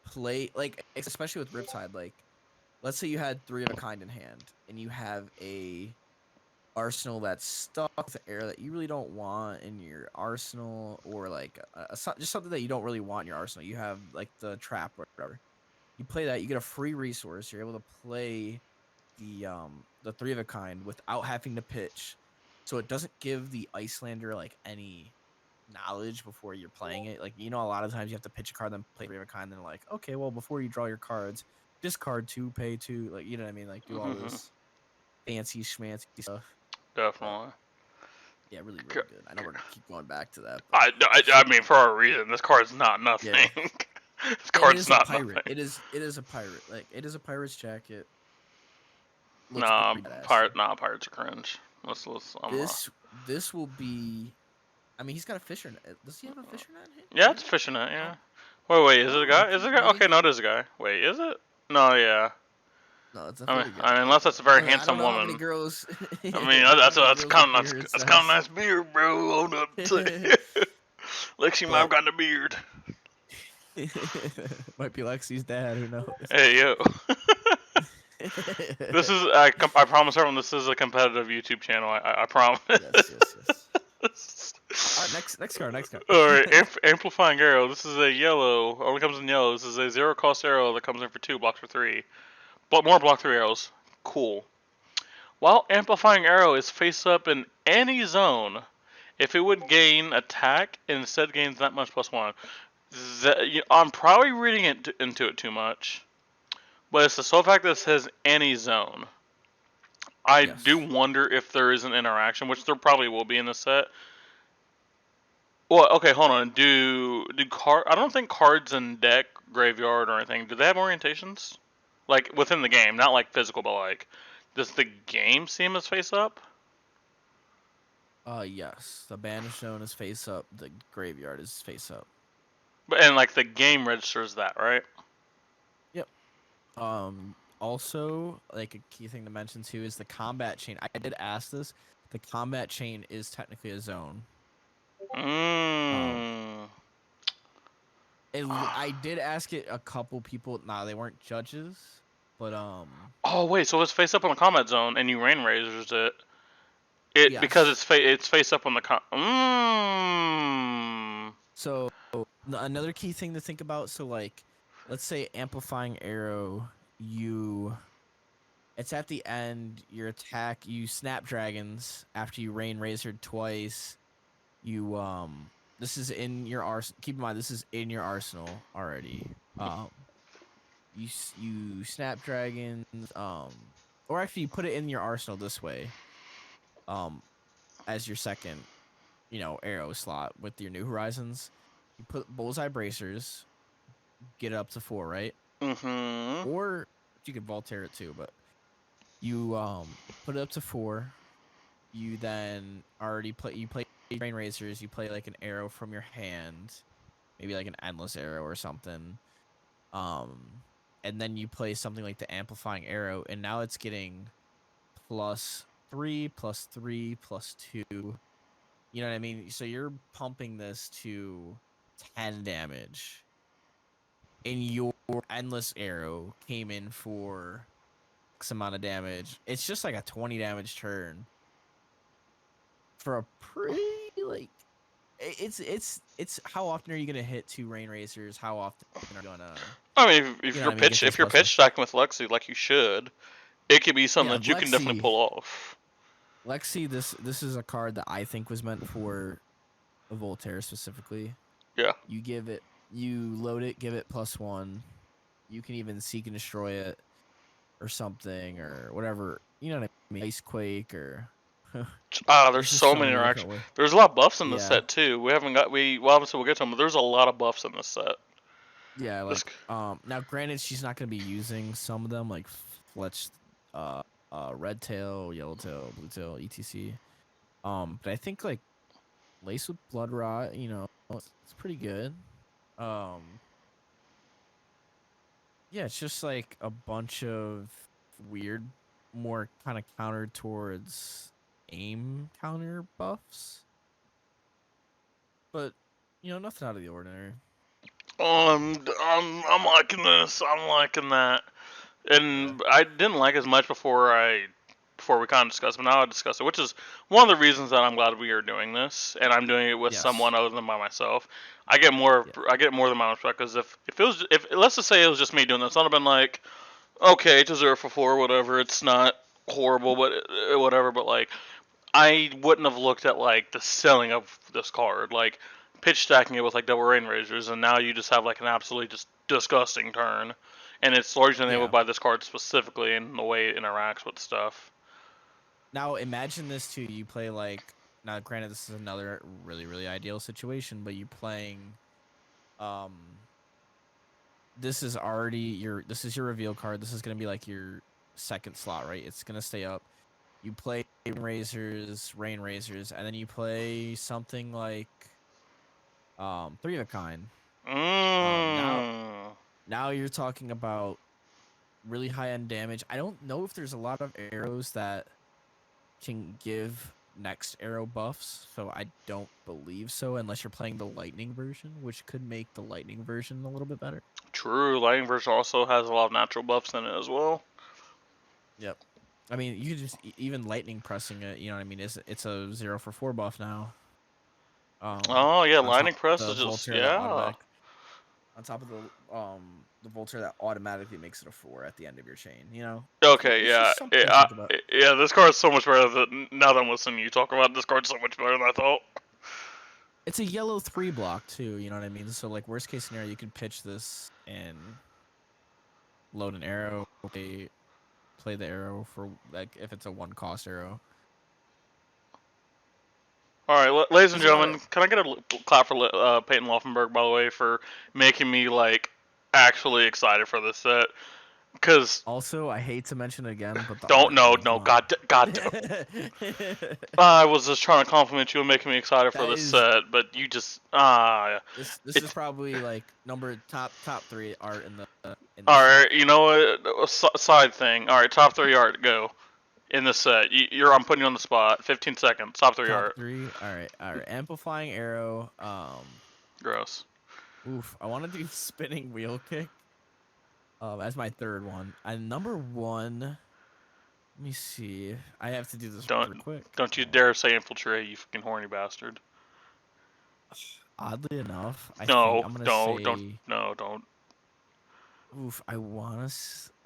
play like especially with Riptide, like let's say you had 3 of a kind in hand and you have a arsenal that's stuck with air that you really don't want in your arsenal, or like just something that you don't really want in your arsenal. You have like the trap or whatever. You play that, you get a free resource. You're able to play the 3 of a kind without having to pitch, so it doesn't give the Icelander like any knowledge before you're playing it. Like a lot of times you have to pitch a card, then play 3 of a kind, then like okay, well before you draw your cards, discard 2, pay 2, like you know what I mean, like do all this fancy schmancy stuff. Definitely. Yeah, really good. I know we're gonna keep going back to that. I mean, for a reason. This card's not nothing. Yeah. This card's not pirate. nothing. It is a pirate. Like it is a pirate's jacket. Pirates are cringe. This will be. I mean, he's got a fisher net. Does he have a fisher net? Yeah, it's a fisher net. Yeah. Wait. Is it a guy? Is it a guy? Okay, no, it is a guy. Wait, is it? No, yeah. No, it's I mean, unless that's a very handsome woman. How many girls? I mean, that's kind of nice beard, bro. Hold up. Lexi might have gotten a beard. Might be Lexi's dad. Who knows? Hey yo. This is I promise everyone this is a competitive YouTube channel. I promise. Yes, yes, yes. All right, next card, next card. All right, amplifying arrow. This is a yellow. Only comes in yellow. This is a 0 cost arrow that comes in for 2, blocks for 3. More block 3 arrows. Cool. While amplifying arrow is face up in any zone, if it would gain attack, it instead gains that much +1. I'm probably reading into it too much, but it's the sole fact that it says any zone. I Yes. do wonder if there is an interaction, which there probably will be in this set. Well, okay, hold on. I don't think cards in deck, graveyard, or anything. Do they have orientations? Like within the game, not like physical, but like, does the game seem as face up? Yes. The banished zone is face up. The graveyard is face up. And like the game registers that, right? Yep. Also, like a key thing to mention too is the combat chain. I did ask this. The combat chain is technically a zone. I did ask it a couple people. Nah, they weren't judges, but Oh wait, so it's face up on the combat zone, and you rain razors it. It because Yes. it's face up on the So another key thing to think about. So like, let's say amplifying arrow. It's at the end. Your attack. You snapdragons after you rain razored twice. You This is in your arsenal. Keep in mind this is in your arsenal already. You snapdragons. Or actually you put it in your arsenal this way. As your second, arrow slot with your New Horizons. You put bullseye bracers, get it up to 4, right? Mm-hmm. Or you could Voltaire it too, but you put it up to 4. You then already play rain razors. You play like an arrow from your hand, maybe like an endless arrow or something. And then you play something like the amplifying arrow, and now it's getting +3, +3, +2. You know what I mean? So you're pumping this to 10 damage. And your endless arrow came in for X amount of damage. It's just like a 20 damage turn. For a pretty, like, it's how often are you gonna hit 2 rain razors? How often are you gonna? I mean, if you're pitch stacking with Lexi like you should, it could be something that you can definitely pull off. Lexi, this is a card that I think was meant for a Voltaire specifically. Yeah. You load it, give it +1. You can even seek and destroy it, or something, or whatever. You know what I mean? Ice Quake or. There's so many interactions. There's a lot of buffs in this set too. Obviously we'll get to them, but there's a lot of buffs in this set. Yeah, like now granted she's not gonna be using some of them like Fletch, Red Tail, Yellow Tail, Blue Tail, etc. But I think like Lace with Blood Rot, it's pretty good. Yeah, it's just like a bunch of weird, more kind of countered towards aim counter buffs. But nothing out of the ordinary. I'm liking this. I'm liking that. And I didn't like as much before we kind of discussed, but now I discuss it, which is one of the reasons that I'm glad we are doing this, and I'm doing it with someone other than by myself. I get more than my respect, because if let's just say it was just me doing this, I'd have been like, okay, it's a 0 for 4, whatever. It's not horrible, but whatever. But like, I wouldn't have looked at like the selling of this card, like pitch stacking it with like double rain razors, and now you just have like an absolutely just disgusting turn. And it's largely enabled by this card specifically in the way it interacts with stuff. Now imagine this too. You play like, now granted this is another really, really ideal situation, but you playing this is your reveal card. This is gonna be like your second slot, right? It's gonna stay up. You play rain razors, and then you play something like 3 of a kind. Now you're talking about really high end damage. I don't know if there's a lot of arrows that can give next arrow buffs, so I don't believe so, unless you're playing the lightning version, which could make the lightning version a little bit better. True, lightning version also has a lot of natural buffs in it as well. Yep. I mean, you could just even lightning pressing it. You know what I mean? It's a 0 for 4 buff now. Oh yeah, On top lightning of press the is just Voltaire that yeah. automatic. On top of the Voltaire that automatically makes it a 4 at the end of your chain. You know, Okay, it's yeah, just something to think about. yeah. This card's so much better than now that I'm listening to you talk about it, this card's so much better than I thought. It's a yellow 3 block too. You know what I mean? So like worst case scenario, you could pitch this and load an arrow. Play the arrow for like if it's a 1 cost arrow. All right, ladies and There's a lot of gentlemen, can I get a clap for Peyton Laufenberg, by the way, for making me like actually excited for this set? Because Also, I hate to mention it again, but the don't art. I no mean, come no on. God, I was just trying to compliment you and making me excited for That this is set, but you just this is it's probably like top 3 art in the all set. right. You know what? Side thing. All right, top 3 art go in the set. I'm putting you on the spot. 15 seconds. Top 3 Top art. 3. All right. Amplifying arrow. Gross. Oof. I want to do spinning wheel kick. As my third one. And number 1. Let me see. I have to do this Don't really quick. don't you dare say infiltrate, you fucking horny bastard. Oddly enough, I think No, I'm gonna no, say. don't. Oof. I wanna.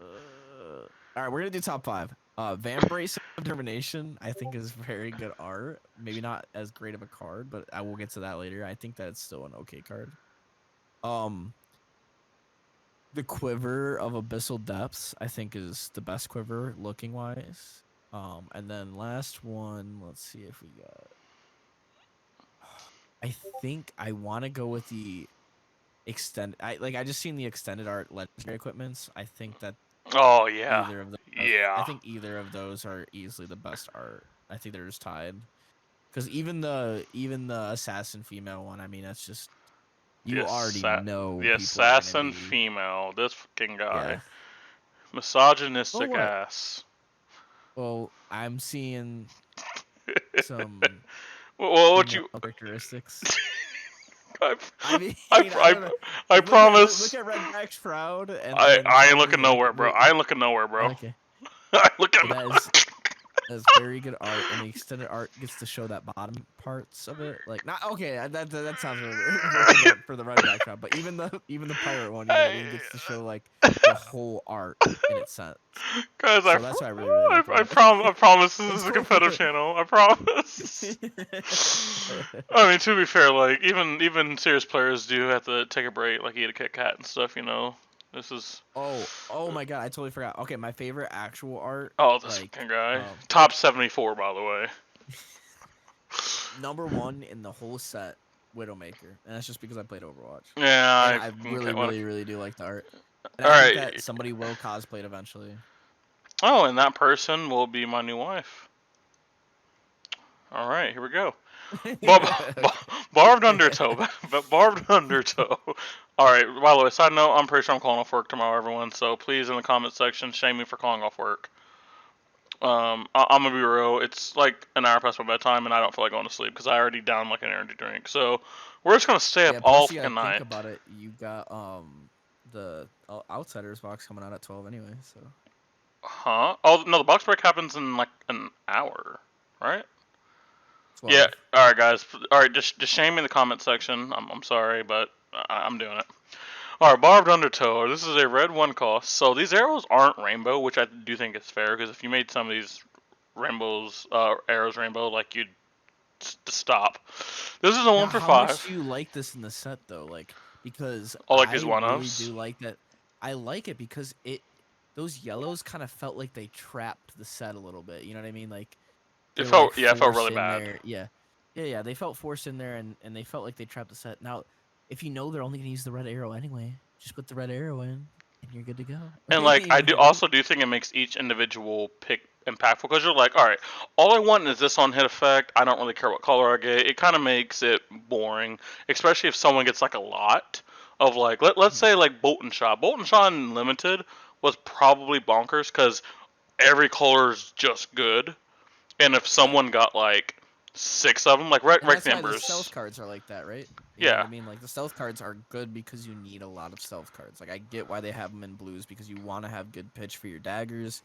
All right, we're gonna do top 5. Vambrace of Determination, I think is very good art. Maybe not as great of a card, but I will get to that later. I think that's still an okay card. The Quiver of Abyssal Depths, I think, is the best quiver looking wise. And then last one, let's see if we got. I think I want to go with the extended. I just seen the extended art legendary equipments. I think that Oh yeah, either of them. I yeah. think either of those are easily the best art. I think they're just tied. Because even the assassin female one, I mean, that's just you already know The people are gonna assassin be female. This fucking guy, yeah. Oh misogynistic what? ass. Well, I'm seeing some Well, what female you? characteristics. I, I mean, I, I don't know. I Look promise. at Redback's Shroud, and then I ain't tell looking me like nowhere, bro. what. I ain't looking nowhere, bro. Okay, I look but at. that's very good art, and the extended art gets to show that bottom parts of it. Like not okay, that sounds really weird for the Redback Shroud, but even the pirate one, you know what I mean, gets to show like the whole art in its sense. Guys, So that's why I really like it. I promise this is a competitive channel. I promise. I mean, to be fair, like even serious players do have to take a break, like eat a Kit Kat and stuff. You know, this is. Oh my god, I totally forgot. Okay, my favorite actual art, Oh, this like fucking guy. Top 74, by the way. number 1 in the whole set, Widowmaker, and that's just because I played Overwatch. Yeah, And I really do like the art. And All I think right. that somebody will cosplay it eventually. Oh, and that person will be my new wife. All right, here we go. Barbed Undertow. Barbed Undertow. All right. By the way, side note, I'm pretty sure I'm calling off work tomorrow, everyone. So please, in the comment section, shame me for calling off work. I'm gonna be real. It's like an hour past my bedtime, and I don't feel like going to sleep because I already downed like an energy drink. So we're just gonna stay up all Plus you fucking gotta think night. about it. You got the Outsiders box coming out at 12 anyway, so. Huh? Oh no, the box break happens in like an hour, right? 12. Yeah. All right, guys. All right, just shame me in the comment section. I'm sorry, but I'm doing it. All right, Barbed Undertow. This is a red 1 cost. So these arrows aren't rainbow, which I do think is fair because if you made some of these arrows rainbow, like you'd stop. This is a 1 for 5. How much do you like this in the set though? Like because Oh, like I these really one-offs? do like that. I like it because those yellows kind of felt like they trapped the set a little bit. You know what I mean? Like It they were, felt like, it felt really forced in bad. there. Yeah. They felt forced in there, and they felt like they trapped the set. Now, if you know they're only gonna use the red arrow anyway, just put the red arrow in, and you're good to go. And like I do think it makes each individual pick impactful because you're like, all right, all I want is this on hit effect. I don't really care what color I get. It kind of makes it boring, especially if someone gets like a lot of like let's say like Bolt and Shot. Bolt and Shot in limited was probably bonkers because every color's just good, and if someone got like 6 of them, like And Rex that's why the Embers. stealth cards are like that, right? You know Yeah. what I mean? Like, the stealth cards are good because you need a lot of stealth cards. Like, I get why they have them in blues because you want to have good pitch for your daggers.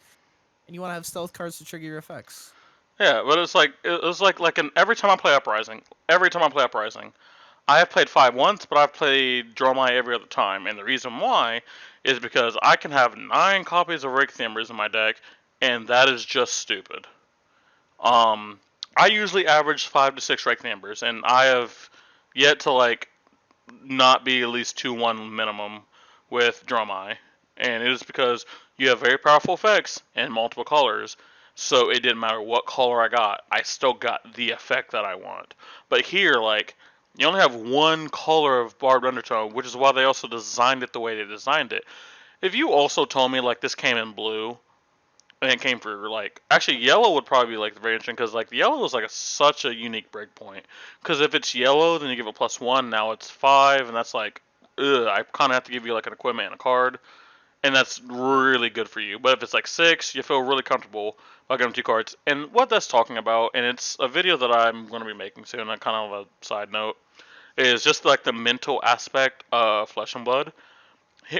And you want to have stealth cards to trigger your effects. Yeah, but it's like every time I play Uprising, I have played 5 once, but I've played Dromai every other time, and the reason why is because I can have 9 copies of Rake Timbers in my deck, and that is just stupid. Um, I usually average 5 to 6 Rake Timbers, and I have yet to like not be at least 2-1 minimum with Dromai, and it is because you have very powerful effects and multiple colors. So it didn't matter what color I got, I still got the effect that I want. But here, like, you only have one color of Barbed Undertow, which is why they also designed it the way they designed it. If you also told me like this came in blue and it came for like actually yellow would probably be like very interesting because like yellow is like such a unique breakpoint. Because if it's yellow, then you give it +1. Now it's 5, and that's like, I kind of have to give you like an equipment and a card, and that's really good for you. But if it's like 6, you feel really comfortable by getting 2 cards. And what that's talking about, and it's a video that I'm going to be making soon, kind of a side note, is just like the mental aspect of Flesh and Blood.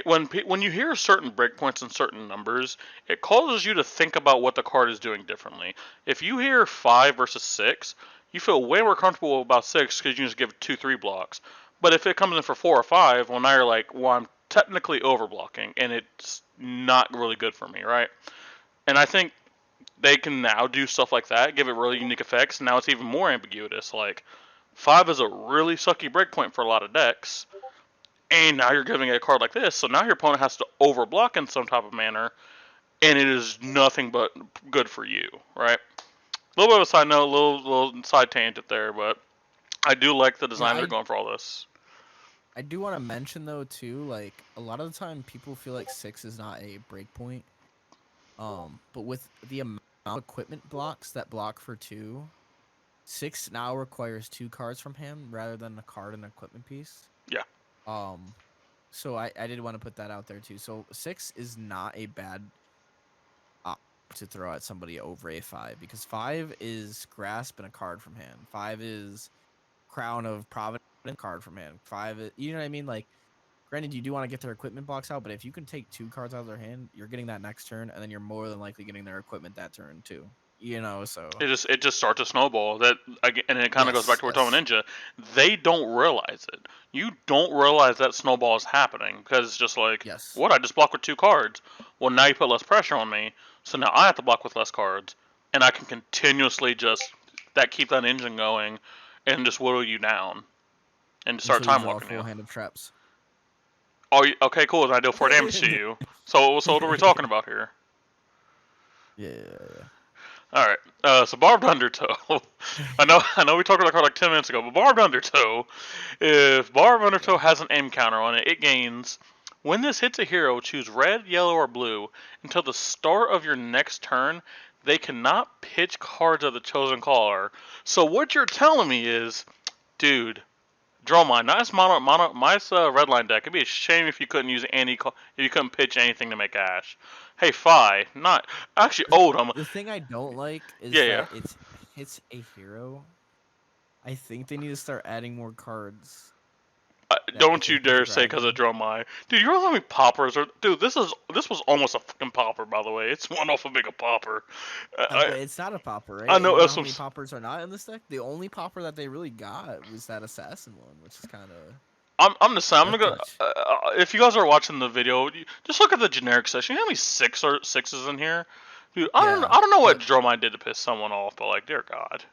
When you hear certain breakpoints and certain numbers, it causes you to think about what the card is doing differently. If you hear 5 versus 6, you feel way more comfortable about 6 because you just give 2-3 blocks. But if it comes in for 4 or 5, well now you're like, well I'm technically overblocking, and it's not really good for me, right? And I think they can now do stuff like that, give it really unique effects. Now it's even more ambiguous. Like 5 is a really sucky breakpoint for a lot of decks, and now you're giving it a card like this, so now your opponent has to overblock in some type of manner, and it is nothing but good for you, right? A little bit of a side note, little side tangent there, but I do like the design they're going for all this. I do want to mention though too, like a lot of the time people feel like 6 is not a breakpoint. But with the amount of equipment blocks that block for 2, 6 now requires 2 cards from hand rather than a card and equipment piece. Yeah. So I did want to put that out there too. So 6 is not a bad to throw at somebody over a 5 because 5 is grasp and a card from hand. 5 is Crown of Providence card from hand. 5 is, you know what I mean? Like, granted, you do want to get their equipment blocks out, but if you can take 2 cards out of their hand, you're getting that next turn, and then you're more than likely getting their equipment that turn too. You know, so it just starts a snowball that, and it kind of goes back to what we're talking Ninja. They don't realize it. You don't realize that snowball is happening because it's just like, what? I just blocked with 2 cards. Well, now you put less pressure on me, so now I have to block with less cards, and I can continuously just keep that engine going, and just whittle you down, and start time walking you. Full hand of traps. Oh, okay, cool. And I deal 4 damage to you. So what are we talking about here? Yeah. All right. So Barbed Undertow. I know we talked about that like 10 minutes ago, but Barbed Undertow. If Barbed Undertow has an aim counter on it, it gains. When this hits a hero, choose red, yellow, or blue until the start of your next turn. They cannot pitch cards of the chosen color. So what you're telling me is, dude, Dromai, nice nice redline deck. It'd be a shame if you couldn't use if you couldn't pitch anything to make Ash. Hey, Fi, not actually Oldhim. The thing I don't like is that it's a hero. I think they need to start adding more cards. Don't you dare say because of Dromai. Dude, you're telling me poppers are... Dude, this was almost a fucking popper, by the way. It's one off of being a popper. It's not a popper, right? I know. You know how many poppers are not in this deck? The only popper that they really got was that assassin one, which is kind of... I'm just saying, I'm gonna... if you guys are watching the video, just look at the generic section. You know how many sixes in here? Dude, I don't know what Dromai did to piss someone off, but like, dear God.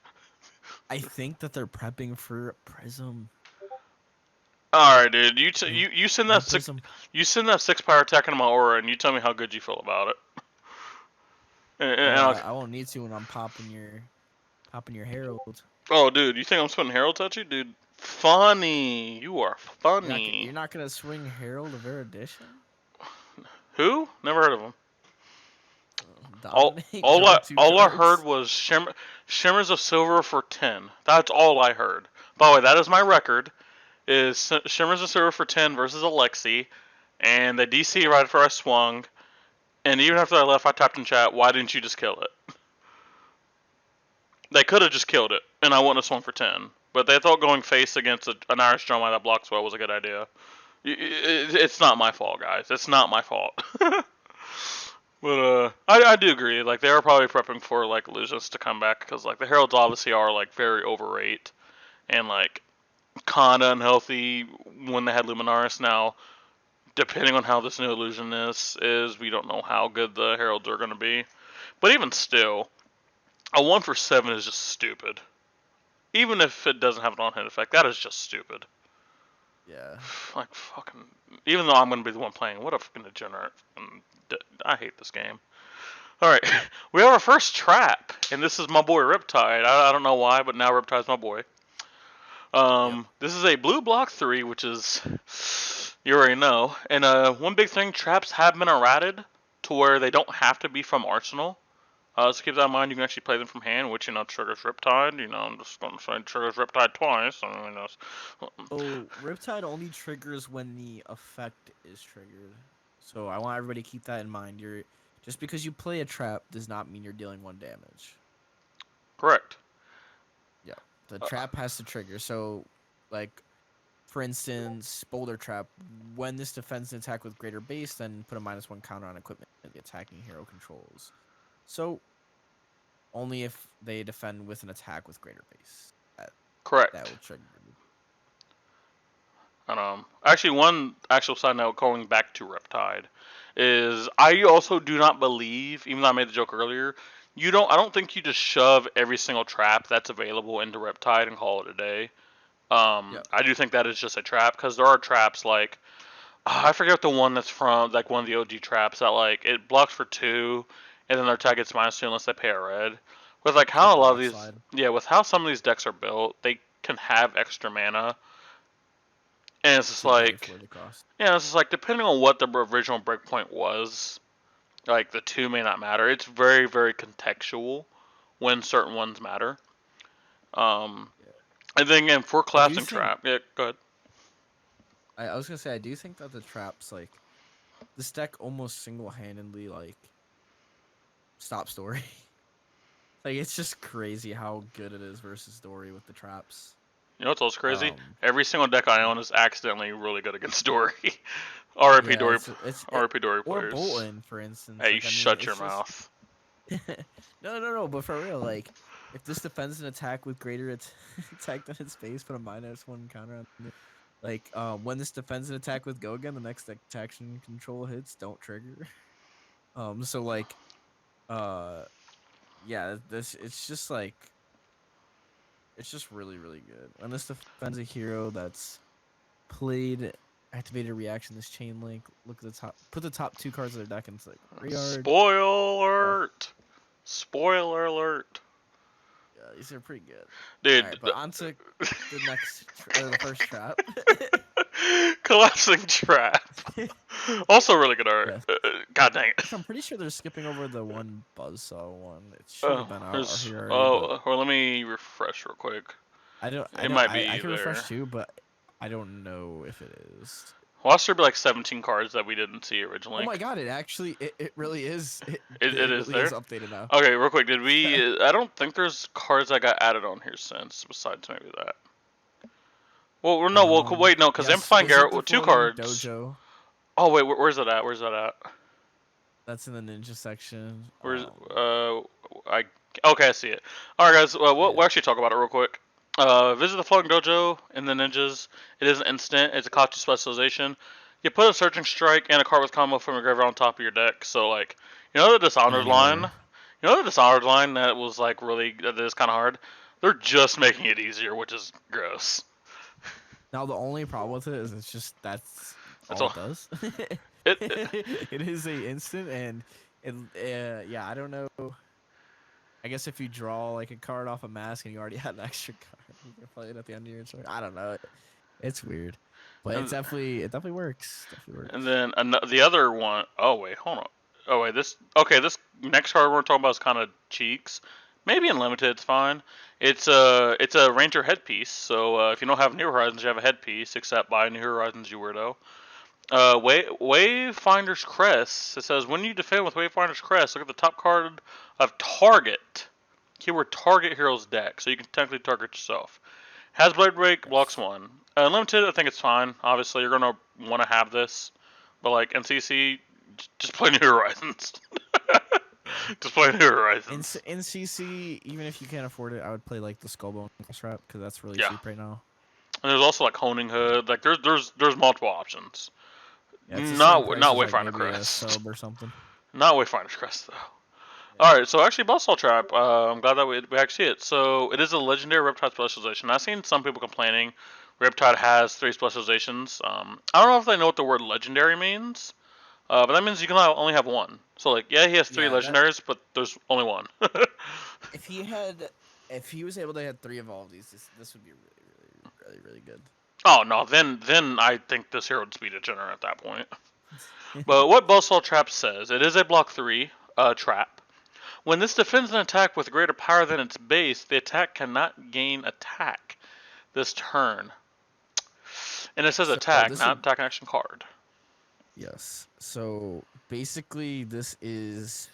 I think that they're prepping for Prism. All right, dude. You send that six power attack into my aura, and you tell me how good you feel about it. I won't need to when I'm popping your Herald. Oh, dude, you think I'm spinning Heralds at you, dude? Funny, you are funny. You're not gonna swing Herald of Erudition? Who? Never heard of him. All I heard was Shimmers of Silver for 10. That's all I heard. By the way, that is my record. Is Shimmers of Silver for 10 versus Alexi, and the DC right after I swung, and even after I left, I typed in chat, why didn't you just kill it? They could have just killed it, and I wouldn't have swung for 10. But they thought going face against an Irish Dromai that blocks well was a good idea. It's not my fault, guys. It's not my fault. But I do agree. Like they are probably prepping for like illusions to come back because like the heralds obviously are like very overrate and like kinda unhealthy when they had Luminaris. Now, depending on how this new illusion is we don't know how good the heralds are going to be. But even still, a 1 for 7 is just stupid. Even if it doesn't have an on-hit effect, that is just stupid. Yeah. Like fucking. Even though I'm going to be the one playing, what a fucking degenerate. I hate this game. All right, we have our first trap, and this is my boy Riptide. I don't know why, but now Riptide's my boy. Yep. This is a blue block 3, which is you already know. And one big thing, traps have been errated to where they don't have to be from Arsenal. So keep that in mind. You can actually play them from hand, which triggers Riptide. I'm just going to say triggers Riptide twice. I mean, So Riptide only triggers when the effect is triggered. So I want everybody to keep that in mind. Just because you play a trap does not mean you're dealing 1 damage. correct. Yeah. The trap has to trigger. So, like, for instance, Boulder Trap, when this defends an attack with greater base, then put a -1 counter on equipment that the attacking hero controls. So, only if they defend with an attack with greater base. Correct. That will trigger. And actually, one actual side note going back to Riptide is I also do not believe, even though I made the joke earlier, I don't think you just shove every single trap that's available into Riptide and call it a day. Yep. I do think that is just a trap because there are traps like I forget the one that's from like one of the OG traps that like it blocks for 2 and then their attack gets -2 unless they pay a red. With like how a lot of these Slide. with how some of these decks are built, they can have extra mana. And it's just like it's just like depending on what the original breakpoint was, like the 2 may not matter. It's very, very contextual when certain ones matter. And then again for collapsing trap, go ahead. I was gonna say I do think that the traps like this deck almost single-handedly like stop story. Like it's just crazy how good it is versus story with the traps. You know what's also crazy? Every single deck I own is accidentally really good against Dory. RIP Dory. RIP Dory players. Or Bolton, for instance. Hey, you shut your mouth. No. But for real, like, if this defends an attack with greater attack than its base, put a -1 counter on it. Like, when this defends an attack with Go Again, the next action control hits don't trigger. So like, yeah, it's just like. It's just really, really good. When this defends a hero that's played activated reaction, this chain link, look at the top, put the top 2 cards of their deck into like graveyard. Spoiler alert. Yeah, these are pretty good. Dude. Right, but on to the first trap. Collapsing trap. Also really good art. Yes. God dang it. I'm pretty sure they're skipping over the one Buzzsaw one. It should have been out here. Well, let me refresh real quick. It might be. I can refresh too, but I don't know if it is. Well, there be like 17 cards that we didn't see originally. Oh my god! It actually, it really is. It is really there. Is updated now. Okay, real quick. Did we? I don't think there's cards that got added on here since. Besides maybe that. Well, no. Wait, no, because Amplifying Garrett with 2 cards. Dojo. Oh wait, where's that at? Where's that at? That's in the ninja section. Where's okay, I see it. All right, guys. We'll actually talk about it real quick. Visit the Floating Dojo in the ninjas. It is an instant. It's a cost 2 specialization. You put a Searching Strike and a card with combo from your graveyard on top of your deck. So like, the Dishonored line. The Dishonored line that was like that is kind of hard. They're just making it easier, which is gross. Now the only problem with it is it's just that's all it does. It is a instant, and I don't know. I guess if you draw like a card off a mask and you already had an extra card, you can play it at the end of your turn. I don't know. It's weird, but it definitely works. And then the other one. Oh wait, hold on. Oh wait, this next card we're talking about is kind of cheeks. Maybe in limited, it's fine. It's a Ranger headpiece. So if you don't have New Horizons, you have a headpiece. Except by New Horizons, you weirdo. Wayfinder's Crest. It says when you defend with Wayfinder's Crest, look at the top card of target. Keyword target hero's deck, so you can technically target yourself. Has Blade Break, blocks 1. Limited, I think it's fine. Obviously, you're gonna want to have this, but like NCC, just play New Horizons. Just play New In, Horizons. in CC, even if you can't afford it, I would play like the Skullbone Strap because that's really Yeah. cheap right now. And there's also like Honing Hood. Like there's multiple options. Yeah, it's the same price Not as like Wayfinder maybe a Crest. sub or something. Not Wayfinder's Crest though. Yeah. Alright, so actually Buzzsaw Trap, I'm glad that we actually see it. So it is a legendary Riptide specialization. I've seen some people complaining Riptide has 3 specializations. I don't know if they know what the word legendary means, but that means you can only have one. So like, yeah, he has 3 Yeah, that legendaries, but there's only one. if he was able to have 3 of all of these, this would be really good. Oh no, then I think this hero would speed a Jenner at that point. But what Buzzsaw Trap says, it is a block 3 trap. When this defends an attack with greater power than its base, the attack cannot gain attack this turn. And it says So attack, this not would attack action card. yes. So basically, this is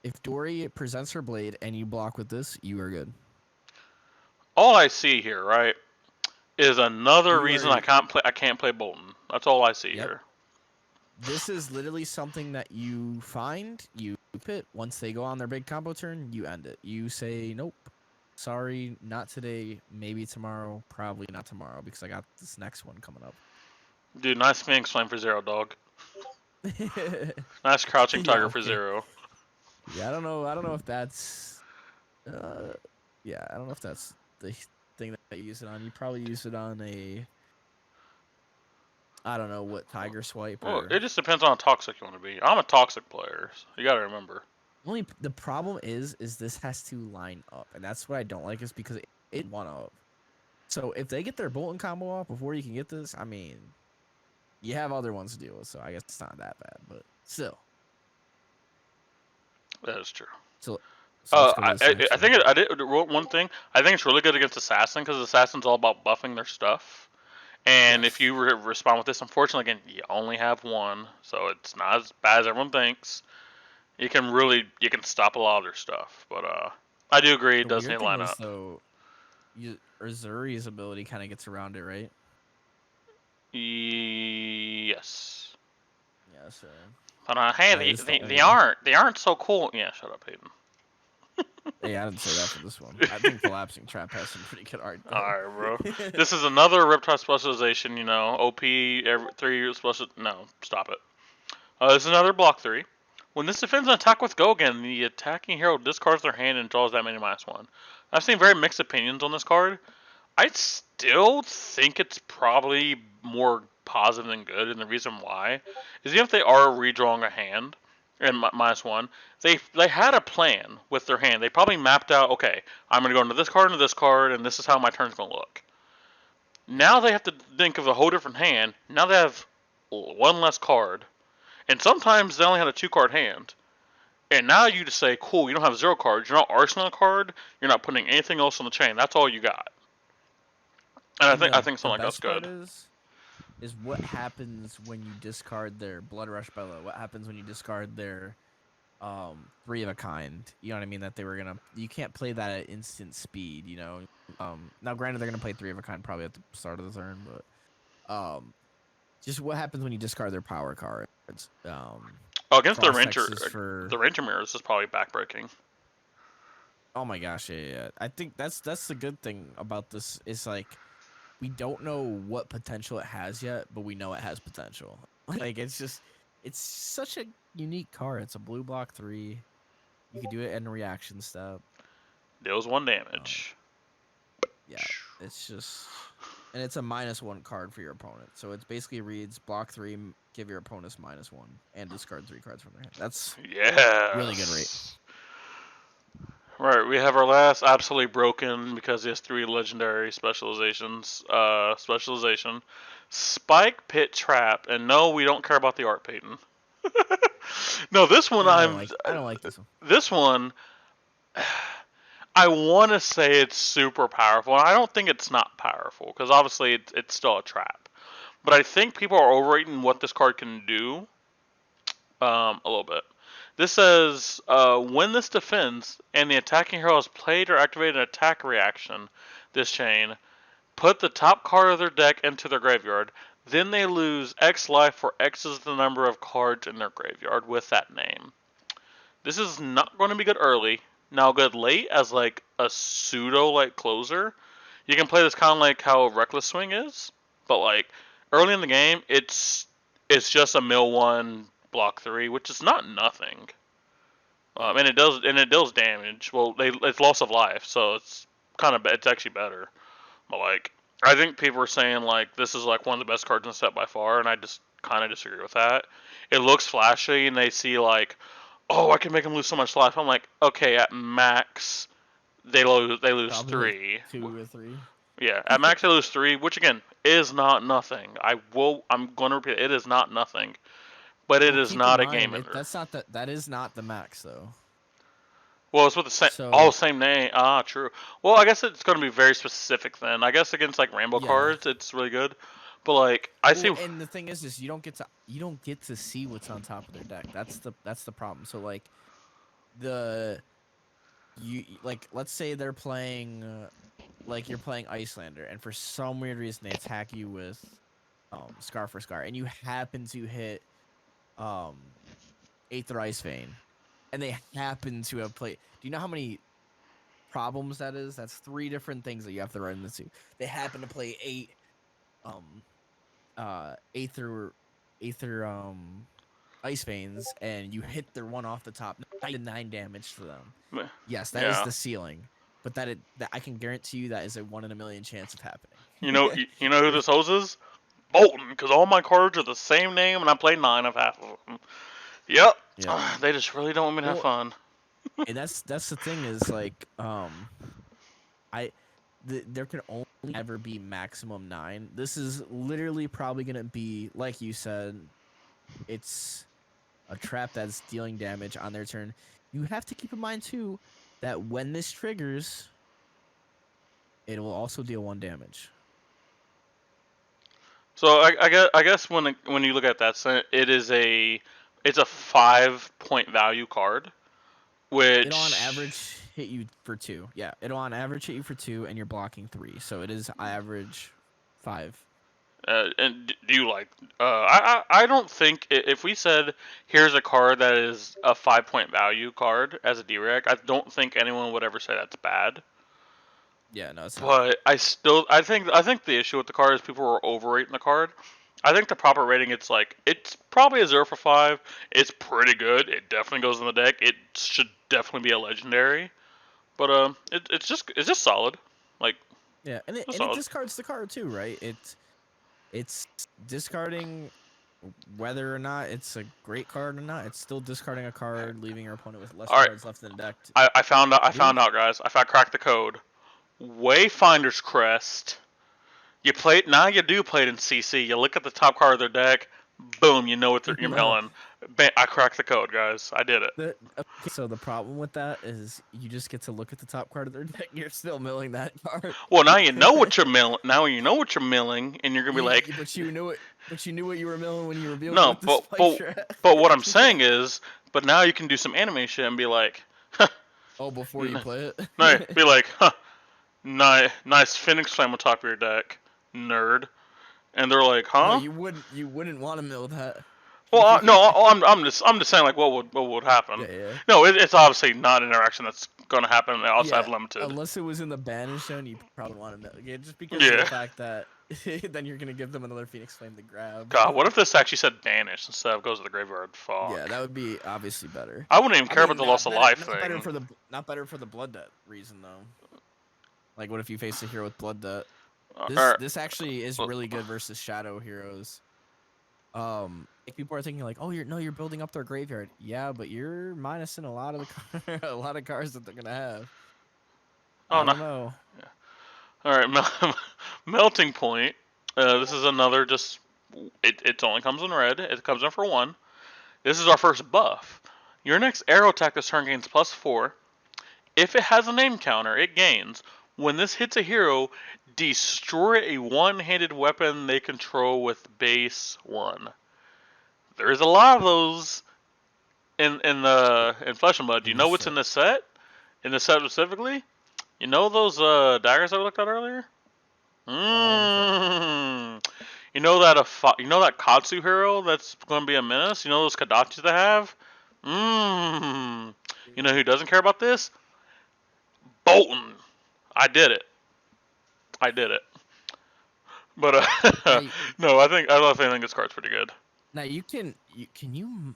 if Dory presents her blade and you block with this, you are good. All I see here, right, is another You reason are- I can't play Bolton. That's all I see Yep. here. This is literally something that you find, you pit. Once they go on their big combo turn, you end it. You say, nope, sorry, not today, maybe tomorrow, probably not tomorrow because I got this next one coming up. Dude, nice Phoenix Flame for 0, dog. Nice Crouching Tiger Yeah, for okay. 0. Yeah, I don't know if that's yeah, I don't know if that's the thing that you use it on. You probably use it on a I don't know what Tiger Swipe Well, or it just depends on how toxic you want to be. I'm a toxic player, so you gotta remember. only the problem is this has to line up, and that's what I don't like is because it one up. So if they get their Bolton combo off before you can get this, I mean, you have other ones to deal with, so I guess it's not that bad, but still. That is true. So let's go to this I next think one. I did one thing. I think it's really good against Assassin because Assassin's all about buffing their stuff. And Yes. if you respond with this, unfortunately, again, you only have one, so it's not as bad as everyone thinks. You can stop a lot of their stuff, but I do agree it The does weird need to thing line is up. though, Uzuri's ability kind of gets around it, right? Yes. Yeah, so But hey, that is the only they aren't so cool. Yeah, shut up, Hayden. yeah, I didn't say that for this one. I think Collapsing Trap has some pretty good art though. Alright, bro. This is another Riptide specialization, OP every 3 special. No, stop it. This is another block 3. When this defends an attack with Gogan, the attacking hero discards their hand and draws that many -1. I've seen very mixed opinions on this card. I still think it's probably more positive than good, and the reason why is even if they are redrawing a hand and -1, they had a plan with their hand. They probably mapped out, okay, I'm gonna go into this card, and this is how my turn's gonna look. Now they have to think of a whole different hand. Now they have one less card, and sometimes they only had a 2-card hand. And now you just say, cool, you don't have 0 cards. You're not arsenal a card. You're not putting anything else on the chain. That's all you got. And I think something like that's best part good. is what happens when you discard their Blood Rush Bellow. What happens when you discard their 3 of a kind? You know what I mean? That they were gonna. You can't play that at instant speed. You know. Now granted, they're gonna play 3 of a kind probably at the start of the turn, but just what happens when you discard their power cards? Against the Cross Ranger, X's for the Ranger Mirrors is probably backbreaking. oh my gosh, yeah. I think that's the good thing about this is like we don't know what potential it has yet, but we know it has potential. Like it's such a unique card. It's a blue block 3. You can do it in a reaction step. Deals 1 damage. Yeah, it's just and it's a -1 card for your opponent. So it basically reads block 3, give your opponents -1, and discard 3 cards from their hand. That's really good rate. Right, we have our last absolutely broken because he has 3 legendary specializations. Specialization, Spike Pit Trap, and no, we don't care about the art, Peyton. No, this one I don't like this one. This one, I want to say it's super powerful, and I don't think it's not powerful because obviously it's still a trap. But I think people are overrating what this card can do a little bit. This says, when this defends and the attacking hero has played or activated an attack reaction, this chain, put the top card of their deck into their graveyard. Then they lose X life, where X is the number of cards in their graveyard with that name. this is not going to be good early. Now good late as like a pseudo like closer. You can play this kind of like how Reckless Swing is, but like early in the game, it's just a mill one block three, which is not nothing. And it does damage. Well, it's loss of life, so it's actually better. But like I think people are saying like this is like one of the best cards in the set by far, and I just kind of disagree with that. It looks flashy, and they see like, oh, I can make them lose so much life. I'm like, okay, at max they lose Probably like three. 2 or 3. Yeah, at max they lose three, which again is not nothing. I'm going to repeat it. It is not nothing, but it Well, is keep in not a game mind ender. that is not the max though. Well, it's with the same So same name. Ah, true. Well, I guess it's going to be very specific then. I guess against like rainbow yeah. cards, it's really good. But like I see. Well, and the thing is you don't get to see what's on top of their deck. That's the problem. So like the you like let's say they're playing like you're playing Icelander, and for some weird reason they attack you with Scar for Scar, and you happen to hit um Aether Ice Vein, and they happen to have played. Do you know how many problems that is? That's 3 different things that you have to run into. They happen to play 8 Aether Ice Veins, and you hit their one off the top, 9 damage to them. Yes, that is Yeah. the ceiling. But that I can guarantee you that is a 1 in a million chance of happening. You know who this hoses? Bolton, because all my cards are the same name, and I play 9 of half of them. Yep. Yeah. They just really don't want me to have fun. And that's the thing is like there can only ever be maximum 9. This is literally probably gonna be, like you said, it's a trap that's dealing damage on their turn. You have to keep in mind too that when this triggers, it will also deal 1 damage. So I guess when you look at that, it's a 5-point value card, which It'll on average hit you for 2. Yeah, it'll on average hit you for 2, and you're blocking 3, so it is average 5. And do you like? I don't think if we said here's a card that is a 5-point value card as a D-Reg, I don't think anyone would ever say that's bad. Yeah, no, it's not. But I think the issue with the card is people are overrating the card. I think the proper rating it's probably a 0 for 5. It's pretty good. It definitely goes in the deck. It should definitely be a legendary. But it's just solid. Like Yeah, and it solid. discards the card too, right? It's discarding whether or not it's a great card or not. It's still discarding a card, leaving your opponent with less cards left in the deck. I found out, guys. I cracked the code. Wayfinder's Crest. You play it now. You do play it in CC. You look at the top card of their deck. Boom, you know what you're milling. I cracked the code, guys. I did it. Okay, so the problem with that is you just get to look at the top card of their deck. And you're still milling that card. Well, now you know what you're milling. Now you know what you're milling, and you're gonna be like. But you knew it. But you knew what you were milling when you were dealing No, with the but what I'm saying is, but now you can do some anime shit and be like. Oh, before you play it. No, be like, huh, nice Phoenix Flame on top of your deck, nerd. And they're like, huh? No, you wouldn't want to mill that. Well, no, I'm just saying like what would happen. Yeah. No, it's obviously not an interaction that's gonna happen outside limited. Unless it was in the banish zone, you probably want to mill. Yeah, just because of the fact that then you're gonna give them another Phoenix Flame to grab. God, what if this actually said banish instead of goes to the graveyard? Fuck. Yeah, that would be obviously better. I wouldn't even care about the loss of life thing. Not better for the blood debt reason though. Like, what if you face a hero with blood debt? This actually is really good versus shadow heroes. Like people are thinking like, oh, you're building up their graveyard. Yeah, but you're minusing a lot of a lot of cards that they're gonna have. Oh, I don't know. Yeah. All right, melting point. This is another just. It only comes in red. It comes in for 1. This is our first buff. Your next arrow attack this turn gains +4. If it has a name counter, it gains. When this hits a hero, destroy a one-handed weapon they control with base 1. There's a lot of those in Flesh and Blood. Do you know what's in this set? In this set specifically? You know those daggers that we looked at earlier? You know that Katsu hero that's going to be a menace? You know those Kadachis they have? Mmm. You know who doesn't care about this? Bolton. I did it. I did it. But Now, no, I think this card's pretty good. now can you?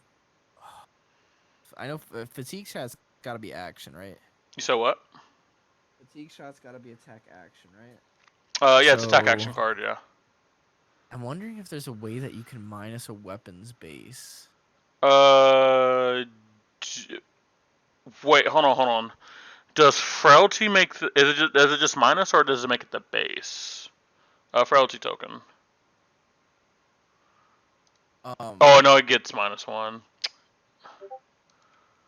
I know fatigue shot's got to be action, right? You said what? Fatigue shot's got to be attack action, right? Yeah, it's attack So action card. Yeah. I'm wondering if there's a way that you can minus a weapons base. Uh, wait, hold on. Does frailty make is it just minus or does it make it the base? Frailty token. Oh no, it gets -1.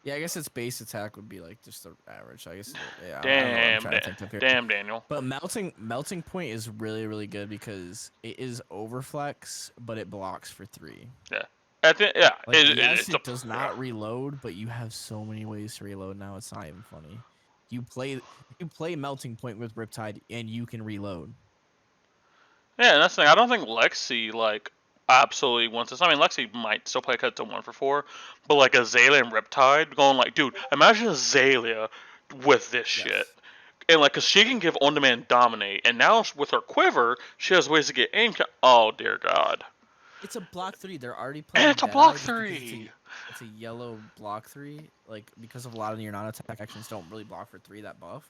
Yeah, I guess its base attack would be like just the average. I guess. Yeah, I don't know what I'm Damn, trying to think of here. damn, Daniel. But melting point is really good because it is overflex, but it blocks for 3. Yeah. Yeah. Like, yes, it does not reload, but you have so many ways to reload now. It's not even funny. You play melting point with Riptide, and you can reload. Yeah, and that's the thing. I don't think Lexi like absolutely wants this. I mean, Lexi might still play cut to 1 for 4, but like Azalea and Riptide going like, dude, imagine Azalea with this shit. And like, cause she can give on-demand dominate, and now with her quiver, she has ways to get aim. Oh dear God! It's a block 3. They're already playing. And it's a block 3. It's a yellow block 3, like because of a lot of your non-attack actions don't really block for 3 that buff.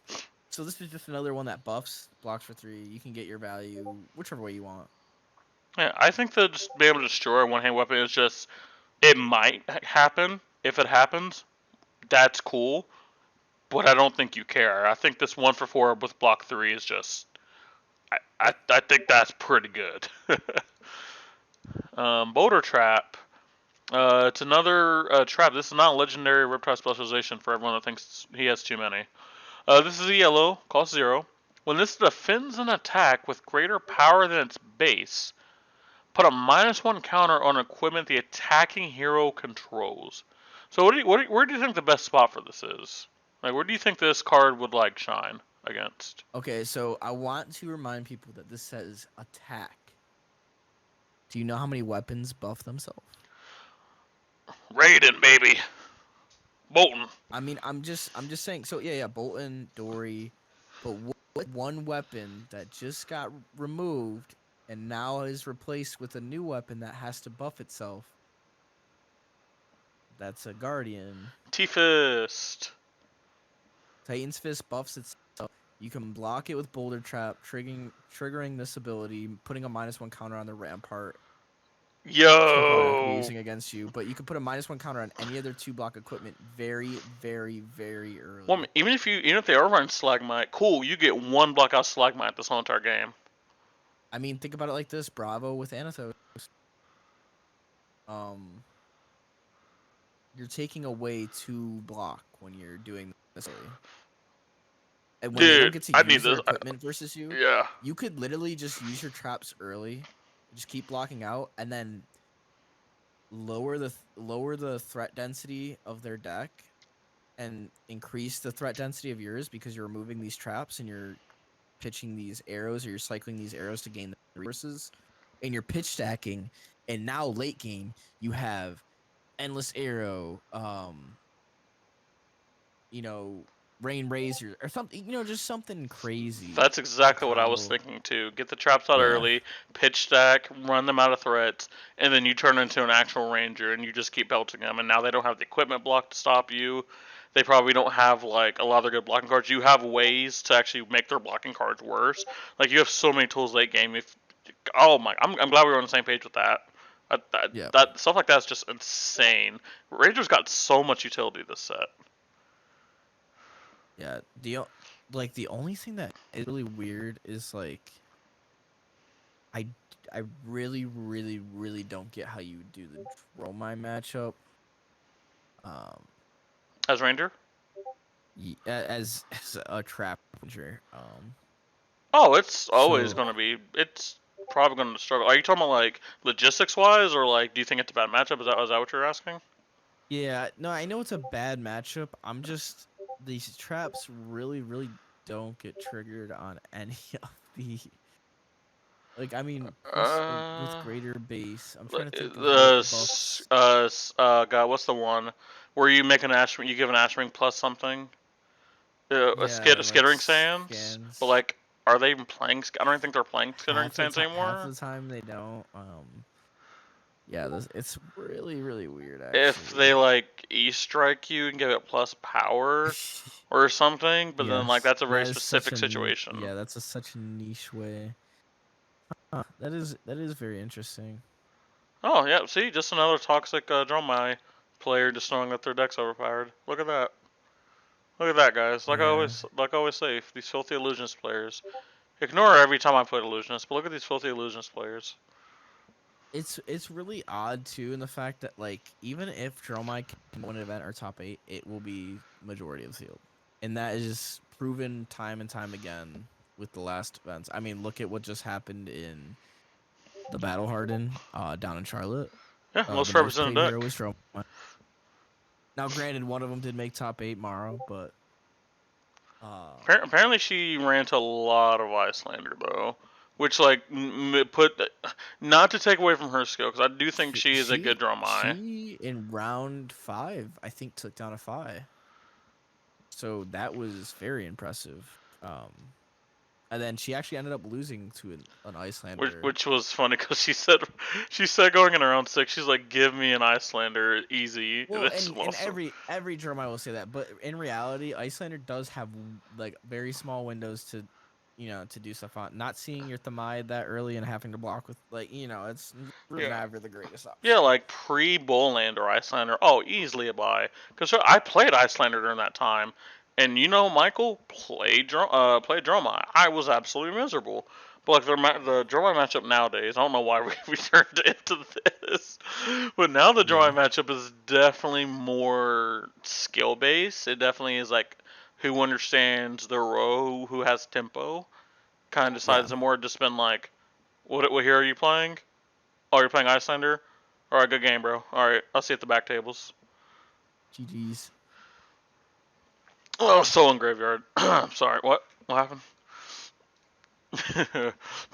So this is just another one that blocks for 3. You can get your value whichever way you want. Yeah, I think that just being able to destroy a one-hand weapon is just, it might happen. If it happens, that's cool. But I don't think you care. I think this 1 for 4 with block 3 is just, I think that's pretty good. Boulder Trap. It's another trap. This is not a legendary Riptide specialization for everyone that thinks he has too many. This is a yellow, cost 0. When this defends an attack with greater power than its base, put a -1 counter on equipment the attacking hero controls. So where do you think the best spot for this is? Like, where do you think this card would like shine against? Okay, so I want to remind people that this says attack. Do you know how many weapons buff themselves? Raiden, baby. Bolton. I mean, I'm just saying. So yeah, Bolton, Dory, but what one weapon that just got removed and now is replaced with a new weapon that has to buff itself? That's a Guardian. T-Fist. Titan's Fist buffs itself. You can block it with Boulder Trap, triggering this ability, putting a -1 counter on the Rampart. Yo. Using against you, but you can put a -1 counter on any other 2-block equipment very early. Well, even if they are running Slagmite, cool, you get 1 block out Slagmite this whole entire game. I mean, think about it like this: Bravo with Anathos. You're taking away 2 block when you're doing this. And when Dude, they don't get to I use need their this. equipment versus you, Yeah. you could literally just use your traps early, just keep blocking out, and then lower the threat density of their deck, and increase the threat density of yours because you're removing these traps and you're pitching these arrows, or you're cycling these arrows to gain the resources, and you're pitch stacking. And now late game, you have Endless Arrow, Rain Razor or something, just something crazy. That's exactly what I was thinking too. Get the traps out early, pitch stack, run them out of threats, and then you turn into an actual ranger and you just keep pelting them. And now they don't have the equipment block to stop you. They probably don't have like a lot of their good blocking cards. You have ways to actually make their blocking cards worse. Like, you have so many tools late game. I'm glad we were on the same page with that. That stuff like that's just insane. Ranger's got so much utility this set. Yeah, the only thing that is really weird is like, I really don't get how you do the Dromai matchup. As Ranger? As a trap ranger. Oh, it's always gonna be. It's probably gonna struggle. Are you talking about like logistics wise, or like, do you think it's a bad matchup? Is that what you're asking? Yeah, no, I know it's a bad matchup. I'm just, these traps really don't get triggered on any of the. Like, I mean, with greater base. I'm trying to think. God, what's the one? where you make an Ash, you give an Ash ring plus something. Yeah, like Skittering Sands, but scans. like, are they even playing? I don't even think they're playing Skittering Sands Half anymore. the time they don't. Yeah, it's really really weird If actually. they like E-strike you and give it plus power or something, but then like Yes, that's a very that is specific situation. yeah, that's such a niche way. That is very interesting. Oh yeah, see, just another toxic Dromai player just knowing that their deck's overpowered. Look at that. Look at that, guys. Yeah. Like I always say, these filthy illusionist players. Ignore every time I put illusionist, but look at these filthy illusionist players. It's really odd too in the fact that like even if Dromai can win an event or top 8, it will be majority of the field. And that is just proven time and time again with the last events. I mean, look at what just happened in the Battle Harden down in Charlotte. Yeah, The most most represented played hero deck. was Dromai. Now granted one of them did make top 8 Morrow, but Apparently, she ran to a lot of Icelander though, which like put not to take away from her skill because I do think she is a good Dromai. she in round 5 I think took down a 5. So that was very impressive. And then she actually ended up losing to an Icelander. Which was funny because she said going in round 6 she's like, give me an Icelander easy. Well, That's and awesome. every German will say that, but in reality, Icelander does have like very small windows to, to do stuff on. Not seeing your Thamide that early and having to block with it's really never the greatest option. Yeah, like pre-Bowland or Icelander, oh, easily a buy. Because I played Icelander during that time, and Michael played Dromai. I was absolutely miserable. But like the Dromai matchup nowadays, I don't know why we turned into this, but now the Dromai matchup is definitely more skill based. It definitely is like who understands the row, who has tempo. Kind of decides the more to spend like, what hero are you playing? Oh, you're playing Icelander? Alright, good game, bro. Alright, I'll see you at the back tables. GG's. Oh, Soul in Graveyard. Sorry, what? What happened?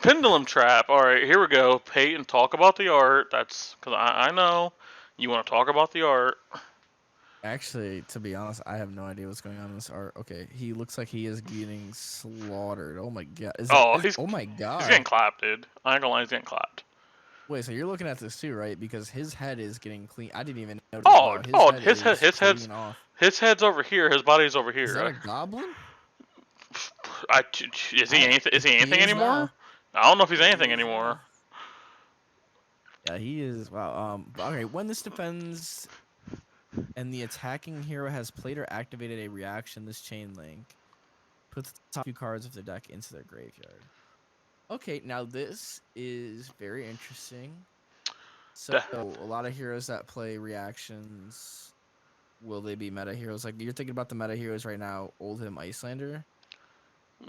Pendulum Trap. Alright, here we go. Peyton, talk about the art. That's because I know you want to talk about the art. Actually, to be honest, I have no idea what's going on in this art. Okay, he looks like he is getting slaughtered. Oh my god. Oh my god. He's getting clapped, dude. I ain't gonna lie, he's getting clapped. Wait, so you're looking at this too, right? Because his head is getting clean. I didn't even notice. Oh, Wow, his head is head's clean off. his head's over here. His body's over here. Is that a goblin? Is he anything? Is he anything anymore? Now. I don't know if he's anything anymore. Yeah, he is. Wow. Okay. When this defends, and the attacking hero has played or activated a reaction, this chain link puts the top 2 cards of their deck into their graveyard. Okay, now this is very interesting. So a lot of heroes that play reactions, will they be meta heroes? Like you're thinking about the meta heroes right now, Oldhim Icelander.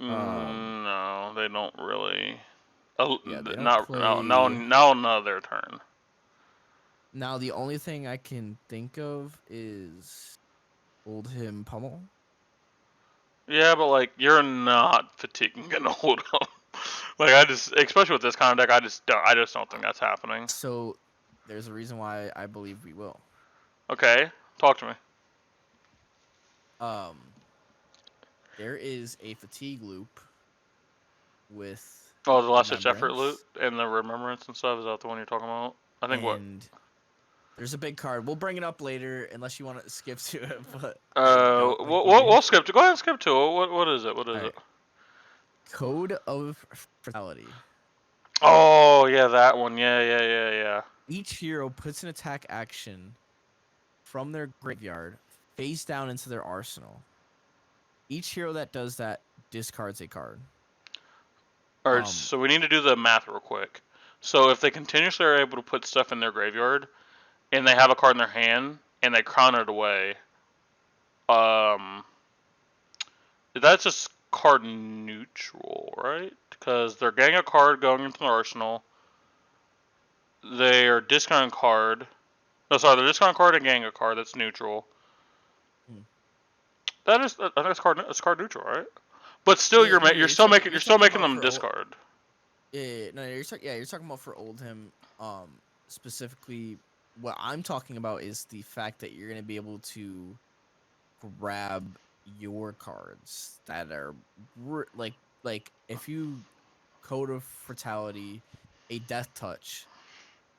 No, they don't really. Yeah, they don't not play... now their turn. Now the only thing I can think of is Oldhim Pummel. Yeah, but like you're not fatiguing an Oldhim. Like especially with this kind of deck, I just don't think that's happening. So there's a reason why I believe we will. Okay, talk to me. There is a fatigue loop with the last ditch effort loop and the remembrance and stuff. Is that the one you're talking about? I think what. There's a big card. We'll bring it up later, unless you want to skip to it. But we'll skip to. Go ahead and skip to it. What is it? What is it? Code of Fatality. Oh yeah, that one. Yeah. Each hero puts an attack action from their graveyard face down into their arsenal. Each hero that does that discards a card. Alright, so we need to do the math real quick. So if they continuously are able to put stuff in their graveyard, and they have a card in their hand, and they counter it away, that's just card neutral, right? Because they're getting a card going into their arsenal. They are discounting card. No, sorry, they're discounting card and getting a card that's neutral. I think it's card neutral, right? But still, you're still making them discard. Yeah, no, you're talking about for Oldhim, specifically what I'm talking about is the fact that you're gonna be able to grab your cards that are like if you Code of Fatality a Death Touch,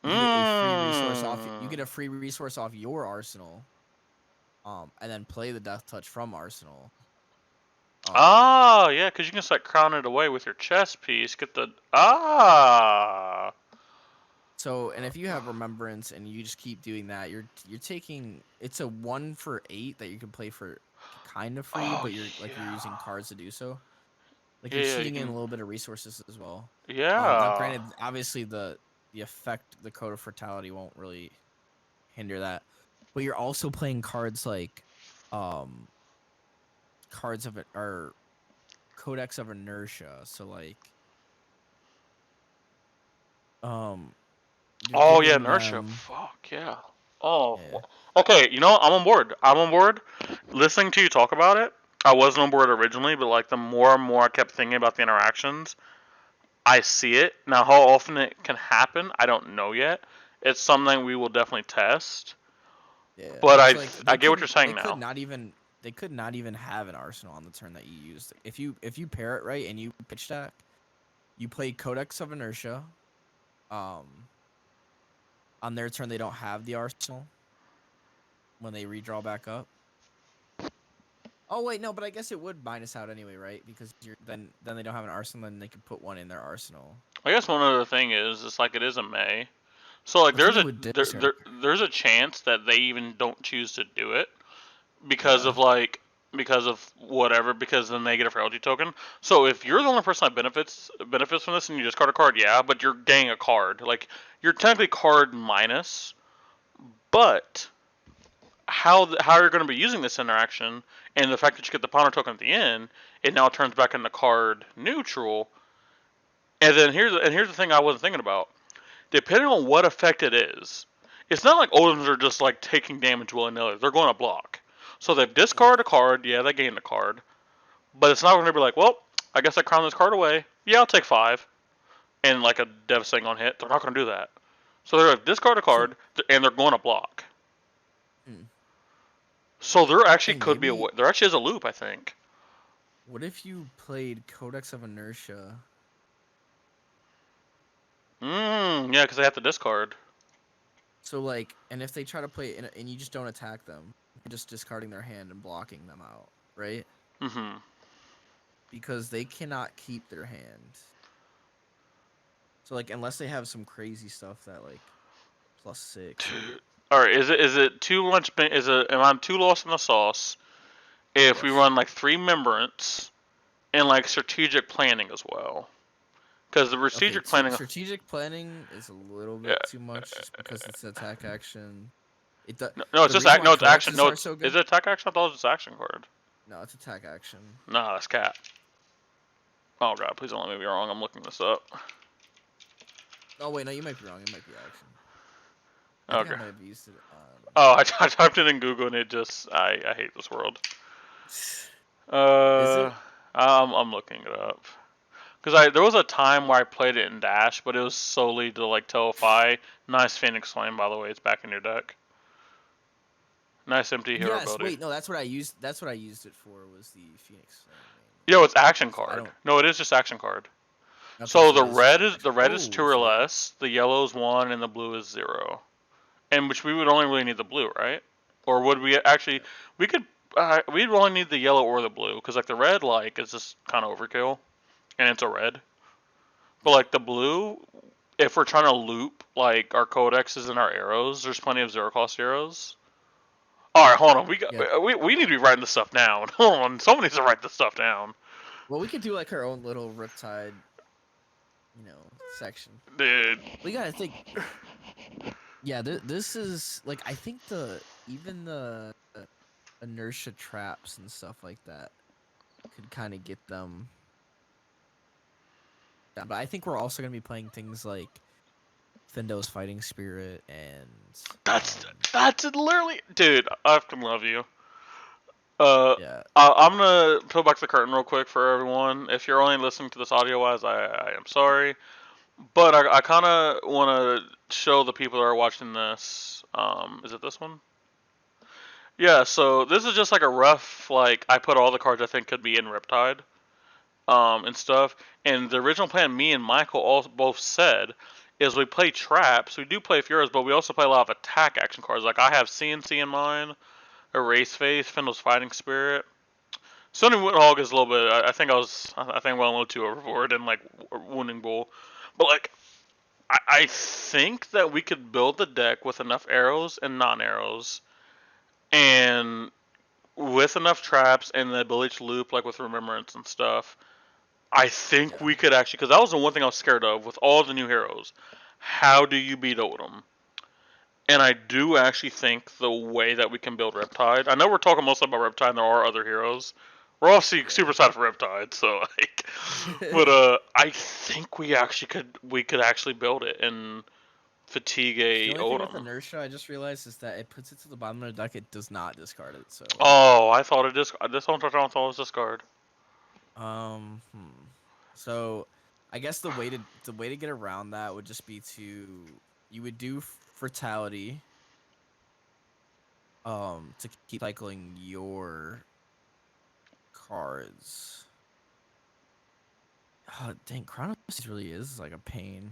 you get a free resource off. You Mm. get a free resource off your arsenal, and then play the Death Touch from arsenal. Oh, yeah, because you can start crown it away with your chess piece. Get the So, and if you have Remembrance and you just keep doing that, you're taking it's a 1 for 8 that you can play for kind of free, Oh but you're using yeah, cards to do so. Like you're yeah. You cheating in a can. little bit of resources as well. Now, Yeah. granted, obviously the effect, the Code of Fatality won't really hinder that, but you're also playing cards like, um, cards of it or Codex of Inertia. So like, um, you're Oh yeah, giving inertia. them, Fuck yeah. Oh, yeah, okay. You know, I'm on board. I'm on board. Listening to you talk about it, I wasn't on board originally, but like the more and more I kept thinking about the interactions, I see it now. How often it can happen, I don't know yet. It's something we will definitely test. yeah. But So like I get what you're saying now. they could not even have an arsenal on the turn that you used. If you pair it right and you pitch stack, you play Codex of Inertia. Um, on their turn they don't have the arsenal when they redraw back up. Oh wait, no, but I guess it would minus out anyway, right? Because you're then they don't have an arsenal, then they could put one in their arsenal. I guess one other thing is, it's like it is a May, so like The thing with discard, there's a chance that they even don't choose to do it because yeah, of like because of whatever, because of the negative frailty token. So if you're the only person that benefits from this and you discard a card, yeah, but you're getting a card. Like you're technically card minus, but how you're going to be using this interaction and the fact that you get the Ponder token at the end, it now turns back into card neutral. And then here's the thing I wasn't thinking about. Depending on what effect it is, it's not like Odoms are just like taking damage willy nilly. They're going to block. So they've discarded a card. Yeah, they gained a card. But it's not going to be like, well, I guess I crown this card away. Yeah, I'll take 5. And like a devastating on hit. They're not going to do that. So they're going to discard a So card and they're going to block. hmm, So there actually dang, could be maybe there actually is a loop, I think. what if you played Codex of Inertia? Yeah, because they have to discard. So like, and if they try to play it and you just don't attack them, you're just discarding their hand and blocking them out, right? Mm-hmm. Because they cannot keep their hand. So like, unless they have some crazy stuff that like +6 or All right, is it too much? Am I too lost in the sauce if we yes. run like 3 Membrance and like strategic planning as well? Because the Okay, strategic planning, strategic planning is a little yeah, bit too much just because it's an attack action. no, it's The just reason why no, it's action. codexes No, are so is good. it attack action? I thought it was action card. No, it's attack action. Nah, that's cat. Oh god, please don't let me be wrong. I'm looking this up. Oh wait, no, you might be wrong. It might be action. I think I Okay. might have used it Oh, I typed it in Google and it just I hate this world. Is Uh, it? I'm looking it up. Because there was a time where I played it in Dash, but it was solely to like Telefy. Nice Phoenix Flame, by the way. It's back in your deck. Nice empty hero Yes. ability. Wait, no, that's what I used. That's what I used it for. Was the Phoenix Flame Yo, it's action mainly. So I card. don't. No, it is just action card. Okay, So so it is just action. the red is Oh 2 or shit. less. The yellow is 1, and the blue is 0. And which we would only really need the blue, right? Or would we actually? We could. We'd only need the yellow or the blue, because like the red like is just kind of overkill, and it's a red. But like the blue, if we're trying to loop like our codexes and our arrows, there's plenty of 0 cost arrows. All right, hold on. Yeah. We need to be writing this stuff down. Hold on, someone needs to write this stuff down. Well, we could do like our own little Riptide, section. Dude. We gotta think. Yeah, this is like I think even the inertia traps and stuff like that could kind of get them. Yeah, but I think we're also gonna be playing things like Findo's Fighting Spirit and That's literally, dude. I fucking love you. Uh, yeah. I'm gonna peel back the curtain real quick for everyone. If you're only listening to this audio wise, I am sorry. But I kind of want to show the people that are watching this. Is it this one? Yeah. So this is just like a rough, like I put all the cards I think could be in Riptide, and stuff. And the original plan, me and Michael all both said, is we play traps. We do play Furos, but we also play a lot of attack action cards. Like I have CNC in mine, Erase Face, Findle's Fighting Spirit. Sunny Windhog is a little bit. I think I went a little too overboard and like Wounding Bull, but like I think that we could build the deck with enough arrows and non-arrows, and with enough traps and the ability to loop, like with Remembrance and stuff. I think Yeah. we could actually, because that was the one thing I was scared of with all the new heroes. How do you beat Odom? And I do actually think the way that we can build Riptide. I know we're talking mostly about Riptide, and there are other heroes. We're all super Yeah. excited for Riptide, so like, but I think we could actually build it and fatigue The a only thing with Odom. inertia, I just realized, is that it puts it to the bottom of the deck. It does not discard it. So, Oh, I thought it this one I thought it was discard. um, hmm. So, I guess the way to get around that would just be you would do Fatality, to keep cycling your cards. Oh, dang, Chronos really is like a pain.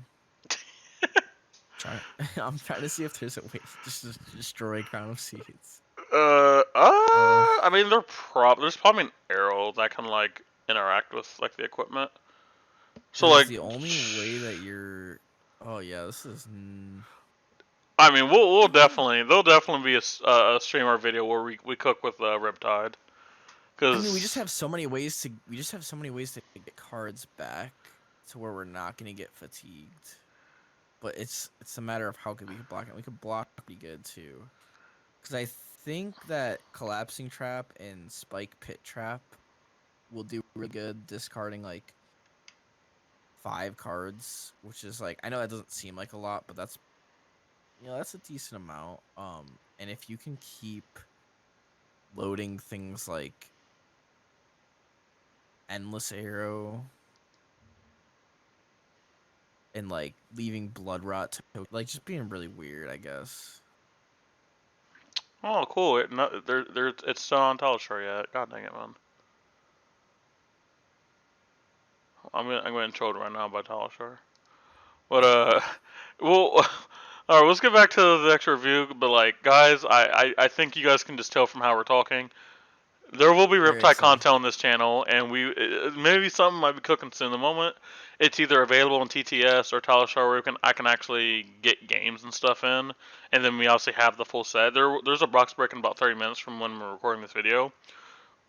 Trying, I'm trying to see if there's a way to just destroy Chronos Seeds. I mean, there's probably an arrow that can like interact with like the equipment. So Because like, the only way that you're. Oh yeah, this is. I mean, we'll definitely there'll definitely be a stream or video where we cook with Riptide, I mean, we just because have so many ways to get cards back to where we're not gonna get fatigued. But it's a matter of how good we can block it. We could block pretty good too. Because I think that Collapsing Trap and Spike Pit Trap will do really good discarding like 5 cards, which is like, I know that doesn't seem like a lot, but that's a decent amount. And if you can keep loading things like Endless Arrow and like leaving Blood Rot to like just being really weird, I guess. oh cool, it's still on Teleshore yet. God dang it, man. I'm gonna troll right now by Teleshore. But well, all right, let's get back to the next review. But like, guys, I think you guys can just tell from how we're talking. There will be Very Riptide excited. content on this channel, and maybe something might be cooking soon. The moment it's either available on TTS or Talishar, where I can actually get games and stuff in, and then we obviously have the full set. There's a box break in about 30 minutes from when we're recording this video.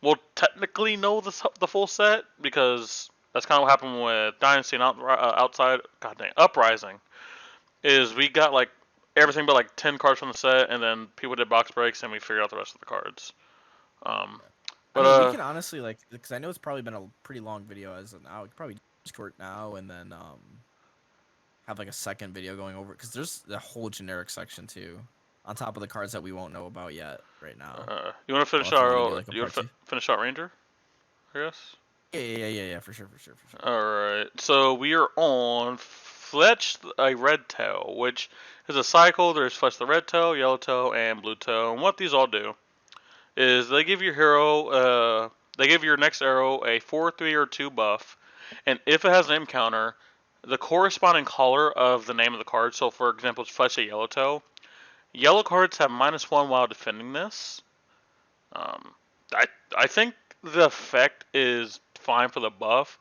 We'll technically know the full set because that's kind of what happened with Dynasty and outside. God dang, Uprising is we got like everything but like 10 cards from the set, and then people did box breaks, and we figured out the rest of the cards. Um, I but mean, we can honestly like, because I know it's probably been a pretty long video as of now. We could probably Discord now and then have like a second video going over it, because there's the whole generic section too, on top of the cards that we won't know about yet right now. You want to We'll finish have to maybe out? do like a You want part to two. finish out Ranger? I guess. Yeah, for sure. All right. So we are on Fletch a Red Tail, which is a cycle. There's Fletch the Red Tail, Yellow Tail, and Blue Tail. And what these all do is they give your hero, they give your next arrow a 4/3 or 2 buff, and if it has an name counter, the corresponding color of the name of the card. So for example, it's Fletch a Yellow Tail. Yellow cards have -1 while defending this. Um, I I think the effect is fine for the buff.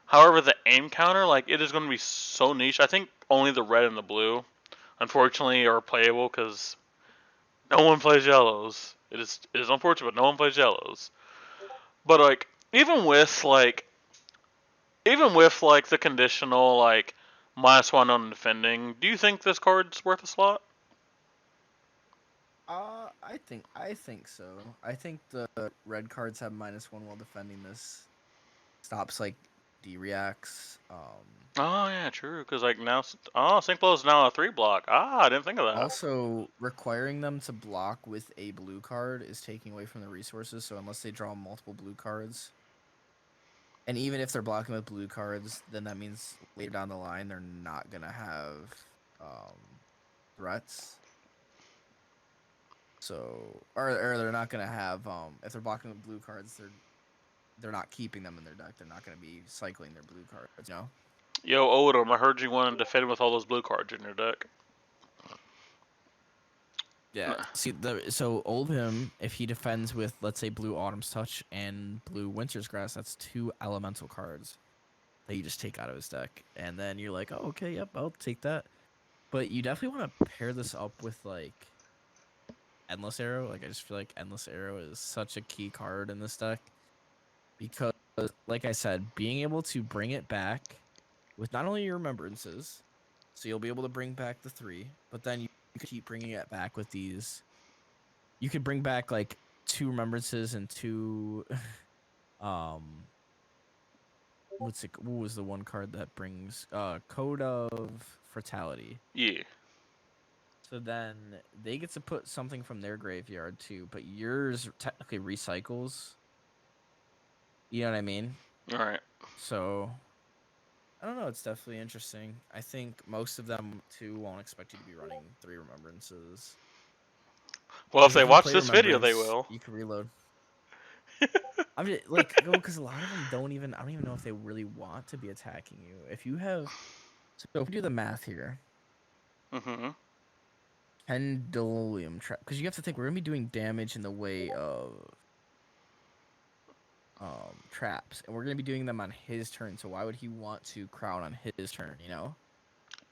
However, the aim counter, like it is going to be so niche. I think only the red and the blue, unfortunately, are playable because no one plays yellows. It is unfortunate, but no one plays yellows. But like even with the conditional like -1 on defending, do you think this card's worth a slot? I think so. I think the red cards have -1 while defending this. Stops like D-reacts. Oh yeah, true. Because like now, Sync Blow is now a 3 block. I didn't think of that. Also, requiring them to block with a blue card is taking away from the resources. So unless they draw multiple blue cards, And even if they're blocking with blue cards, then that means later down the line they're not gonna have um, threats. So, or they're not gonna have if they're blocking with blue cards, they're not keeping them in their deck. They're not gonna be cycling their blue cards. You know. Yo, Odom, I heard you wanted to defend with all those blue cards in your deck. Yeah. See, so Oldhim, if he defends with, let's say, blue Autumn's Touch and blue Winter's Grass, that's 2 elemental cards that you just take out of his deck, and then you're like, oh, okay, yep, I'll take that. But you definitely want to pair this up with like Endless Arrow. Like I just feel like Endless Arrow is such a key card in this deck because, like I said, being able to bring it back with not only your remembrances, so you'll be able to bring back the 3, but then you could keep bringing it back with these. You could bring back like 2 remembrances and 2 what was the one card that brings Code of Fatality. Yeah. So then they get to put something from their graveyard too, but yours technically recycles. You know what I mean? All right. So I don't know. It's definitely interesting. I think most of them too won't expect you to be running 3 remembrances. Well, if they you watch play this video, they will. You can reload. I'm just like, because a lot of them don't even. I don't even know if they really want to be attacking you. If you have, so if we do the math here. Mm-hmm. Pendulum trap, because you have to think we're gonna be doing damage in the way of traps, and we're gonna be doing them on his turn. So why would he want to crown on his turn? You know?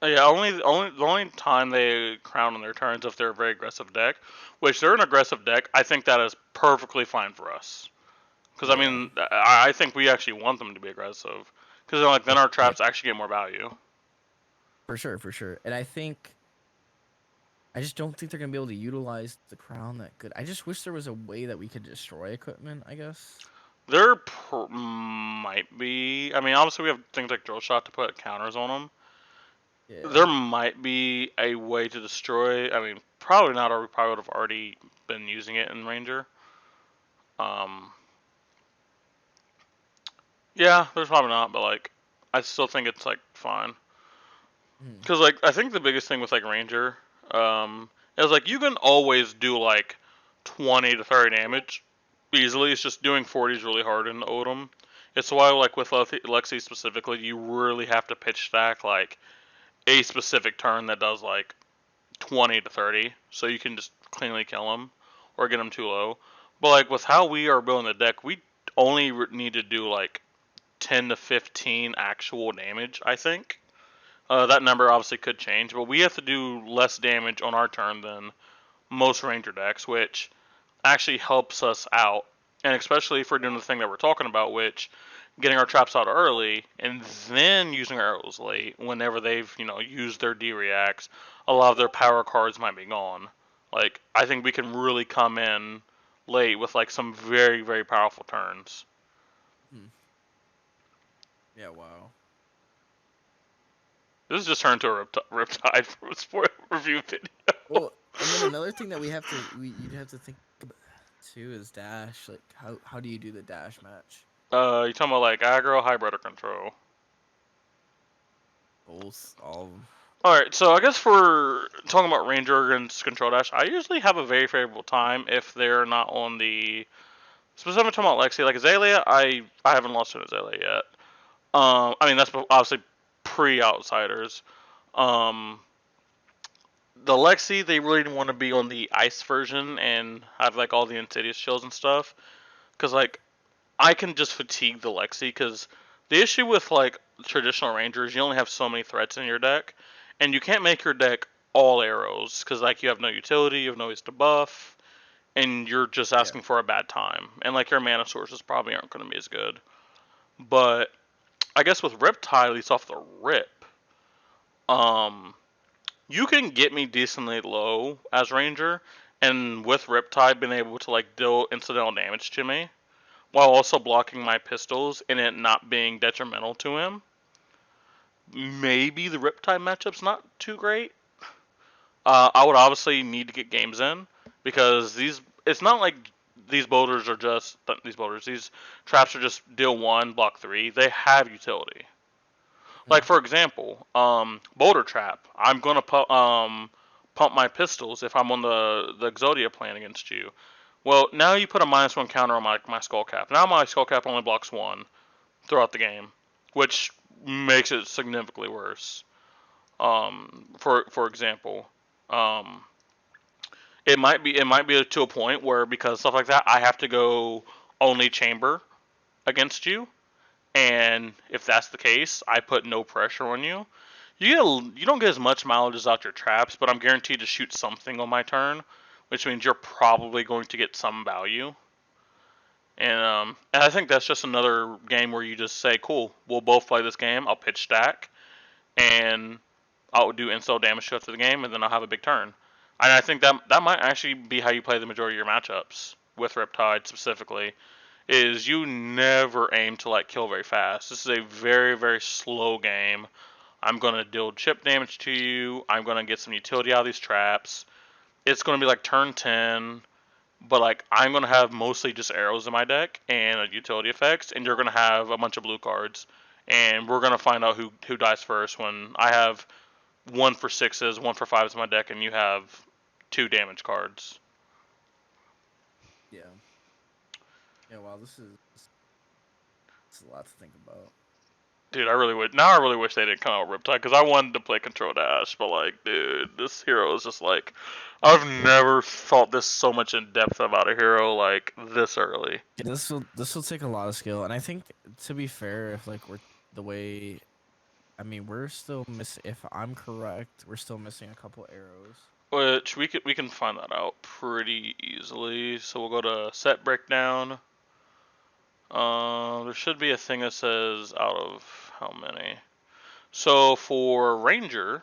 Yeah, the only time they crown on their turns if they're a very aggressive deck, which they're an aggressive deck. I think that is perfectly fine for us. Because I mean, I think we actually want them to be aggressive. Because like then our traps actually get more value. For sure. And I just don't think they're gonna be able to utilize the crown that good. I just wish there was a way that we could destroy equipment. I guess There might be. I mean, obviously we have things like drill shot to put counters on them. Yeah. There might be a way to destroy. I mean, probably not, or we probably would have already been using it in Ranger. Yeah, there's probably not, but like, I still think it's like fine. Because like, I think the biggest thing with like Ranger, is like you can always do like 20 to 30 damage easily. It's just doing 40 is really hard in Odom. It's why like with Lexi specifically, you really have to pitch stack like a specific turn that does like 20 to 30, so you can just cleanly kill him or get him too low. But like with how we are building the deck, we only need to do like 10 to 15 actual damage, I think. That number obviously could change, but we have to do less damage on our turn than most Ranger decks, which actually helps us out. And especially if we're doing the thing that we're talking about, which getting our traps out early and then using our arrows late whenever they've, used their D-reacts, a lot of their power cards might be gone. Like, I think we can really come in late with like some very, very powerful turns. Yeah, wow. This has just turned to a Riptide sport review video. Well, and then another thing that you'd have to think about too is dash. Like, how do you do the dash match? You talking about like aggro, hybrid, or control? Both, all. Alright, so I guess for talking about Ranger against Control Dash, I usually have a very favorable time if they're not on the. Specifically talking about Lexi, like Azalea, I haven't lost to Azalea yet. I mean, that's obviously pre-Outsiders. The Lexi, they really want to be on the Ice version and have like all the Insidious chills and stuff. Because like, I can just fatigue the Lexi, because the issue with like traditional Rangers, you only have so many threats in your deck. And you can't make your deck all arrows, because like you have no utility, you have no ways to buff, and you're just asking for a bad time. And like your mana sources probably aren't going to be as good. But I guess with Riptide, at least off the rip, you can get me decently low as Ranger, and with Riptide being able to like deal incidental damage to me, while also blocking my pistols and it not being detrimental to him. Maybe the Riptide matchup's not too great. I would obviously need to get games in, because it's not like these boulders are just these traps are just deal 1, block 3. They have utility. Like for example, boulder trap. I'm gonna pump my pistols if I'm on the Exodia plan against you. Well, now you put a -1 counter on my skull cap. Now my skull cap only blocks 1 throughout the game, which makes it significantly worse. For example, um, it might be to a point where because stuff like that, I have to go only chamber against you, and if that's the case, I put no pressure on you. You don't get as much mileage as out your traps, but I'm guaranteed to shoot something on my turn, which means you're probably going to get some value. And I think that's just another game where you just say, cool, we'll both play this game. I'll pitch stack, and I'll do install damage to the game, and then I'll have a big turn. And I think that might actually be how you play the majority of your matchups with Riptide specifically. Is you never aim to like kill very fast. This is a very very slow game. I'm gonna deal chip damage to you. I'm gonna get some utility out of these traps. It's gonna be like turn 10, but like I'm gonna have mostly just arrows in my deck and utility effects, and you're gonna have a bunch of blue cards, and we're gonna find out who dies first when I have 1 for 6s, 1 for 5s in my deck, and you have 2 damage cards. Yeah. Yeah. Wow. This is a lot to think about. Dude, I really wish they didn't come out with Riptide because I wanted to play Control Dash, but like, dude, this hero is just like, I've never thought this so much in depth about a hero like this early. Yeah, this will take a lot of skill, and I think to be fair, if like we're the way, I mean, we're still missing. If I'm correct, we're still missing a couple arrows. Which we can find that out pretty easily. So we'll go to set breakdown. There should be a thing that says out of how many. So for Ranger,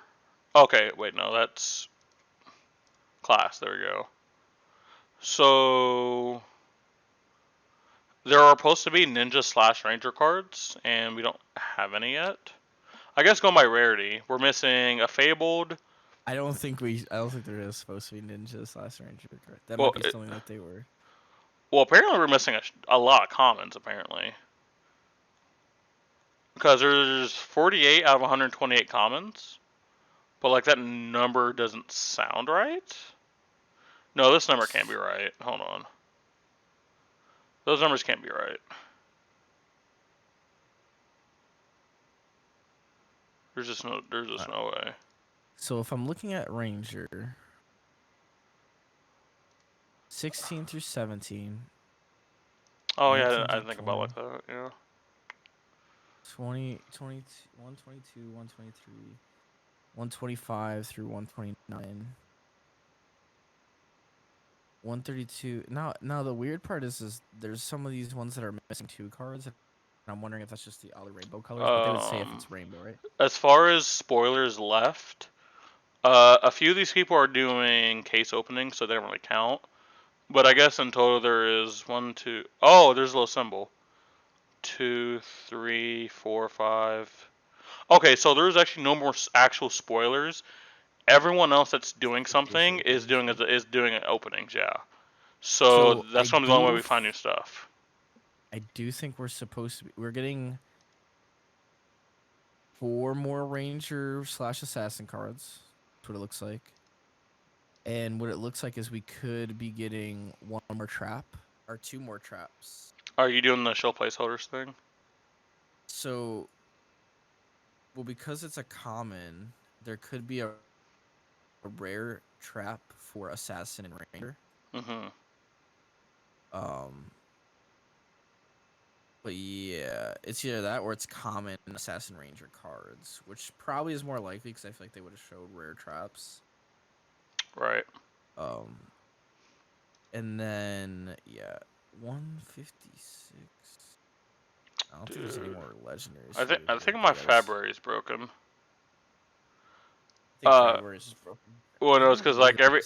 okay, wait, no, that's class. There we go. So there are supposed to be Ninja / Ranger cards, and we don't have any yet. I guess going by rarity, we're missing a Fabled. I don't think there is supposed to be Ninja / Ranger. That Well, might be something that they were. well, apparently we're missing a lot of commons, apparently. Because there's 48 out of 128 commons. But, like, that number doesn't sound right. No, this number can't be right. Hold on. Those numbers can't be right. There's just no way. So if I'm looking at Ranger, 16 through 17. Oh, yeah, I didn't think about it like that, yeah. 20, 22, 122, 123, 125 through 129. 132. Now the weird part is there's some of these ones that are missing 2 cards, and I'm wondering if that's just the other rainbow colors, but they would say if it's rainbow, right? As far as spoilers left, a few of these people are doing case openings, so they don't really count. But I guess in total there is 1, 2. Oh, there's a little symbol. 2, 3, 4, 5. Okay, so there's actually no more actual spoilers. Everyone else that's doing something is doing openings, yeah. So that's gonna be the only way we find new stuff. I do think we're getting 4 more Ranger / Assassin cards. That's what it looks like. And what it looks like is we could be getting 1 more trap or 2 more traps. Are you doing the show placeholders thing? So, well, because it's a common, there could be a rare trap for Assassin and Ranger. Mm-hmm. But yeah, it's either that or it's common Assassin Ranger cards, which probably is more likely because I feel like they would have showed rare traps. Right. And then yeah, 156. I don't think there's any more legendaries. I think my February is broken. I think February is just broken. Well, no, it's because like every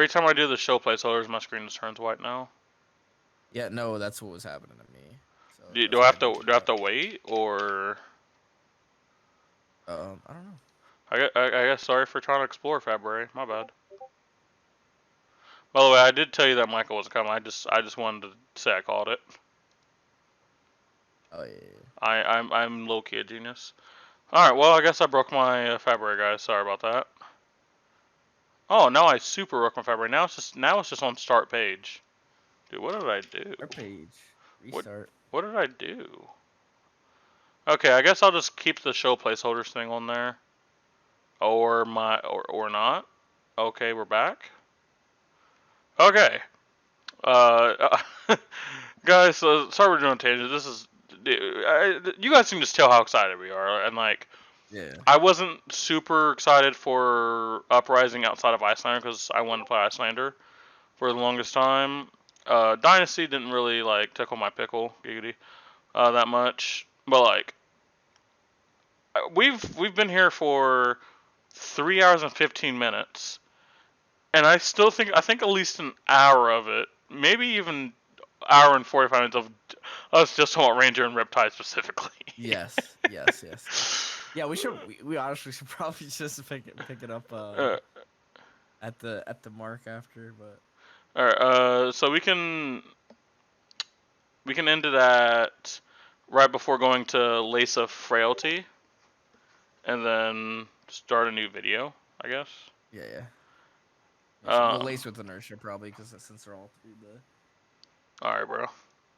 time I do the show placeholders, my screen just turns white now. Yeah, no, that's what was happening to me. So do I have to wait or? I don't know. I guess sorry for trying to explore February. My bad. By the way, I did tell you that Michael was coming. I just wanted to say I called it. Oh yeah. I'm low key a genius. All right. Well, I guess I broke my Fabry, guys. Sorry about that. Oh, now I super broke my Fabry. Now it's just on start page. Dude, what did I do? Our page. What Restart. what did I do? Okay, I guess I'll just keep the show placeholders thing on there. Or not. Okay, we're back. Okay. Uh, guys, sorry we're doing a tangent. This is, you guys can just tell how excited we are, and like, Yeah. I wasn't super excited for Uprising outside of Icelander because I wanted to play Icelander for the longest time. Dynasty didn't really like tickle my pickle, giggity, that much. But like, we've been here for 3 hours and 15 minutes, and I think at least an hour of it, maybe even hour and 45 minutes of us just talking about Ranger and Riptide specifically. Yes. Yes. Yeah, we honestly should probably just pick it up uh, at the mark after, but all right, so we can end it at right before going to Lace of Frailty, and then start a new video, I guess. yeah. Uh, We'll lace with inertia probably because since they're all through the all right, bro.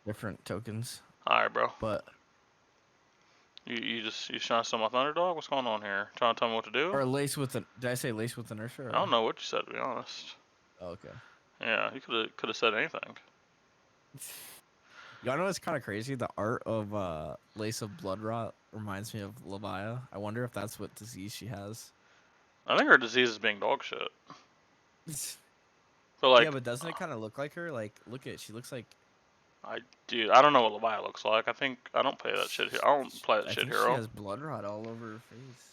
different tokens. All right, bro. But You trying to steal my Thunderdog? What's going on here? Trying to tell me what to do? or lace with did I say lace with inertia? Or? I don't know what you said, to be honest. Oh, okay. Yeah, you could have said anything. Y'all know it's kind of crazy. The art of Lace of Bloodrot reminds me of Levia. I wonder if that's what disease she has. I think her disease is being dog shit. But like, yeah, but doesn't it kind of look like her? Like, look at she looks like. I don't know what Levia looks like. I don't play that shit here. I don't play that shit She hero. has Bloodrot all over her face.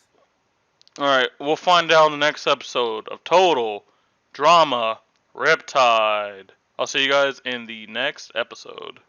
All right, we'll find out in the next episode of Total Drama Riptide. I'll see you guys in the next episode.